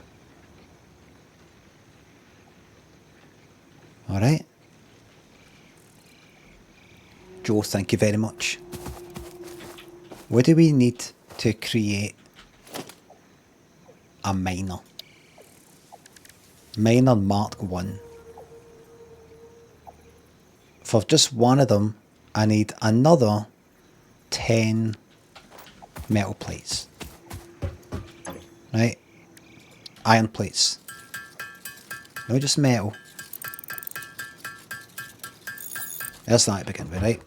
Alright? Joe, thank you very much. What do we need to create a miner? Miner Mark 1. For just one of them, I need another 10 metal plates. Right? Iron plates. No, just metal. There's that to begin with, right?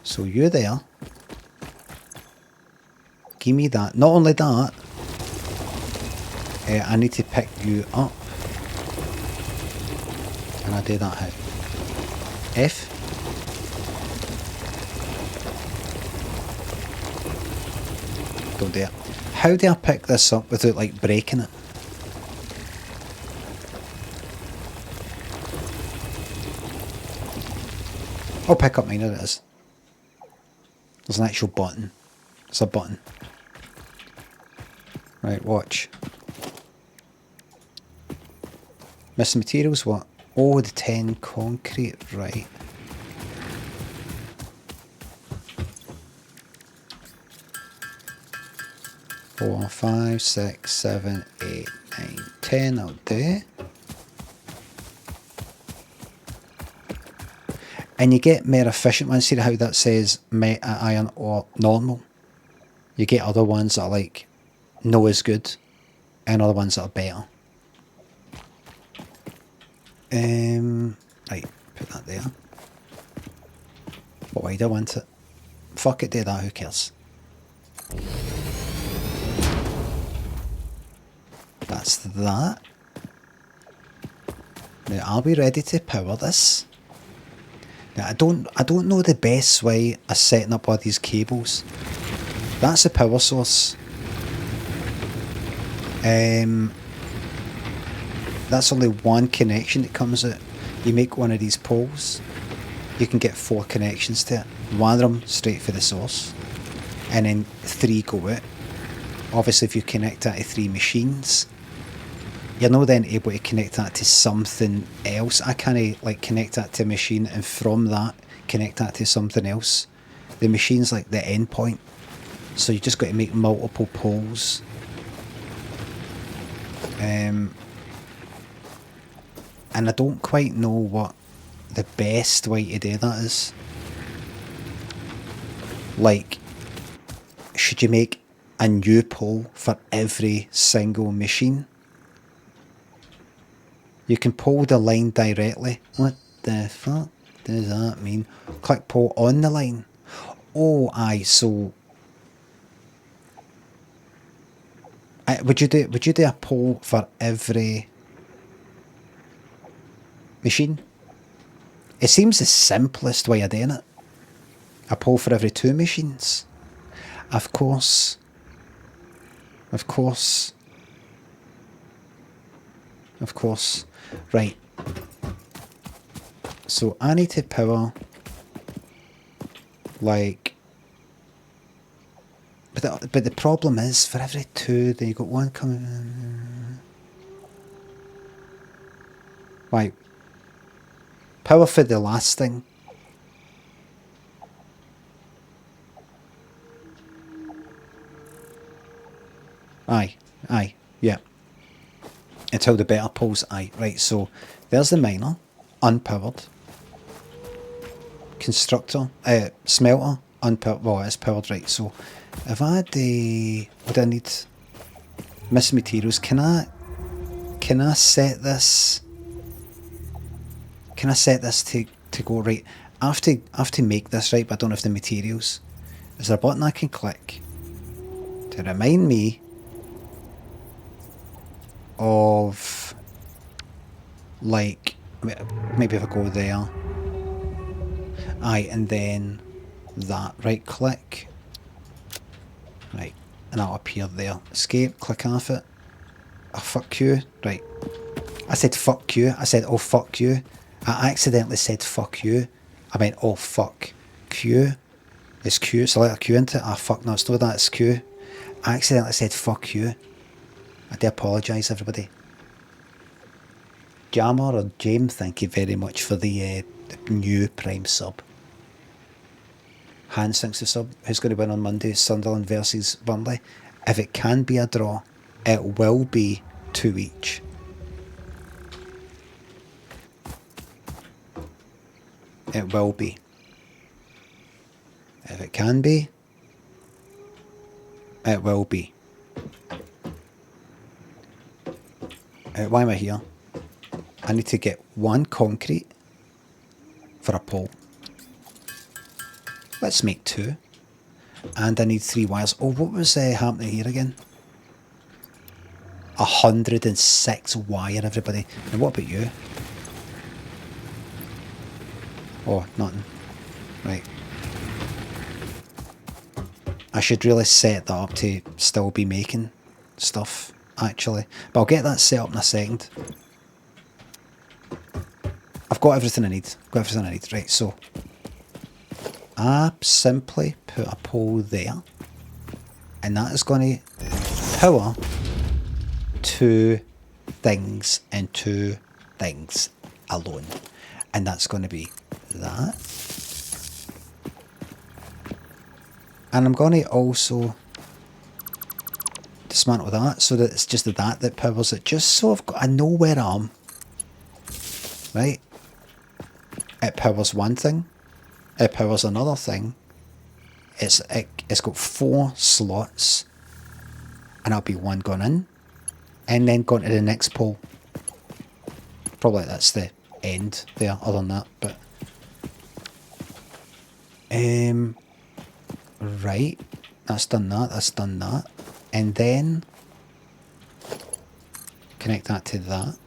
So you're there. Give me that. Not only that, I need to pick you up. And I do that how? F. Don't do it. How do I pick this up without like breaking it? I'll pick up mine, there it is. There's an actual button. It's a button. Right, watch. Missing materials, what? Oh, the 10 concrete, right. Four, 5, 6, 7, 8, 9, 10, I'll do. And you get more efficient ones. See how that says iron or normal? You get other ones that are like no as good, and other ones that are better. Right, put that there. But why do I want it? Fuck it, do that, who cares? That's that. Now, are we ready to power this? Now, I don't know the best way of setting up all these cables. That's the power source. That's only one connection that comes out. You make one of these poles, you can get 4 connections to it. One of them straight for the source, and then 3 go out. Obviously, if you connect that to 3 machines, you're not then able to connect that to something else. I can't like connect that to a machine and from that connect that to something else. The machine's like the end point, so you just got to make multiple poles. And I don't quite know what the best way to do that is. Like, should you make a new pole for every single machine? You can pull the line directly. What the fuck does that mean? Click pull on the line. Oh, aye, so... Would you do a poll for every machine? It seems the simplest way of doing it. A poll for every 2 machines. Of course. Of course. Of course. Right. So I need to power like... But the problem is, for every 2, then you got 1 coming. Right. Power for the last thing. Aye, yeah. Until the better poles, aye. Right, so there's the miner, unpowered. Constructor, smelter, unpowered. Well, it's powered, right. So if I do, what do I need? Missing materials. Can I set this? Can I set this to go right? I have to make this right, but I don't have the materials. Is there a button I can click to remind me of, like, maybe if I go there, aye, and then that, right click, right, and that'll appear there. Escape, click off it. Oh, fuck you. Right, I said fuck you. I said oh fuck you. I accidentally said fuck you. I meant oh fuck Q. It's Q, so letter Q into it. Ah fuck, no, it's not that, it's Q. I accidentally said fuck you. I do apologise, everybody. Jammer or James, thank you very much for the new Prime sub. Hans thinks the sub. Who's going to win on Monday? Sunderland versus Burnley. If it can be a draw, it will be 2 each. It will be. If it can be, it will be. Why am I here? I need to get 1 concrete for a pole. Let's make 2. And I need 3 wires. Oh, what was happening here again? 106 wire, everybody. And what about you? Oh, nothing. Right. I should really set that up to still be making stuff, actually. But I'll get that set up in a second. I've got everything I need. Right, so I simply put a pole there. And that is going to power 2 things and 2 things alone. And that's going to be that. And I'm going to also dismantle that so that it's just that powers it. Just so I know where I am. Right? It powers one thing. It powers another thing. it's got 4 slots, and I'll be one gone in, and then gone to the next pole. Probably that's the end there, other than that, but right, that's done that, and then connect that to that.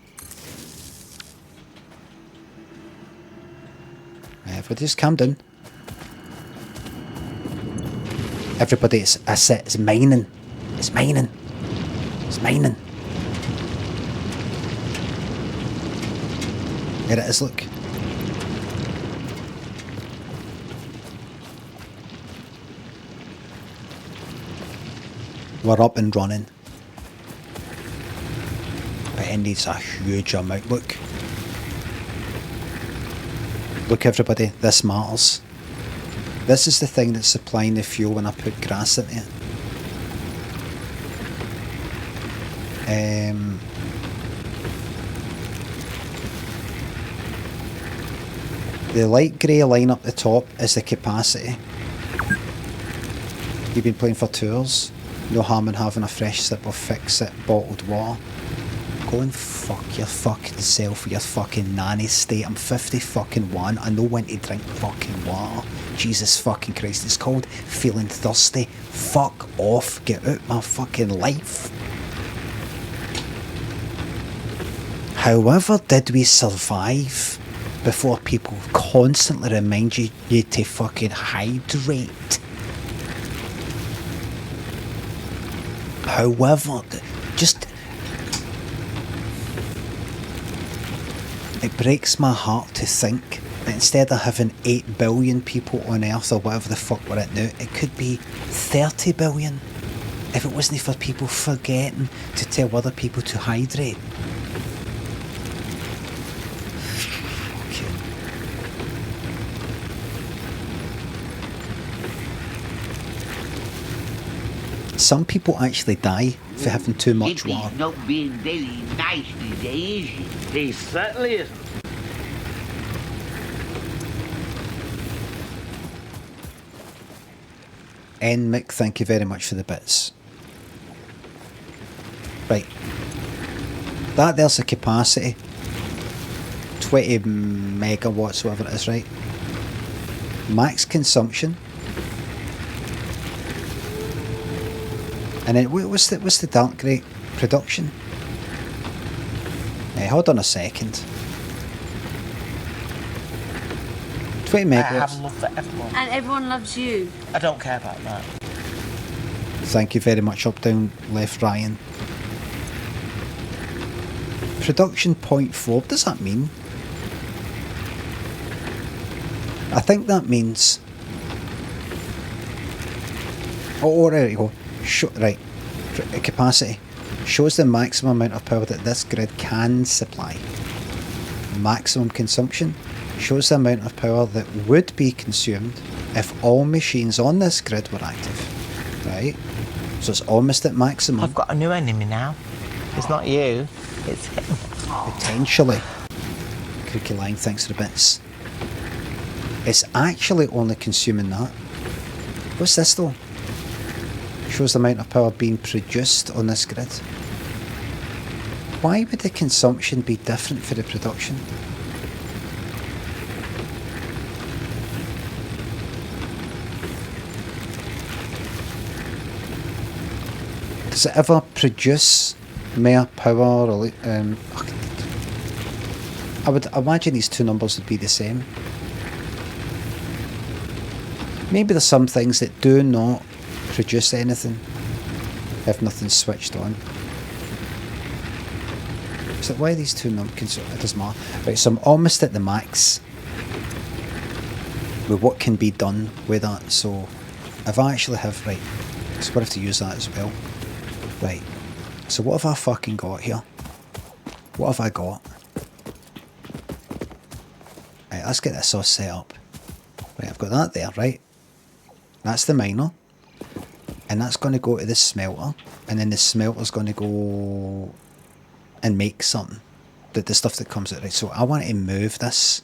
Everybody just calm down. Everybody, it's mining. It's mining. It's mining. There it is, look. We're up and running. But it needs a huge amount. Look. Look, everybody, this matters. This is the thing that's supplying the fuel when I put grass in it. The light grey line up the top is the capacity. You've been playing for tours. No harm in having a fresh sip of fix-it bottled water. Go and fuck your fucking self with your fucking nanny state. I'm 51. I know when to drink fucking water. Jesus fucking Christ, it's called feeling thirsty. Fuck off. Get out my fucking life. However did we survive before people constantly remind you to fucking hydrate? However, just... It breaks my heart to think that instead of having 8 billion people on Earth or whatever the fuck we're at now, it could be 30 billion if it wasn't for people forgetting to tell other people to hydrate. Some people actually die for having too much water. He's not being very nice today, is he? He certainly isn't. Mick, thank you very much for the bits. Right. That there's the capacity. 20 megawatts, whatever it is, right? Max consumption. And then what's the dark grey production? Hey, hold on a second. 20 megawatts. I have love for everyone. And everyone loves you. I don't care about that. Thank you very much, up, down, left, Ryan. Production 0.4, what does that mean? I think that means... Oh, there you go. Right, capacity shows the maximum amount of power that this grid can supply. Maximum consumption shows the amount of power that would be consumed if all machines on this grid were active. Right, so it's almost at maximum. I've got a new enemy now. It's not you, it's him. Potentially. Cookie line, thanks for the bits. It's actually only consuming that. What's this though? Shows the amount of power being produced on this grid. Why would the consumption be different for the production? Does it ever produce more power? Or, I would imagine these two numbers would be the same. Maybe there's some things that do not produce anything if nothing's switched on. So why are these two numbers? It doesn't matter. Right, so I'm almost at the max with what can be done with that. So if I actually have, right, so we'll have to use that as well. Right, so what have I fucking got here? What have I got? Right, let's get this all set up. Right, I've got that there, right? That's the miner. And that's going to go to the smelter, and then the smelter's going to go and make something. The stuff that comes out, right? So I want to move this.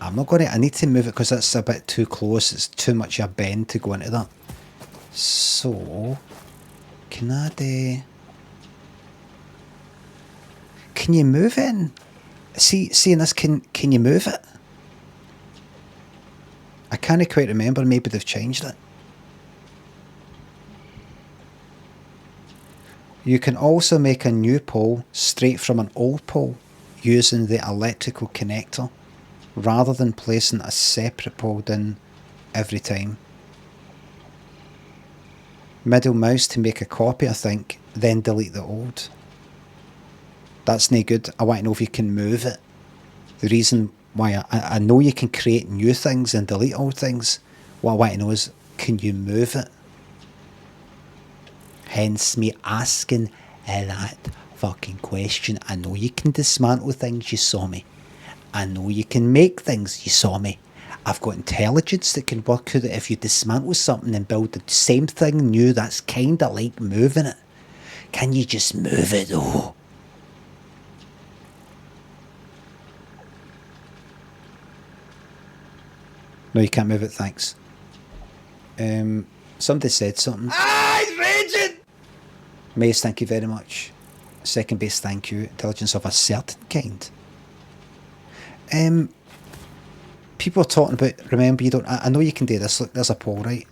I'm not going to... I need to move it because that's a bit too close. It's too much of a bend to go into that. So... Can I do... Can you move it in? See in this, can you move it? I can't quite remember. Maybe they've changed it. You can also make a new pole straight from an old pole using the electrical connector rather than placing a separate pole down every time. Middle mouse to make a copy, I think, then delete the old. That's no good. I want to know if you can move it. The reason why I know you can create new things and delete old things. What I want to know is, can you move it? Hence me asking that fucking question. I know you can dismantle things, you saw me. I know you can make things, you saw me. I've got intelligence that can work out that if you dismantle something and build the same thing new, that's kind of like moving it. Can you just move it though? No, you can't move it, thanks. Somebody said something. Ah, he's raging! Maze, thank you very much. Second base, thank you. Intelligence of a certain kind. People are talking about, remember, you don't... I know you can do this. Look, there's a pole, right?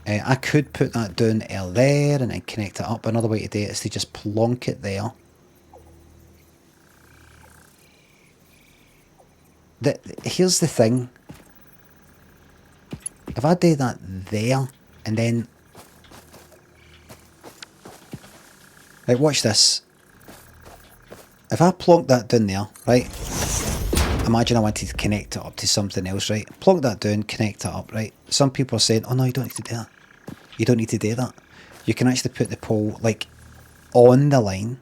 I could put that down there and then connect it up. Another way to do it is to just plonk it there. Here's the thing. If I do that there, and then... Like, watch this. If I plonk that down there, right? Imagine I wanted to connect it up to something else, right? Plonk that down, connect it up, right? Some people are saying, oh no, you don't need to do that. You don't need to do that. You can actually put the pole, like, on the line.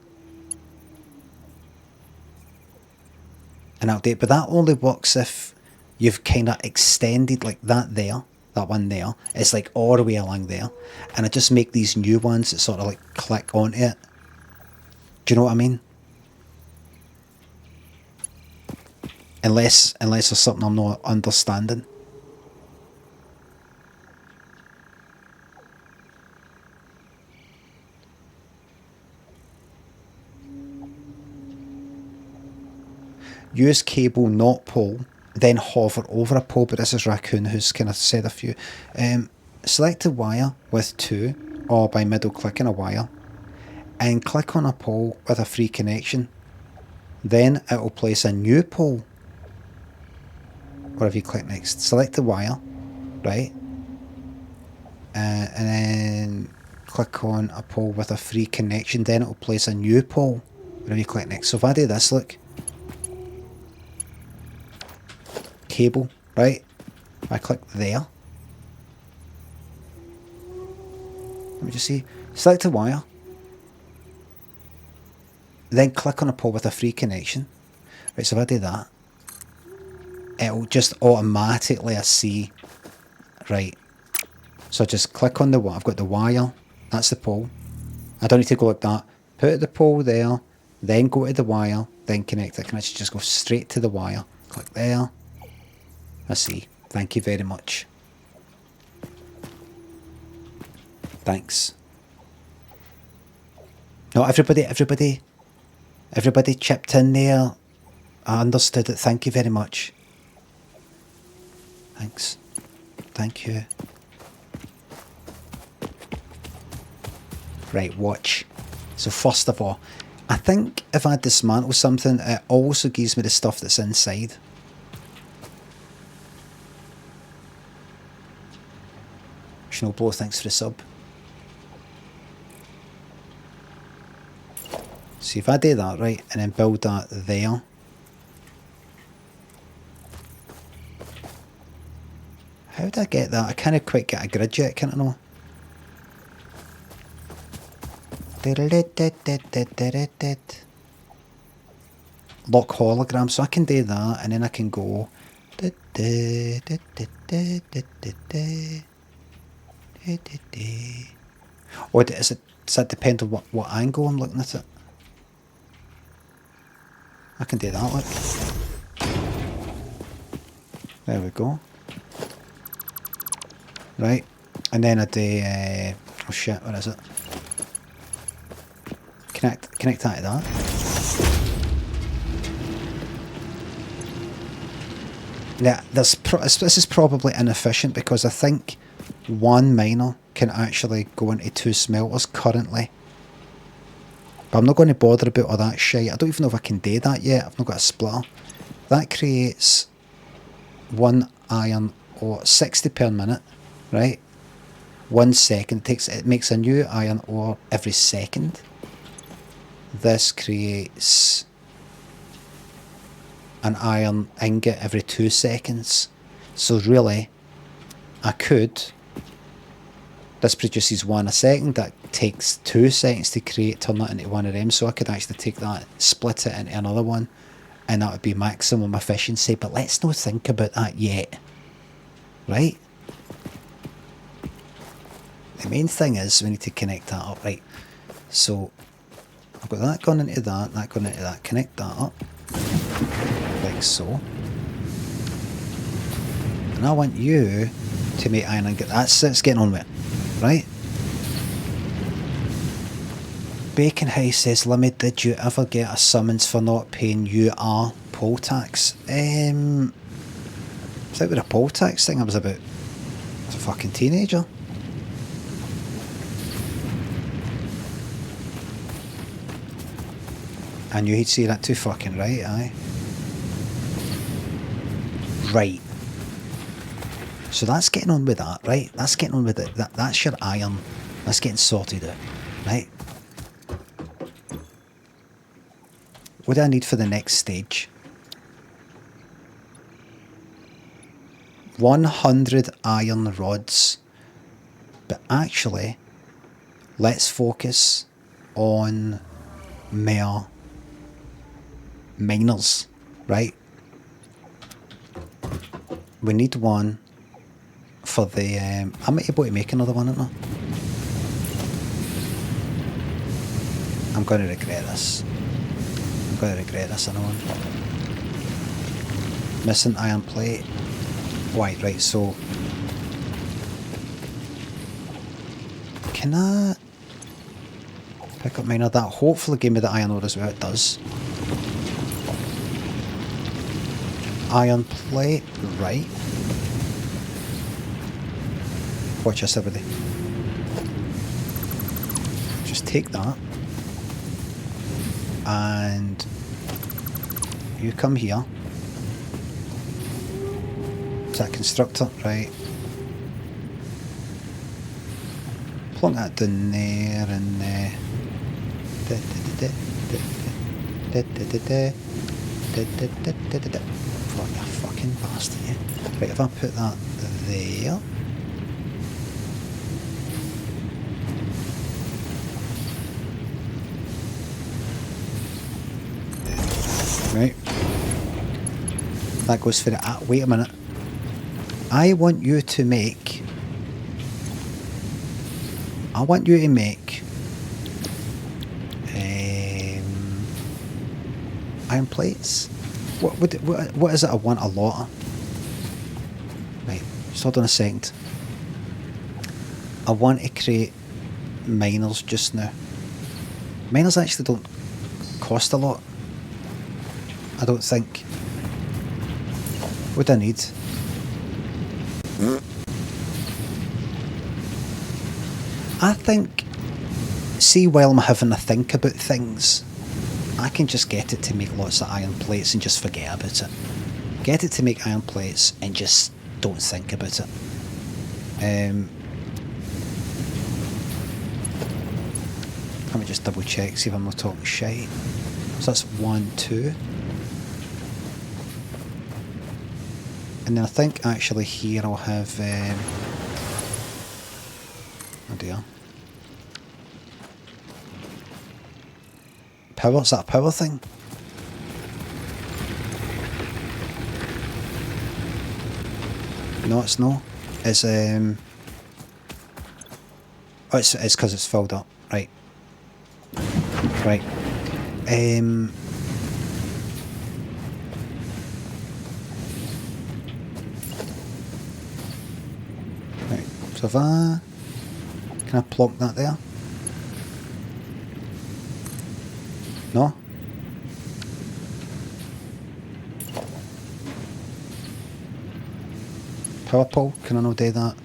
And that'll do it. But that only works if you've kind of extended, like, that there. That one there, it's like all the way along there, and I just make these new ones that sort of like click onto it. Do you know what I mean? Unless there's something I'm not understanding. Use cable, not pole. Then hover over a pole, but this is Raccoon who's kind of said a few. Select a wire with 2, or by middle clicking a wire, and click on a pole with a free connection. Then it will place a new pole. Or if you click next, select the wire, right? And then click on a pole with a free connection, then it will place a new pole. Whenever you click next. So if I do this, look. Cable, right? If I click there, let me just see, select a wire, then click on a pole with a free connection, right? So if I do that, it'll just automatically see, right? So just click on the wire. I've got the wire, that's the pole. I don't need to go like that. Put the pole there, then go to the wire, then connect it. Can I just go straight to the wire? Click there. I see. Thank you very much. Thanks. No, everybody chipped in there. I understood it. Thank you very much. Thanks. Thank you. Right, watch. So first of all, I think if I dismantle something, it also gives me the stuff that's inside. Snowblow, thanks for the sub. See if I do that, right, and then build that there. How did I get that? I can't quite get a grid yet, can I know? Lock hologram, so I can do that, and then I can go. Or does that depend on what angle I'm looking at it? I can do that, look. There we go. Right. And then I do... oh shit, where is it? Connect that to that. Yeah, this is probably inefficient because I think one miner can actually go into 2 smelters currently. But I'm not going to bother about all that shit. I don't even know if I can do that yet. I've not got a splitter. That creates 1 iron ore, 60 per minute, right? 1 second. It makes a new iron ore every second. This creates an iron ingot every 2 seconds. So really, I could... This produces 1 a second. That takes 2 seconds to turn that into 1 of them. So I could actually take that, split it into another one, and that would be maximum efficiency. But let's not think about that yet. Right? The main thing is we need to connect that up. Right. So I've got that going into that going into that. Connect that up. Like so. And I want you to make iron and get that's getting on with it. Right? Bacon House says, Limmy, did you ever get a summons for not paying UR poll tax? I think with a poll tax thing I was a fucking teenager. I knew he'd say that too fucking right, aye. Right. So that's getting on with that, right? That's getting on with it. That's your iron. That's getting sorted out, right? What do I need for the next stage? 100 iron rods. But actually, let's focus on mere miners, right? We need 1 for the... I'm able to make another one, aren't I? I'm going to regret this. I'm going to regret this, I know. Missing iron plate. Right, so... Can I... pick up miner? That hopefully give me the iron ore as well, it does. Iron plate, right. Watch this, everybody. Just take that. And you come here. Is that constructor? Right. Plunk that down there and fuck, you fucking bastard, yeah. Right, if I put that there. Right. That goes for it. Wait a minute. I want you to make iron plates. What is it I want a lot of? Right, just hold on a second. I want to create miners just now. Miners actually don't cost a lot. I don't think. What do I need? I think, see, while I'm having a think about things, I can just get it to make lots of iron plates and just forget about it. Get it to make iron plates and just don't think about it. Let me just double check, see if I'm not talking shite. So that's 1, 2. And then I think actually here I'll have... oh dear. Power? Is that a power thing? No, it's not. It's oh, it's because it's filled up. Right. Right. So if I... Can I plonk that there? No? Power pole? Can I not do that?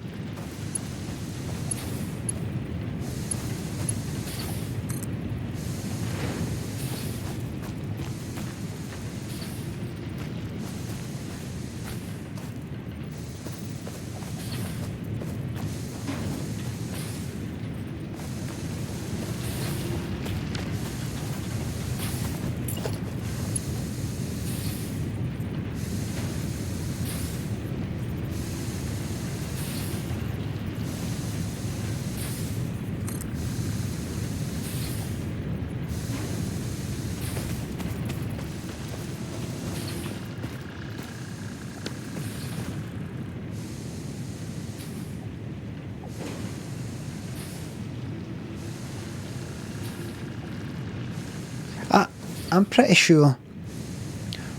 I'm pretty sure.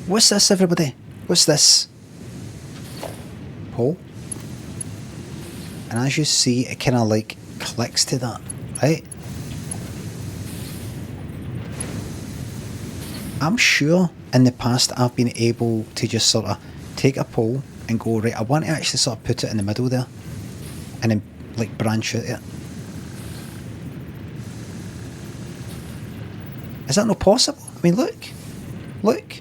What's this, everybody? What's this? Hole. And as you see, it kind of like clicks to that, right? I'm sure in the past I've been able to just sort of take a pole and go, right, I want to actually sort of put it in the middle there. And then like branch out it. Is that not possible? I mean, look. Look.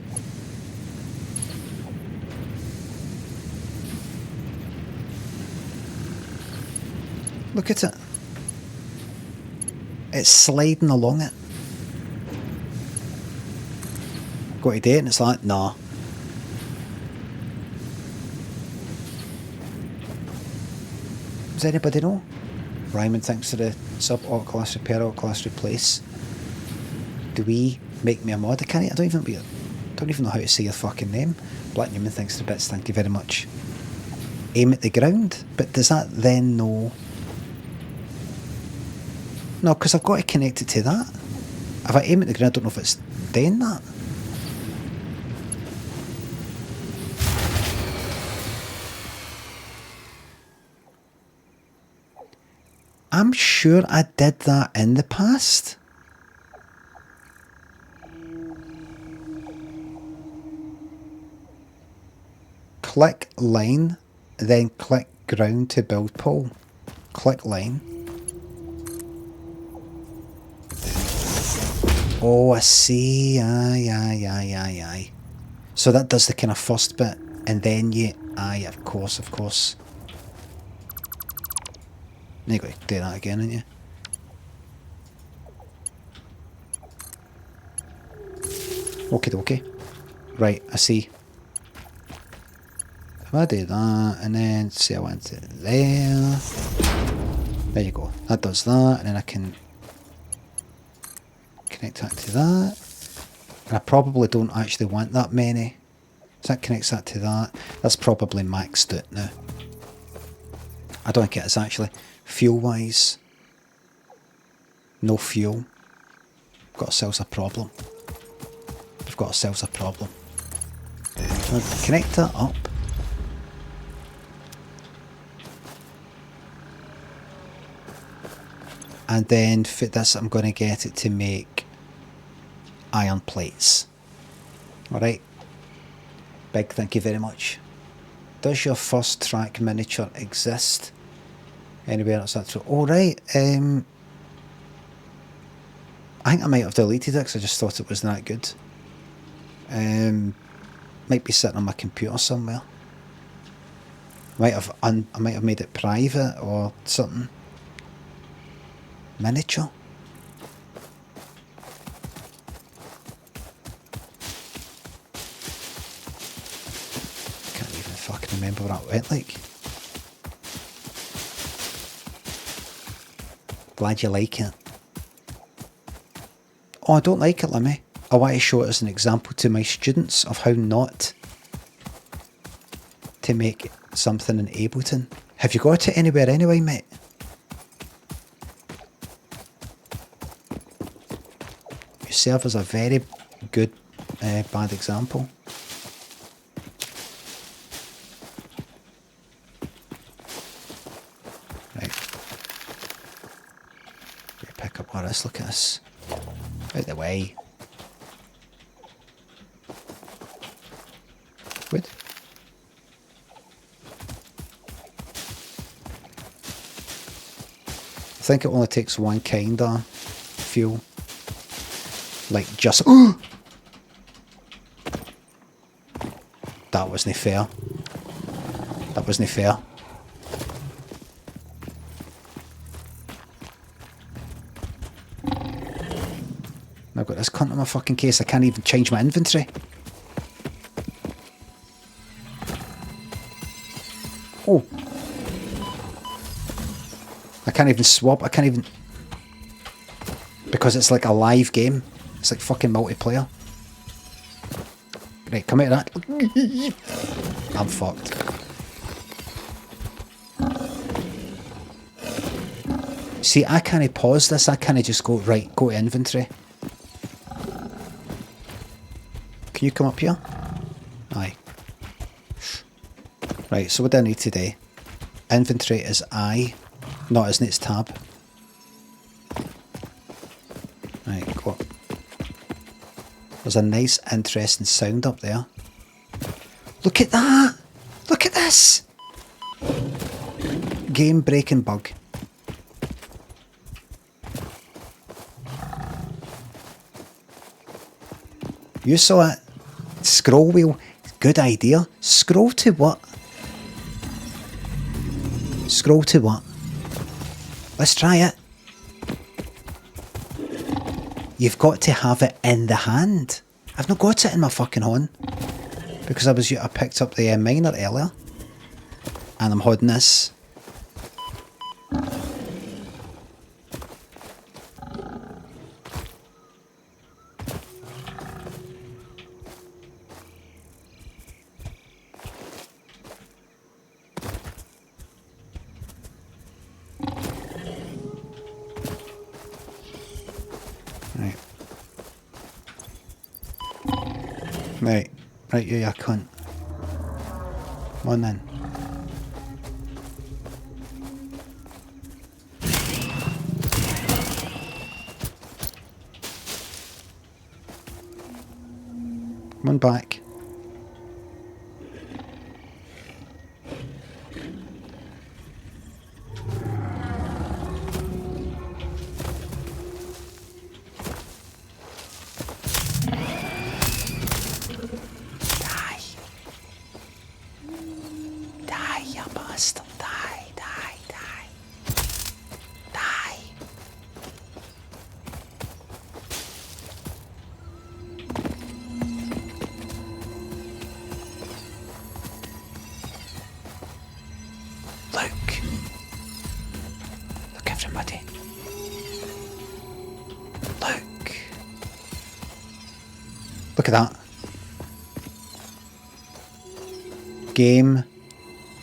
Look at it. It's sliding along it. Got to do it and it's like, nah. Does anybody know? Ryman thinks of the sub-auto class repair, auto class replace. Do we make me a mod? I can't. I don't even know how to say your fucking name. Black Newman thinks the bits. Thank you very much. Aim at the ground, but does that then know? No, because I've got to connect it to that. If I aim at the ground, I don't know if it's doing that. I'm sure I did that in the past. Click line, then click ground to build pole. Click line. Oh, I see. Aye. So that does the kind of first bit, and then you... Aye, of course. Now you got to do that again, haven't you? Okay. Right, I see. If I do that, and then say I want it there. There you go. That does that, and then I can connect that to that. And I probably don't actually want that many. So that connects that to that. That's probably maxed out now. I don't think it is actually. Fuel-wise, no fuel. Got ourselves a problem. We've got ourselves a problem. I'll connect that up. And then for this, I'm going to get it to make iron plates. Alright. Big thank you very much. Does your first track miniature exist anywhere else? That's all right. I think I might have deleted it because I just thought it wasn't that good. Might be sitting on my computer somewhere. I might have made it private or something. Miniature. Can't even fucking remember what that went like. Glad you like it. Oh, I don't like it, Limmy. I want to show it as an example to my students of how not to make something in Ableton. Have you got it anywhere anyway, mate? You serve as a very good bad example. What is? Look at this. Out the way. Wood. I think it only takes one kind of fuel. Like just... That wasn't fair. That wasn't fair. I've got this cunt in my fucking case. I can't even change my inventory. Oh. I can't even swap. I can't even... Because it's like a live game. It's like fucking multiplayer. Right, come out of that. I'm fucked. See, I can't pause this. I can't just go, right, go to inventory. Can you come up here? Aye. Right, so what do I need today? Inventory is I. No, isn't it? It's tab. Right, go up. There's a nice, interesting sound up there. Look at that! Look at this! Game breaking bug. You saw it. Scroll wheel. Good idea. Scroll to what? Scroll to what? Let's try it. You've got to have it in the hand. I've not got it in my fucking hand. Because I picked up the miner earlier. And I'm holding this. Right, you cunt. Come on then. Come on back. Look at that. Game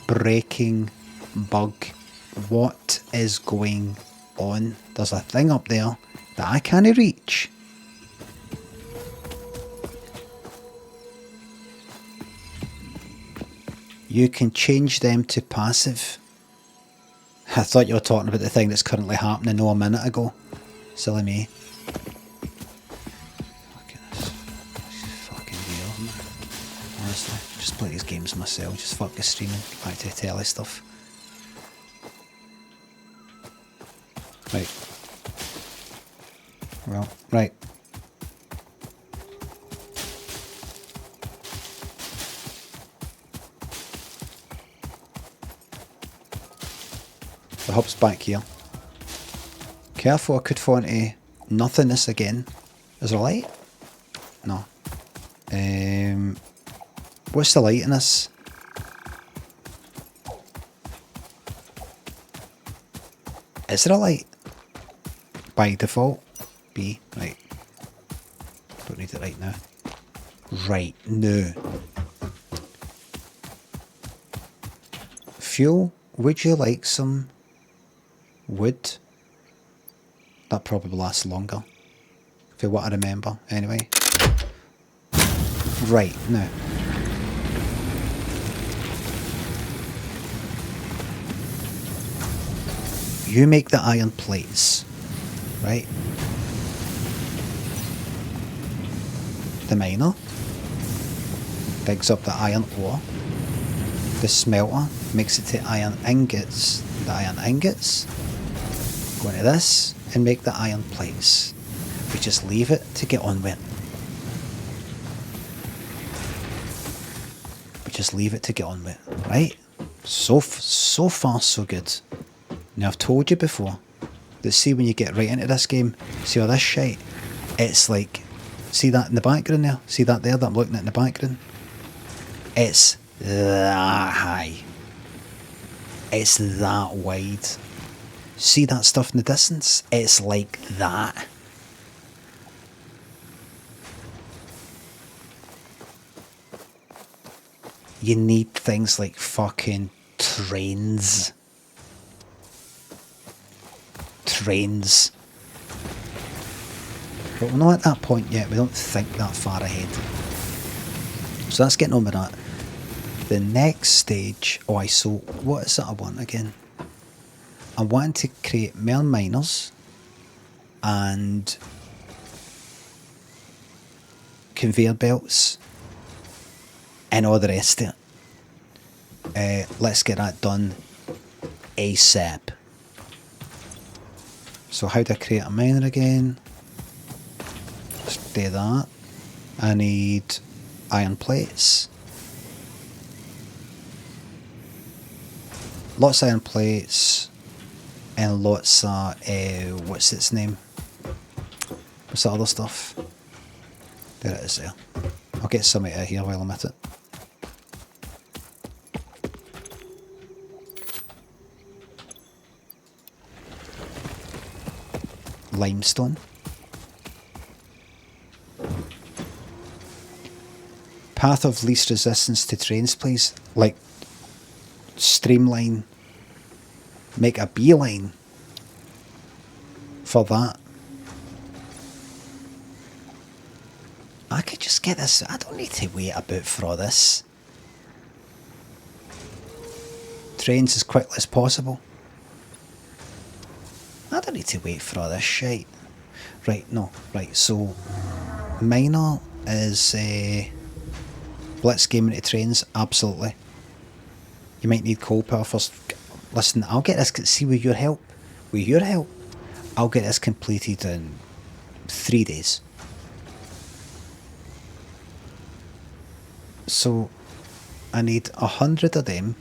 breaking bug. What is going on? There's a thing up there that I can't reach. You can change them to passive. I thought you were talking about the thing that's currently happening a minute ago. Silly me. Just play these games myself, just fuck the streaming, back to the telly stuff. Right. Well, right. The hub's back here. Careful, I could fall into nothingness again. Is there a light? No. What's the light in this? Is there a light? By default? B. Right. Don't need it right now. Right now. Fuel, would you like some wood? That probably lasts longer. For what I remember, anyway. Right, now. You make the iron plates. right? The miner digs up the iron ore. The smelter makes it to iron ingots. The iron ingots go into this and make the iron plates. We just leave it to get on with it. We just leave it to get on with it, right? So far, so good. Now, I've told you before that, see, when you get right into this game, see all this shite, it's like, see that in the background there? See that there that I'm looking at in the background? It's that high. It's that wide. See that stuff in the distance? It's like that. You need things like fucking trains. Trains. But we're not at that point yet. We don't think that far ahead. So that's getting on with that. The next stage... Oh, so what is it I want again? I want to create more miners and conveyor belts and all the rest of it. Let's get that done ASAP. So how do I create a miner again? Let's do that. I need iron plates. Lots of iron plates and lots of what's its name? What's that other stuff? There it is there. I'll get some out of here while I'm at it. Limestone. Path of least resistance to trains, please. Like, streamline. Make a beeline for that. I could just get this. I don't need to wait about for all this. Trains as quickly as possible. I don't need to wait for all this shite. Right, no. Right, so miner is blitz game into trains, absolutely. You might need coal power first. Listen, I'll get this, see, with your help, I'll get this completed in 3 days. So I need 100 of them.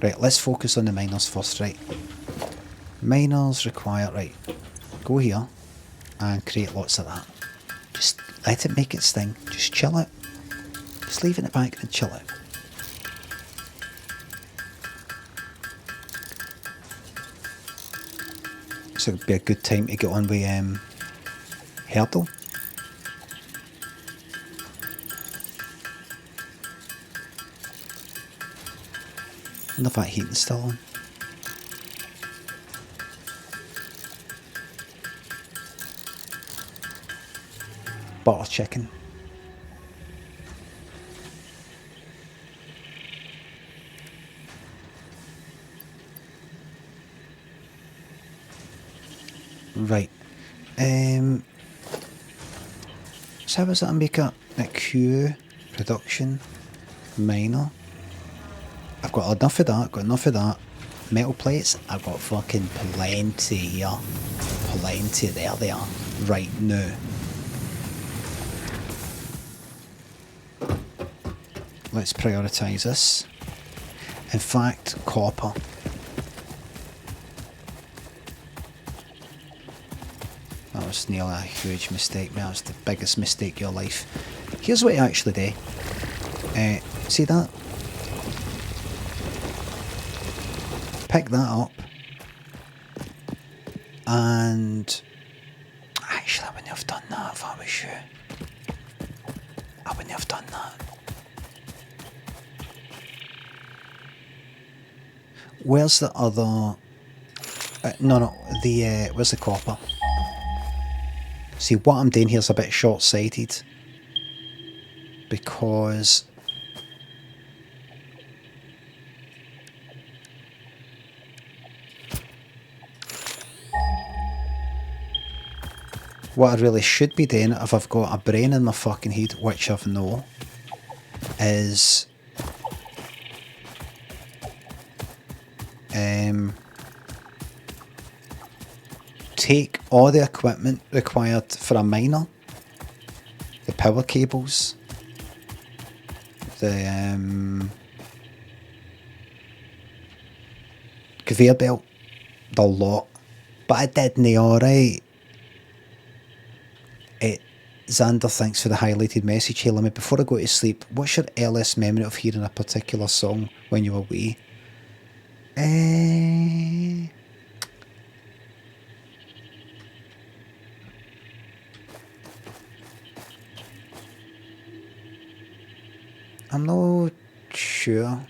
Right, let's focus on the miners first, right? Miners require, right, go here and create lots of that. Just let it make its thing. Just chill it. Just leave it in the back and chill it. So it'd be a good time to get on with Heardle. I wonder if that heating's still on. Butter chicken. Right. So how was that I make a Q production miner? I've got enough of that. Metal plates, I've got fucking plenty here. Plenty, there they are. Right now. Let's prioritise this. In fact, copper. That was nearly a huge mistake. That was the biggest mistake of your life. Here's what you actually do. See that? Pick that up. And actually, I wouldn't have done that if I was you. I wouldn't have done that. Where's the other... where's the copper? See, what I'm doing here is a bit short-sighted. Because... what I really should be doing if I've got a brain in my fucking head, which I've no, is take all the equipment required for a miner, the power cables, the conveyor belt, the lot. But I didn't alright. Xander, thanks for the highlighted message. Hey Limmy, before I go to sleep, what's your earliest memory of hearing a particular song when you were wee? I'm not sure.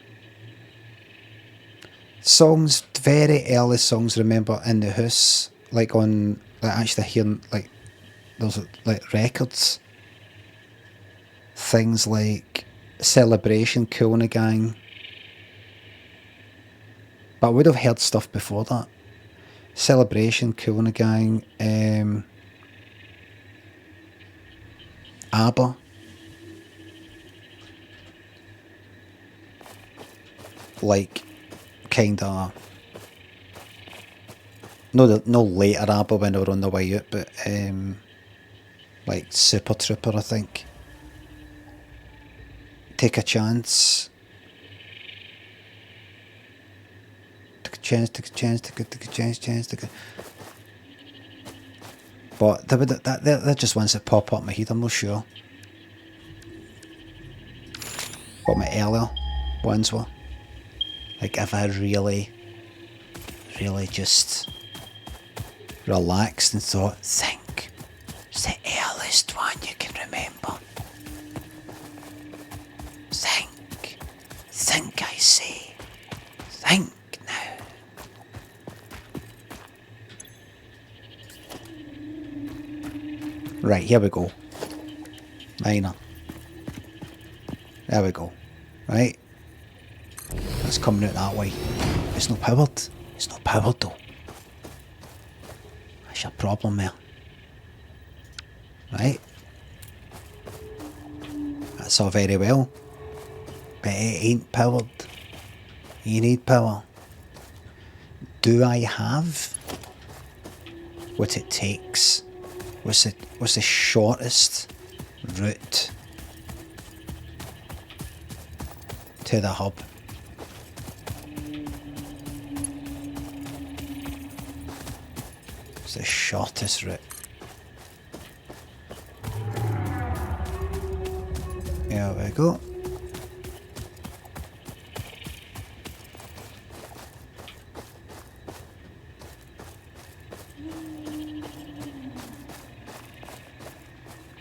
Songs, very early songs, remember in the house, like on, like actually hearing, like, those like records. Things like Celebration, Cool and the Gang. But I would have heard stuff before that. Celebration, Cool and the Gang, ABBA. Like, kinda, no later ABBA when they were on the way out, but like Super Trooper, I think. Take a Chance. Take a chance, take a chance, take a chance, take a... But they're just ones that pop up in my head, I'm not sure. What my earlier ones were. Like if I really just relaxed and thought, think, it's the earliest one you can remember. Think, I say. Think now. Right, here we go. Minor. There we go. Right? It's coming out that way. It's not powered. It's not powered though. That's your problem there. Right? That's all very well. But it ain't powered. You need power. Do I have what it takes? What's the shortest route to the hub? It's the shortest route. There we go.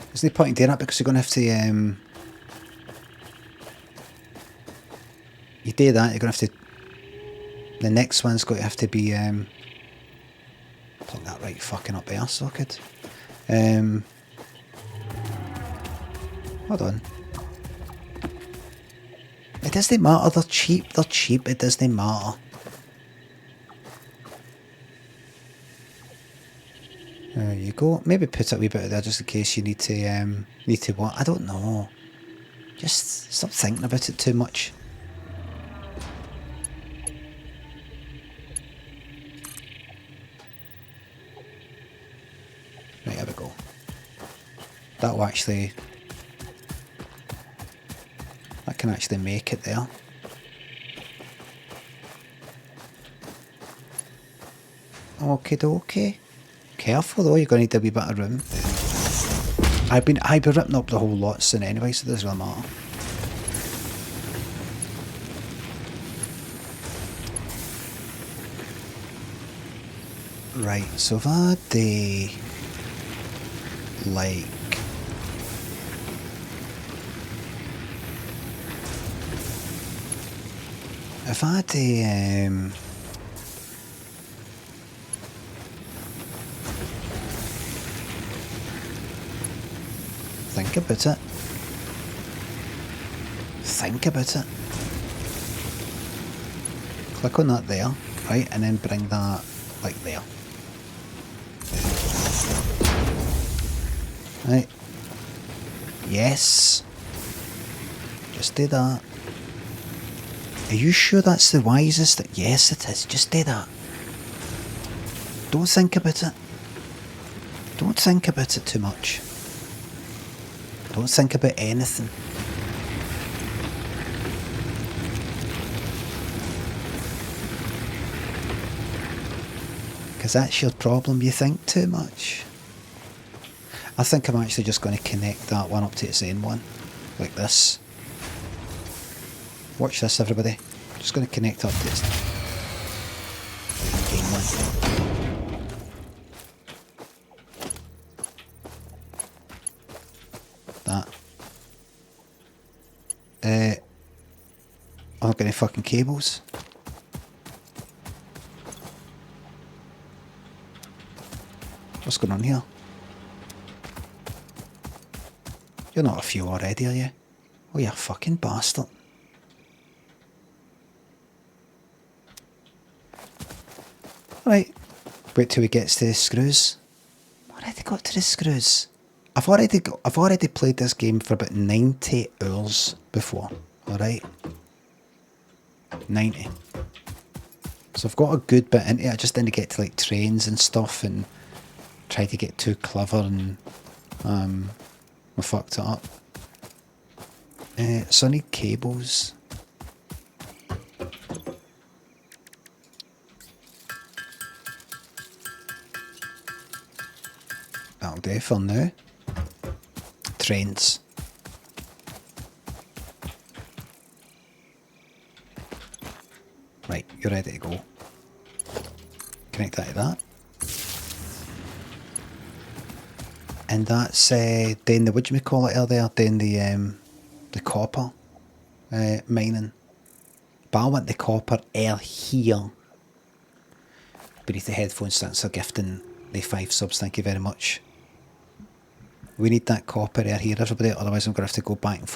There's no point in doing that because you're going to have to, you do that, you're going to have to, the next one's going to have to be, plug that right fucking up there socket. Hold on. It doesn't matter, they're cheap, it doesn't matter. There you go. Maybe put a wee bit of there just in case you need to what? I don't know. Just stop thinking about it too much. Right, there we go. That'll actually... That can actually make it there. Okie dokie. Careful though, you're going to need a wee bit of room. I've been ripping up the whole lot soon anyway, so it doesn't really matter. Right, so if I do like if I do think about it. Think about it. Click on that there, right, and then bring that like there. Right. Yes. Just do that. Are you sure that's the wisest? Yes, it is. Just do that. Don't think about it. Don't think about it too much. Don't think about anything. Because that's your problem. You think too much. I think I'm actually just going to connect that one up to its own one. Like this. Watch this, everybody. Just going to connect up to its game one. That. I'm not got any fucking cables. What's going on here? You're not a few already, are you? Oh, you fucking bastard. Right. Wait till he gets to the screws. Already got to the screws. I've already played this game for about 90 hours before. Alright? 90. So I've got a good bit into it. I just didn't get to like trains and stuff and try to get too clever and I fucked it up. So I need cables. That'll do for now. Trains. Right, you're ready to go. Connect that to that. And that's doing the, what do you call it earlier, doing the copper mining. But I want the copper air here. Beneath the headphones, thanks for gifting the 5 subs, thank you very much. We need that copper air here, everybody, otherwise I'm going to have to go back and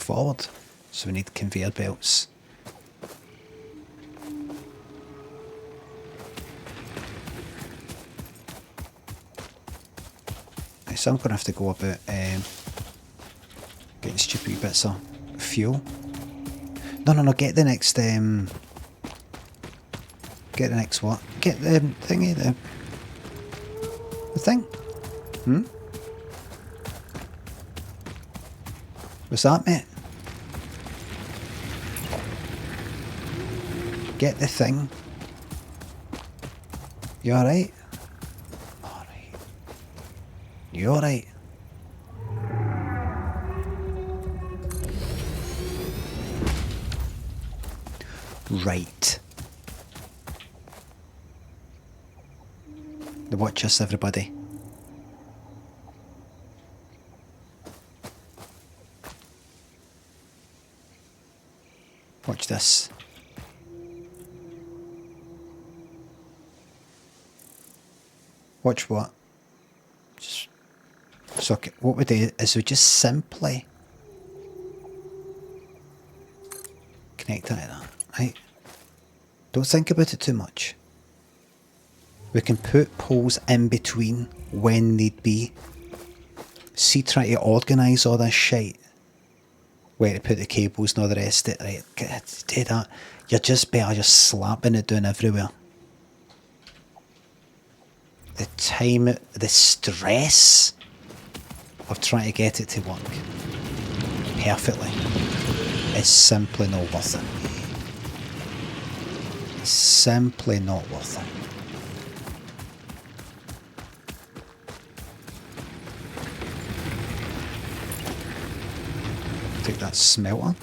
forward. So we need conveyor belts. So I'm going to have to go about getting stupid bits of fuel. No, get the next, get the next what? Get the thingy, the thing? What's that, mate? Get the thing. You alright? Alright. You alright? Right. Watch us, everybody. Watch this. Watch what? So what we do is we just simply connect that to that, right? Don't think about it too much. We can put poles in between when need be. See, try to organise all this shit. Where to put the cables and all the rest of it, right? Do that. You're just better just slapping it down everywhere. The time, the stress of trying to get it to work perfectly is simply not worth it. It's simply not worth it. Take that smelter.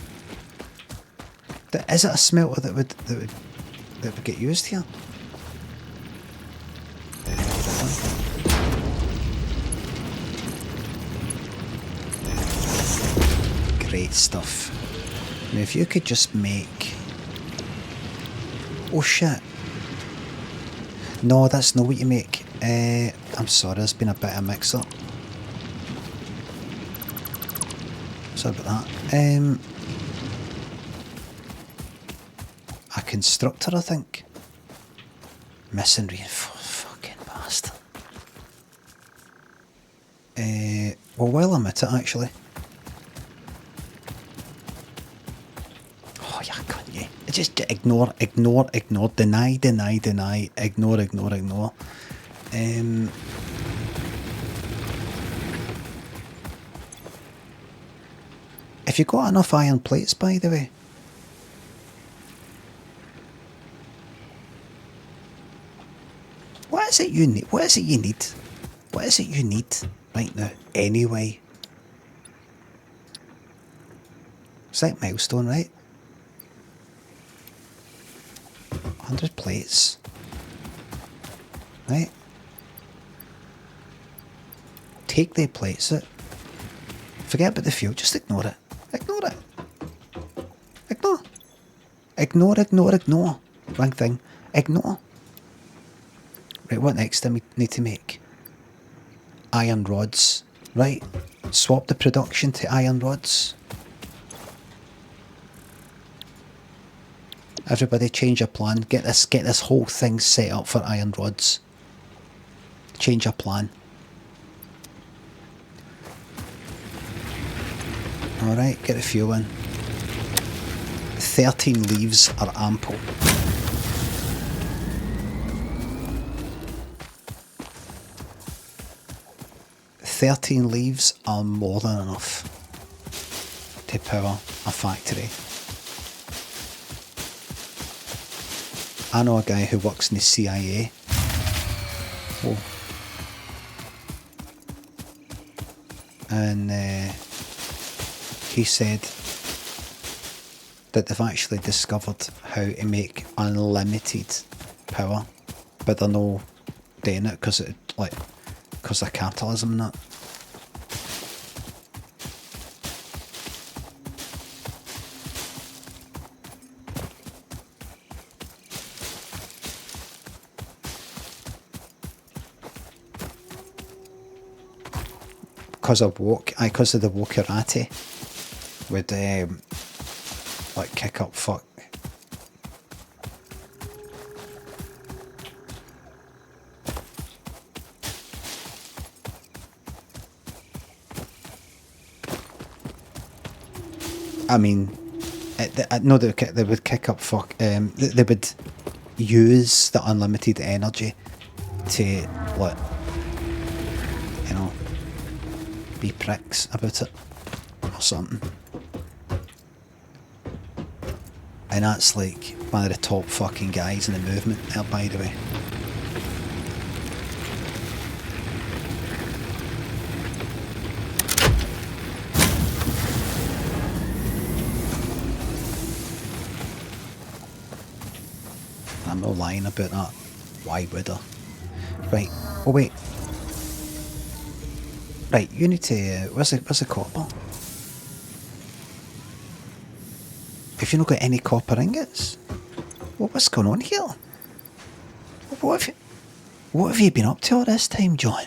Is it a smelter that would get used here? Great stuff. Now if you could just make... Oh shit. No, that's not what you make. I'm sorry, there's been a bit of mix up. Sorry about that. A constructor, I think. Missing fucking bastard. Well, while I'm at it, actually. Oh, yeah, can't you? Just ignore, deny, ignore. If you got enough iron plates, by the way. What is it you need? What is it you need? What is it you need right now, anyway? It's like milestone, right? 100 plates. Right? Take the plates out. Forget about the fuel, just ignore it. Ignore it. Ignore. Wrong thing. Ignore. Right, what next do we need to make? Iron rods. Right. Swap the production to iron rods. Everybody change your plan. Get this whole thing set up for iron rods. Change your plan. Alright, get the fuel in. 13 leaves are ample. "13 leaves are more than enough to power a factory." I know a guy who works in the CIA. Oh. And he said that they've actually discovered how to make unlimited power, but they're no doing it because of capitalism and that. Because of the wokerati would kick up fuck. I mean, no, they would kick up fuck. They would use the unlimited energy to be pricks about it or something. And that's like one of the top fucking guys in the movement there, by the way. I'm not lying about that. Why would I? Right. Oh wait. Right, you need to... Where's the copper? If you've not got any copper ingots? What's going on here? What have you been up to all this time, John?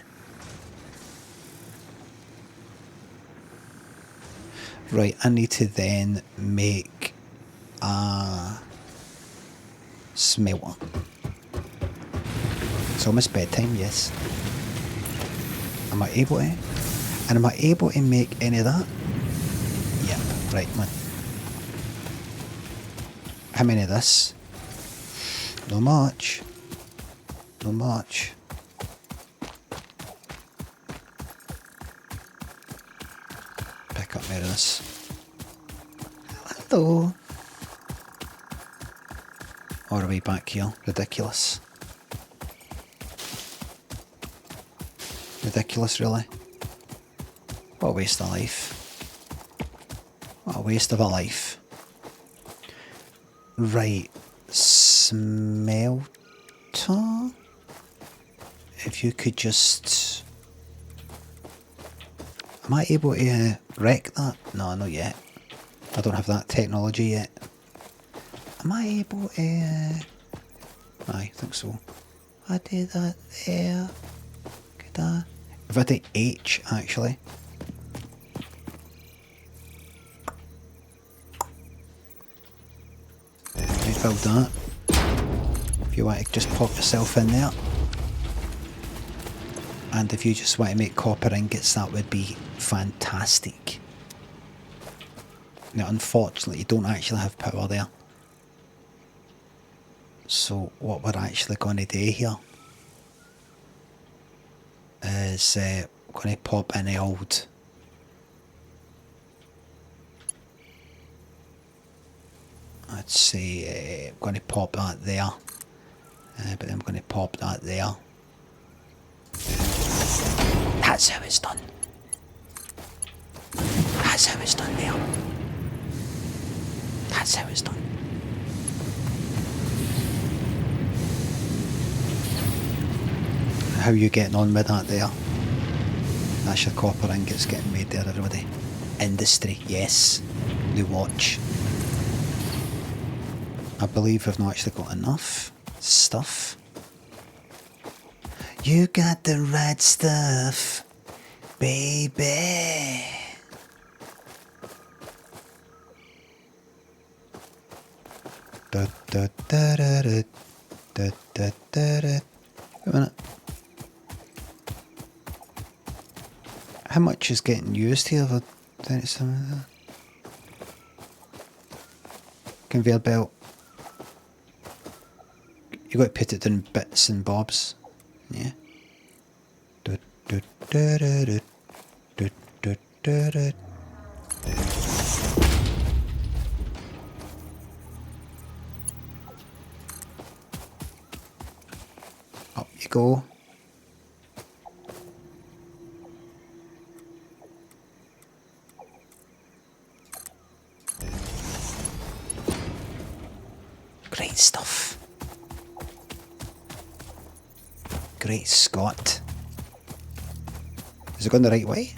Right, I need to then make a smelter. It's almost bedtime, yes. Am I able to? And am I able to make any of that? Yep, right, man. How many of this? Not much. Not much. Pick up more of this. Hello. All the way back here. Ridiculous. Ridiculous, really. What a waste of life. What a waste of a life. Right. Smelter? If you could just... Am I able to wreck that? No, not yet. I don't have that technology yet. Am I able to... I think so. I did that there. Could I... If I take H, actually. Rebuild that. If you want to just pop yourself in there. And if you just want to make copper ingots, that would be fantastic. Now, unfortunately, you don't actually have power there. So what we're actually going to do here is going to pop in the old I'd say I'm going to pop that there, but then I'm going to pop that there. That's how it's done. That's how it's done there. That's how it's done. How are you getting on with that there? That's your copper ingots getting made there, everybody. Industry, yes. The watch. I believe we've not actually got enough stuff. You got the right stuff, baby. Da, da, da, da, da, da, da, da, da. Wait a minute. How much is getting used here for 27? Conveyor belt. You got to put it in bits and bobs. Yeah. Du, du, du, du, du, du, du, du, du. Up you go. Great stuff. Great Scott. Is it going the right way?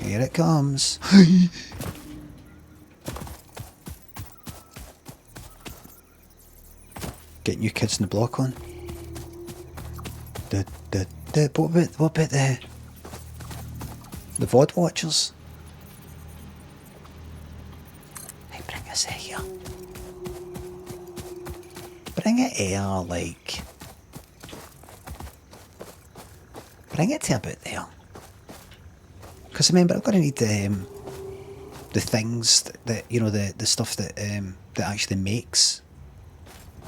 Here it comes. Getting you kids in the block on. What about the VOD watchers? Hey, bring us here. Bring it here, like. Bring it to about there. Because remember, I'm going to need the things that you know, the stuff that that actually makes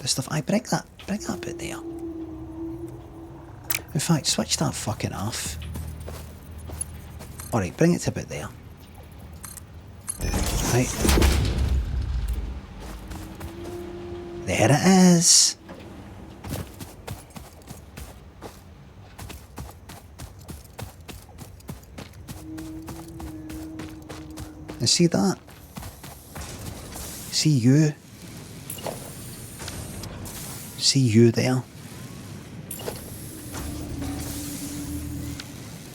the stuff. I bring that bit there. In fact, switch that fucking off. Alright, bring it to about there. Right. There it is. And see that? See you? See you there?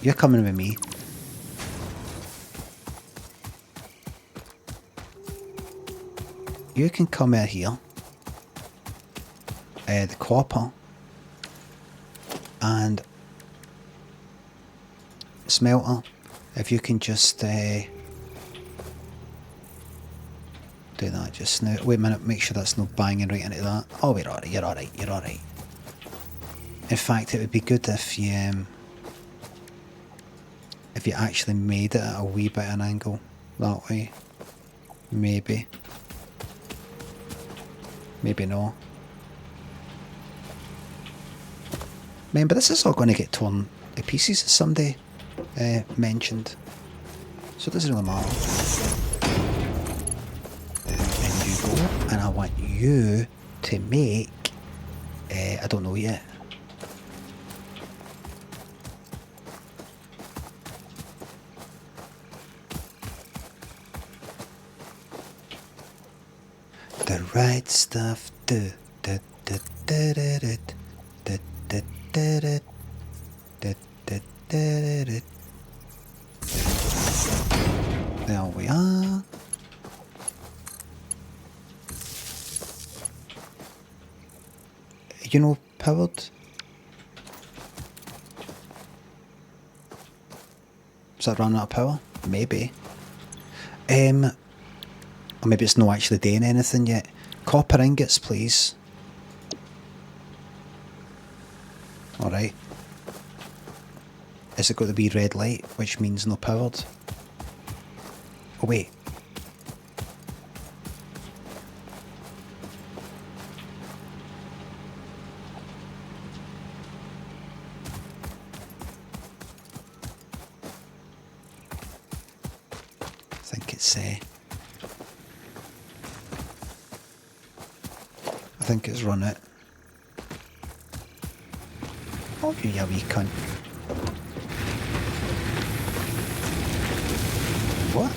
You're coming with me. You can come out here. The copper. And smelter. If you can just do that just now. Wait a minute, make sure that's not banging right into that. Oh, we're alright, you're alright, you're alright. In fact, it would be good if you actually made it at a wee bit of an angle that way. Maybe. Maybe no. Remember, this is all going to get torn to pieces, as somebody mentioned. So it doesn't really matter. And you go, and I want you to make, I don't know yet. The right stuff. Do, do, do, do, do, do, do, do, do, do, do, do, do, do. There we are. You know, powered. Is that running out of power? Maybe. Or maybe it's not actually doing anything yet. Copper ingots, please. Alright. Is it got the wee red light, which means no powered? Oh wait. I think it's run it. Oh, you wee cunt. What?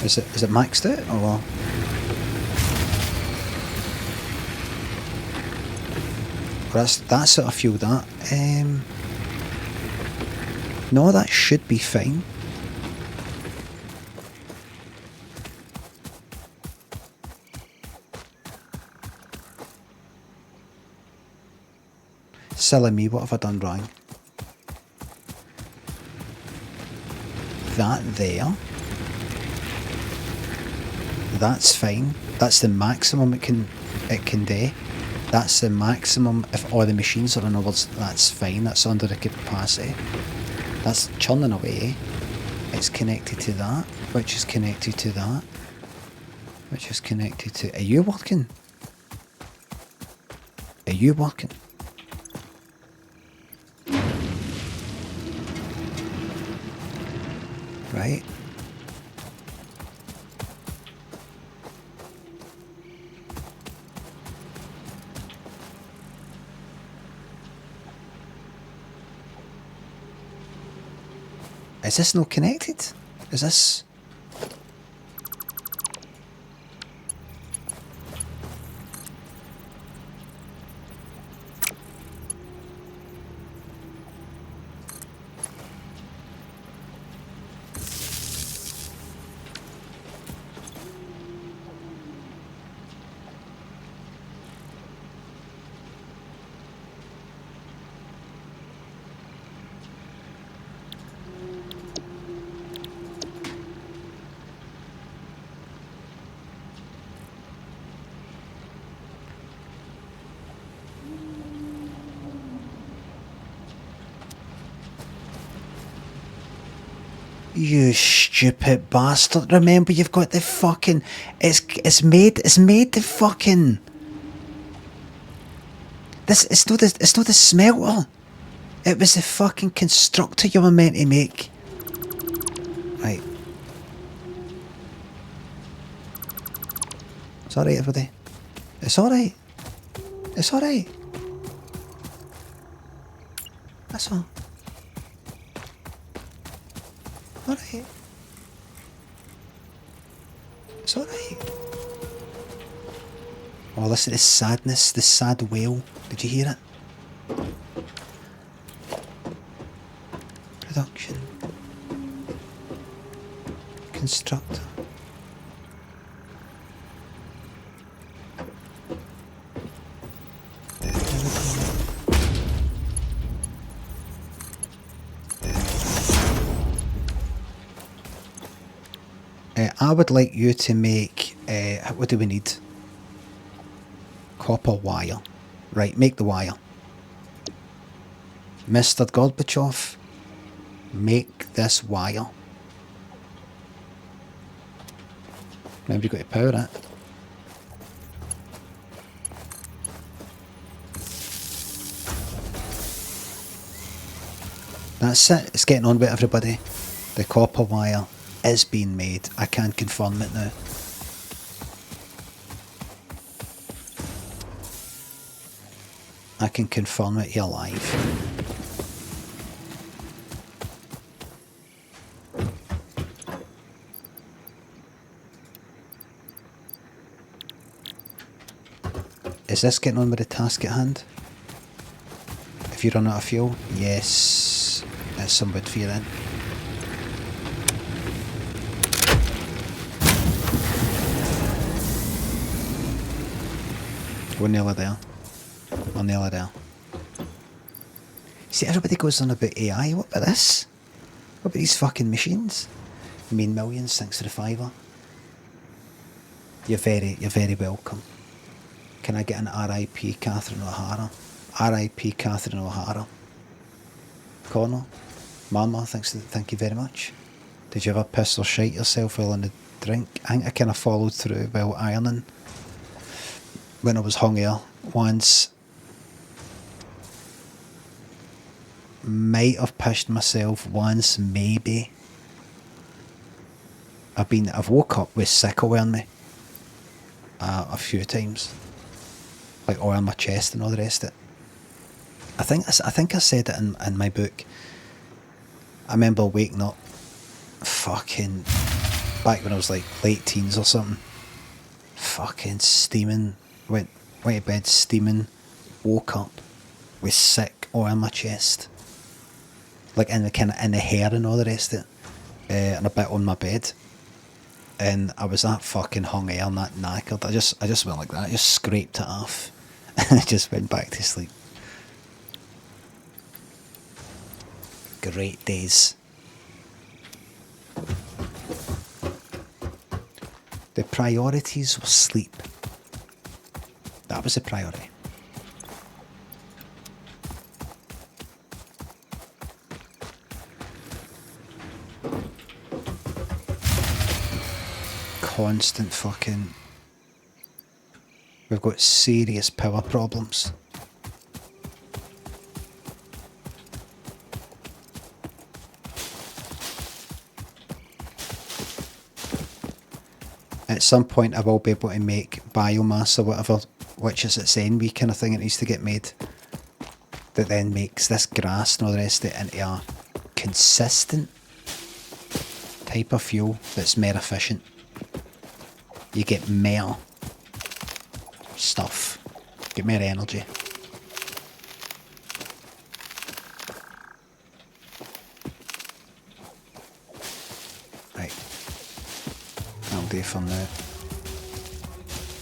Is it maxed out or? That's it, I feel that. No, that should be fine. Silly me, what have I done wrong? That there. That's fine. That's the maximum it can do. That's the maximum if all the machines are in other words, that's fine, that's under the capacity. That's churning away. It's connected to that, which is connected to that, which is connected to... Are you working? Are you working? Right. Is this not connected? Is this... You stupid bastard. Remember, you've got the fucking... It's made the fucking... It's not the smelter. It was the fucking constructor you were meant to make. Right. It's alright, everybody. It's alright. It's alright. That's all. Alright. It's alright. Oh, listen to this sadness, this sad wail. Did you hear it? Production. Constructor. I would like you to make, what do we need? Copper wire. Right, make the wire. Mr. Gorbachev, make this wire. Remember, you've got to power it. That's it, it's getting on with everybody. The copper wire is being made. I can confirm it now. I can confirm it here live. Is this getting on with the task at hand? If you run out of fuel? Yes. That's some good for you then. We're nearly there. We're nearly there. See, everybody goes on about AI. What about this? What about these fucking machines? I mean, millions, thanks to the fiver. You're very welcome. Can I get an R.I.P. Catherine O'Hara? R.I.P. Catherine O'Hara. Connor, Mama, thank you very much. Did you ever piss or shite yourself while on the drink? I think I kind of followed through while ironing when I was hungry once. Might have pissed myself once, maybe. I've woke up with sickle wearing me a few times, like all on my chest and all the rest of it. I think I said it in my book. I remember waking up, fucking, back when I was like late teens or something, fucking steaming, went to bed steaming, woke up with sick all on my chest, like in the hair and all the rest of it, and a bit on my bed. And I was that fucking hungry and that knackered. I just went like that. I just scraped it off, and I just went back to sleep. Great days. The priorities were sleep. That was the priority. Constant fucking... We've got serious power problems. At some point I will be able to make biomass or whatever, which is its envy kind of thing. It needs to get made. That then makes this grass and all the rest of it into a consistent type of fuel that's more efficient. You get more stuff, get more energy. Right, that'll do for now.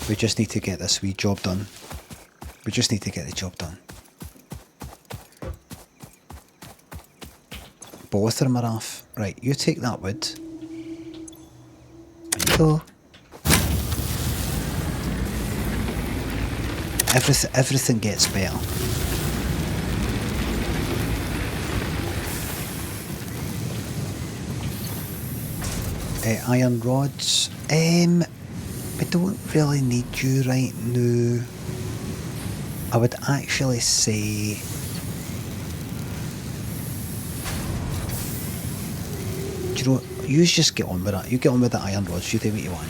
We just need to get this wee job done. We just need to get the job done. Both of them are off. Right, you take that wood. There you go. Everything gets better. Iron rods. We don't really need you right now. I would actually say... Do you know what? You just get on with it. You get on with the iron rods. You do what you want.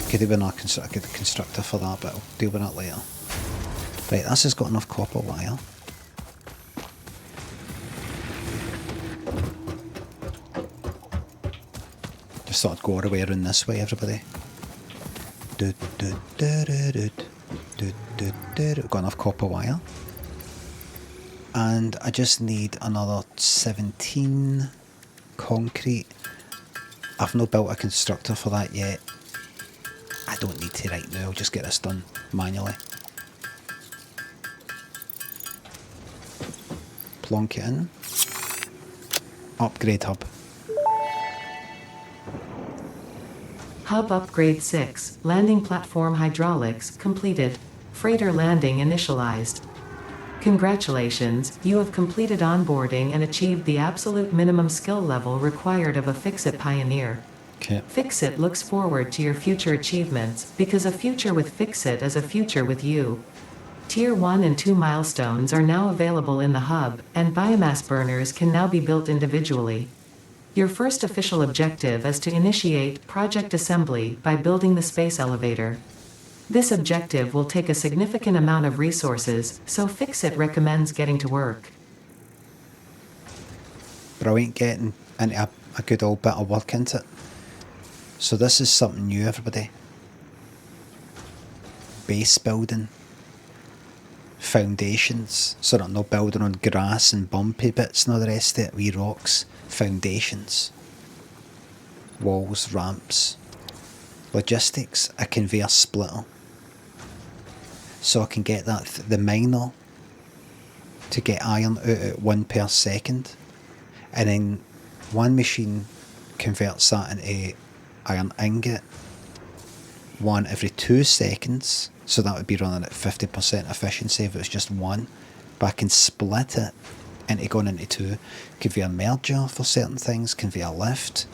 Could have been a constructor for that, but I'll deal with that later. Right, this has got enough copper wire. Just thought I'd go all the way around this way, everybody. Got enough copper wire. And I just need another 17 concrete. I've not built a constructor for that yet. I don't need to right now, I'll just get this done manually. Plonk it in. Upgrade hub. Hub upgrade 6, landing platform hydraulics completed. Freighter landing initialized. Congratulations, you have completed onboarding and achieved the absolute minimum skill level required of a Fix-It pioneer. Okay. Fix-It looks forward to your future achievements, because a future with Fix-It is a future with you. Tier 1 and 2 milestones are now available in the hub, and biomass burners can now be built individually. Your first official objective is to initiate project assembly by building the space elevator. This objective will take a significant amount of resources, so Fix-It recommends getting to work. Brilliant, getting into a good old bit of work into it. So this is something new, everybody. Base building. Foundations. So that I'm not building on grass and bumpy bits and all the rest of it. Wee rocks. Foundations. Walls, ramps. Logistics. A conveyor splitter. So I can get that the miner to get iron out at 1 per second. And then one machine converts that into iron ingot, one every 2 seconds, so that would be running at 50% efficiency if it was just one, but I can split it into going into 2. Could be a merger for certain things, can be a lift,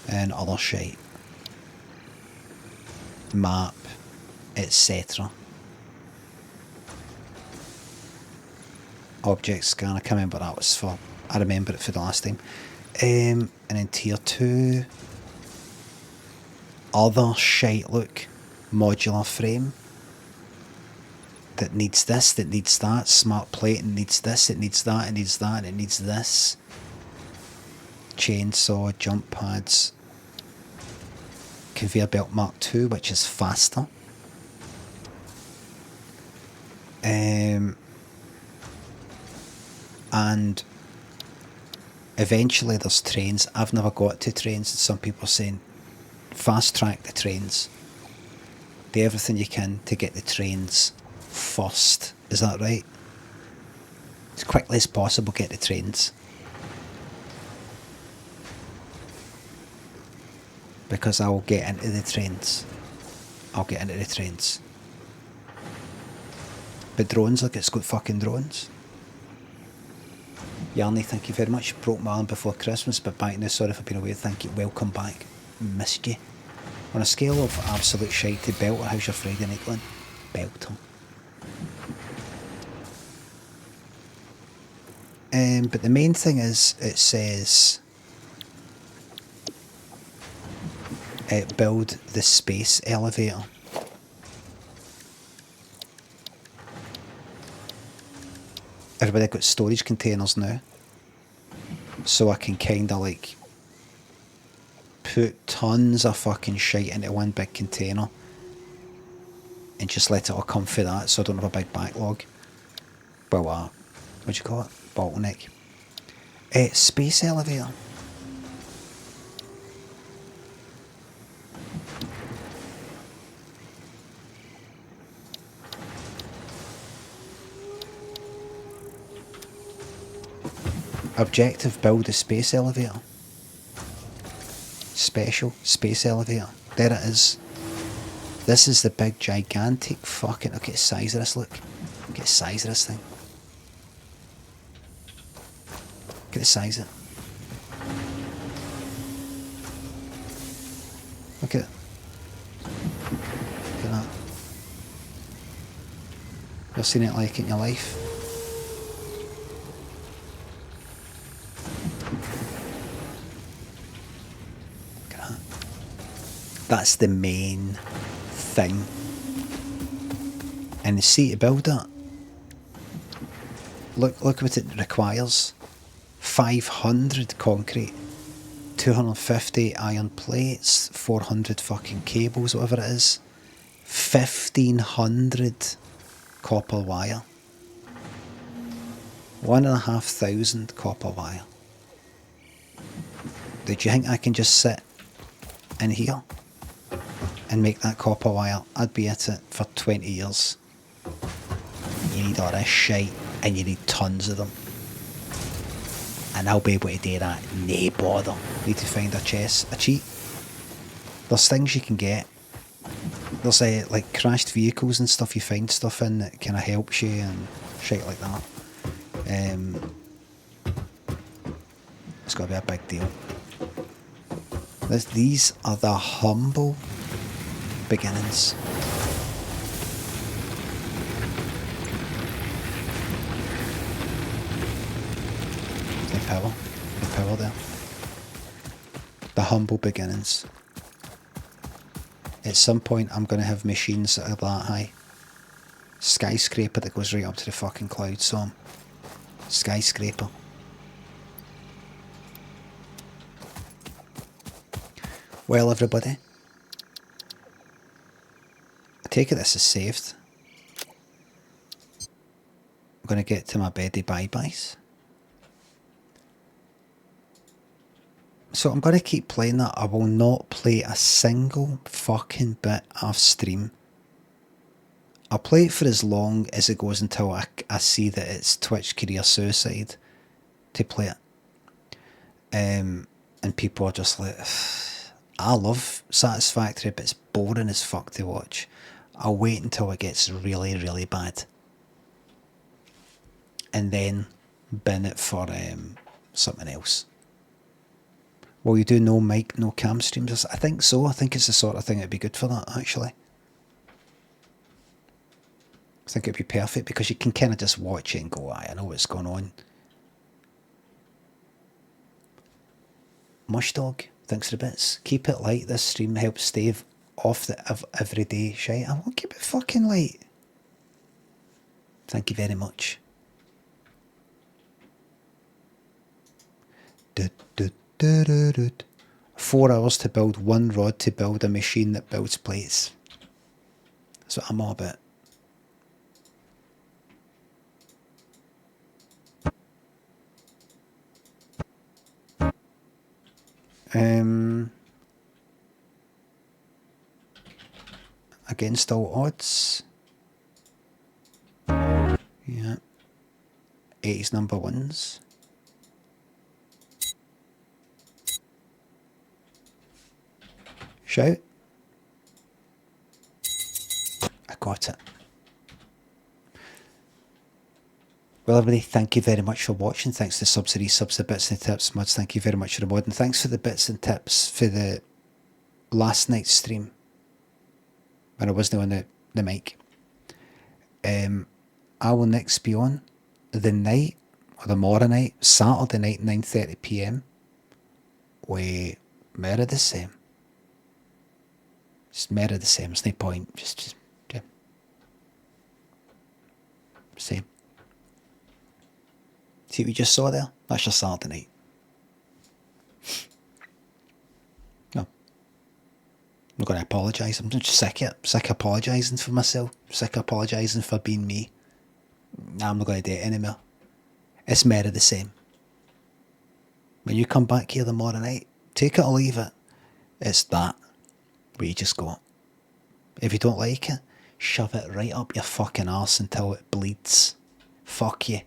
and other shit. Map, etc. Object scan, I can't remember what that was for. I remember it for the last time. And then tier 2. Other shite, look. Modular frame. That needs this, that needs that. Smart plating needs this, it needs that, it needs that, it needs this. Chainsaw, jump pads. Conveyor belt Mark II, which is faster. And eventually there's trains. I've never got to trains, and some people are saying fast track the trains. Do everything you can to get the trains first. Is that right? As quickly as possible get the trains. Because I'll get into the trains. I'll get into the trains. But drones, look, it's got fucking drones. Yarny, thank you very much. Broke my arm before Christmas, but back now. Sorry for being away. Thank you. Welcome back. Missed you. On a scale of absolute shite to belter, how's your Friday night going? Belter. But the main thing is, it says build the space elevator. Everybody got storage containers now, so I can kind of like put tons of fucking shite into one big container and just let it all come for that, so I don't have a big backlog. Well, what do you call it? Bottleneck. Space elevator. Objective, build a space elevator. Special, space elevator. There it is. This is the big gigantic fucking... Look at the size of this, look. Look at the size of this thing. Look at the size of it. Look at it. Look at that. You've seen it like it in your life? Look at that. That's the main thing. And see, to build that, look what it requires. 500 concrete, 250 iron plates, 400 fucking cables, whatever it is, 1500 copper wire, 1,500 copper wire. Do you think I can just sit in here and make that copper wire? I'd be at it for 20 years. You need all this shite, and you need tons of them. And I'll be able to do that, nae bother. Need to find a chest, a cheat. There's things you can get. There's like crashed vehicles and stuff, you find stuff in that kind of helps you and shit like that. It's got to be a big deal. These are the humble beginnings. The power there. The humble beginnings. At some point I'm going to have machines that are that high. Skyscraper that goes right up to the fucking clouds, so skyscraper. Well, everybody, I take it this is saved. I'm going to get to my beddy bye-byes. So I'm going to keep playing that. I will not play a single fucking bit of stream. I'll play it for as long as it goes until I see that it's Twitch career suicide to play it. and people are just like, I love Satisfactory, but it's boring as fuck to watch. I'll wait until it gets really, really bad, and then bin it for something else. Will you do no mic, no cam streams? I think so. I think it's the sort of thing that'd be good for that, actually. I think it'd be perfect because you can kind of just watch it and go, I know what's going on. Mush Dog, thanks for the bits. Keep it light. This stream helps stave off the everyday shite. I won't keep it fucking light. Thank you very much. 4 hours to build one rod to build a machine that builds plates. That's what I'm all about. Against all odds. Yeah. 80's number ones. Shout. I got it. Well, everybody, thank you very much for watching. Thanks to subs, the resubs, the bits and the tips. Muds, thank you very much for the mod. And thanks for the bits and tips for the last night's stream when I wasn't on the mic. I will next be on the night, or the morning night, Saturday night, 9:30 PM. with more of the same. Just more of the same. There's no point. Just yeah. Same. See what you just saw there? That's your Saturday night. No. I'm not going to apologise. I'm just sick of it. Sick of apologising for myself. Sick of apologising for being me. Nah, I'm not going to do it anymore. It's more of the same. When you come back here tomorrow night, take it or leave it. It's that. Where you just go. If you don't like it, shove it right up your fucking arse until it bleeds. Fuck you.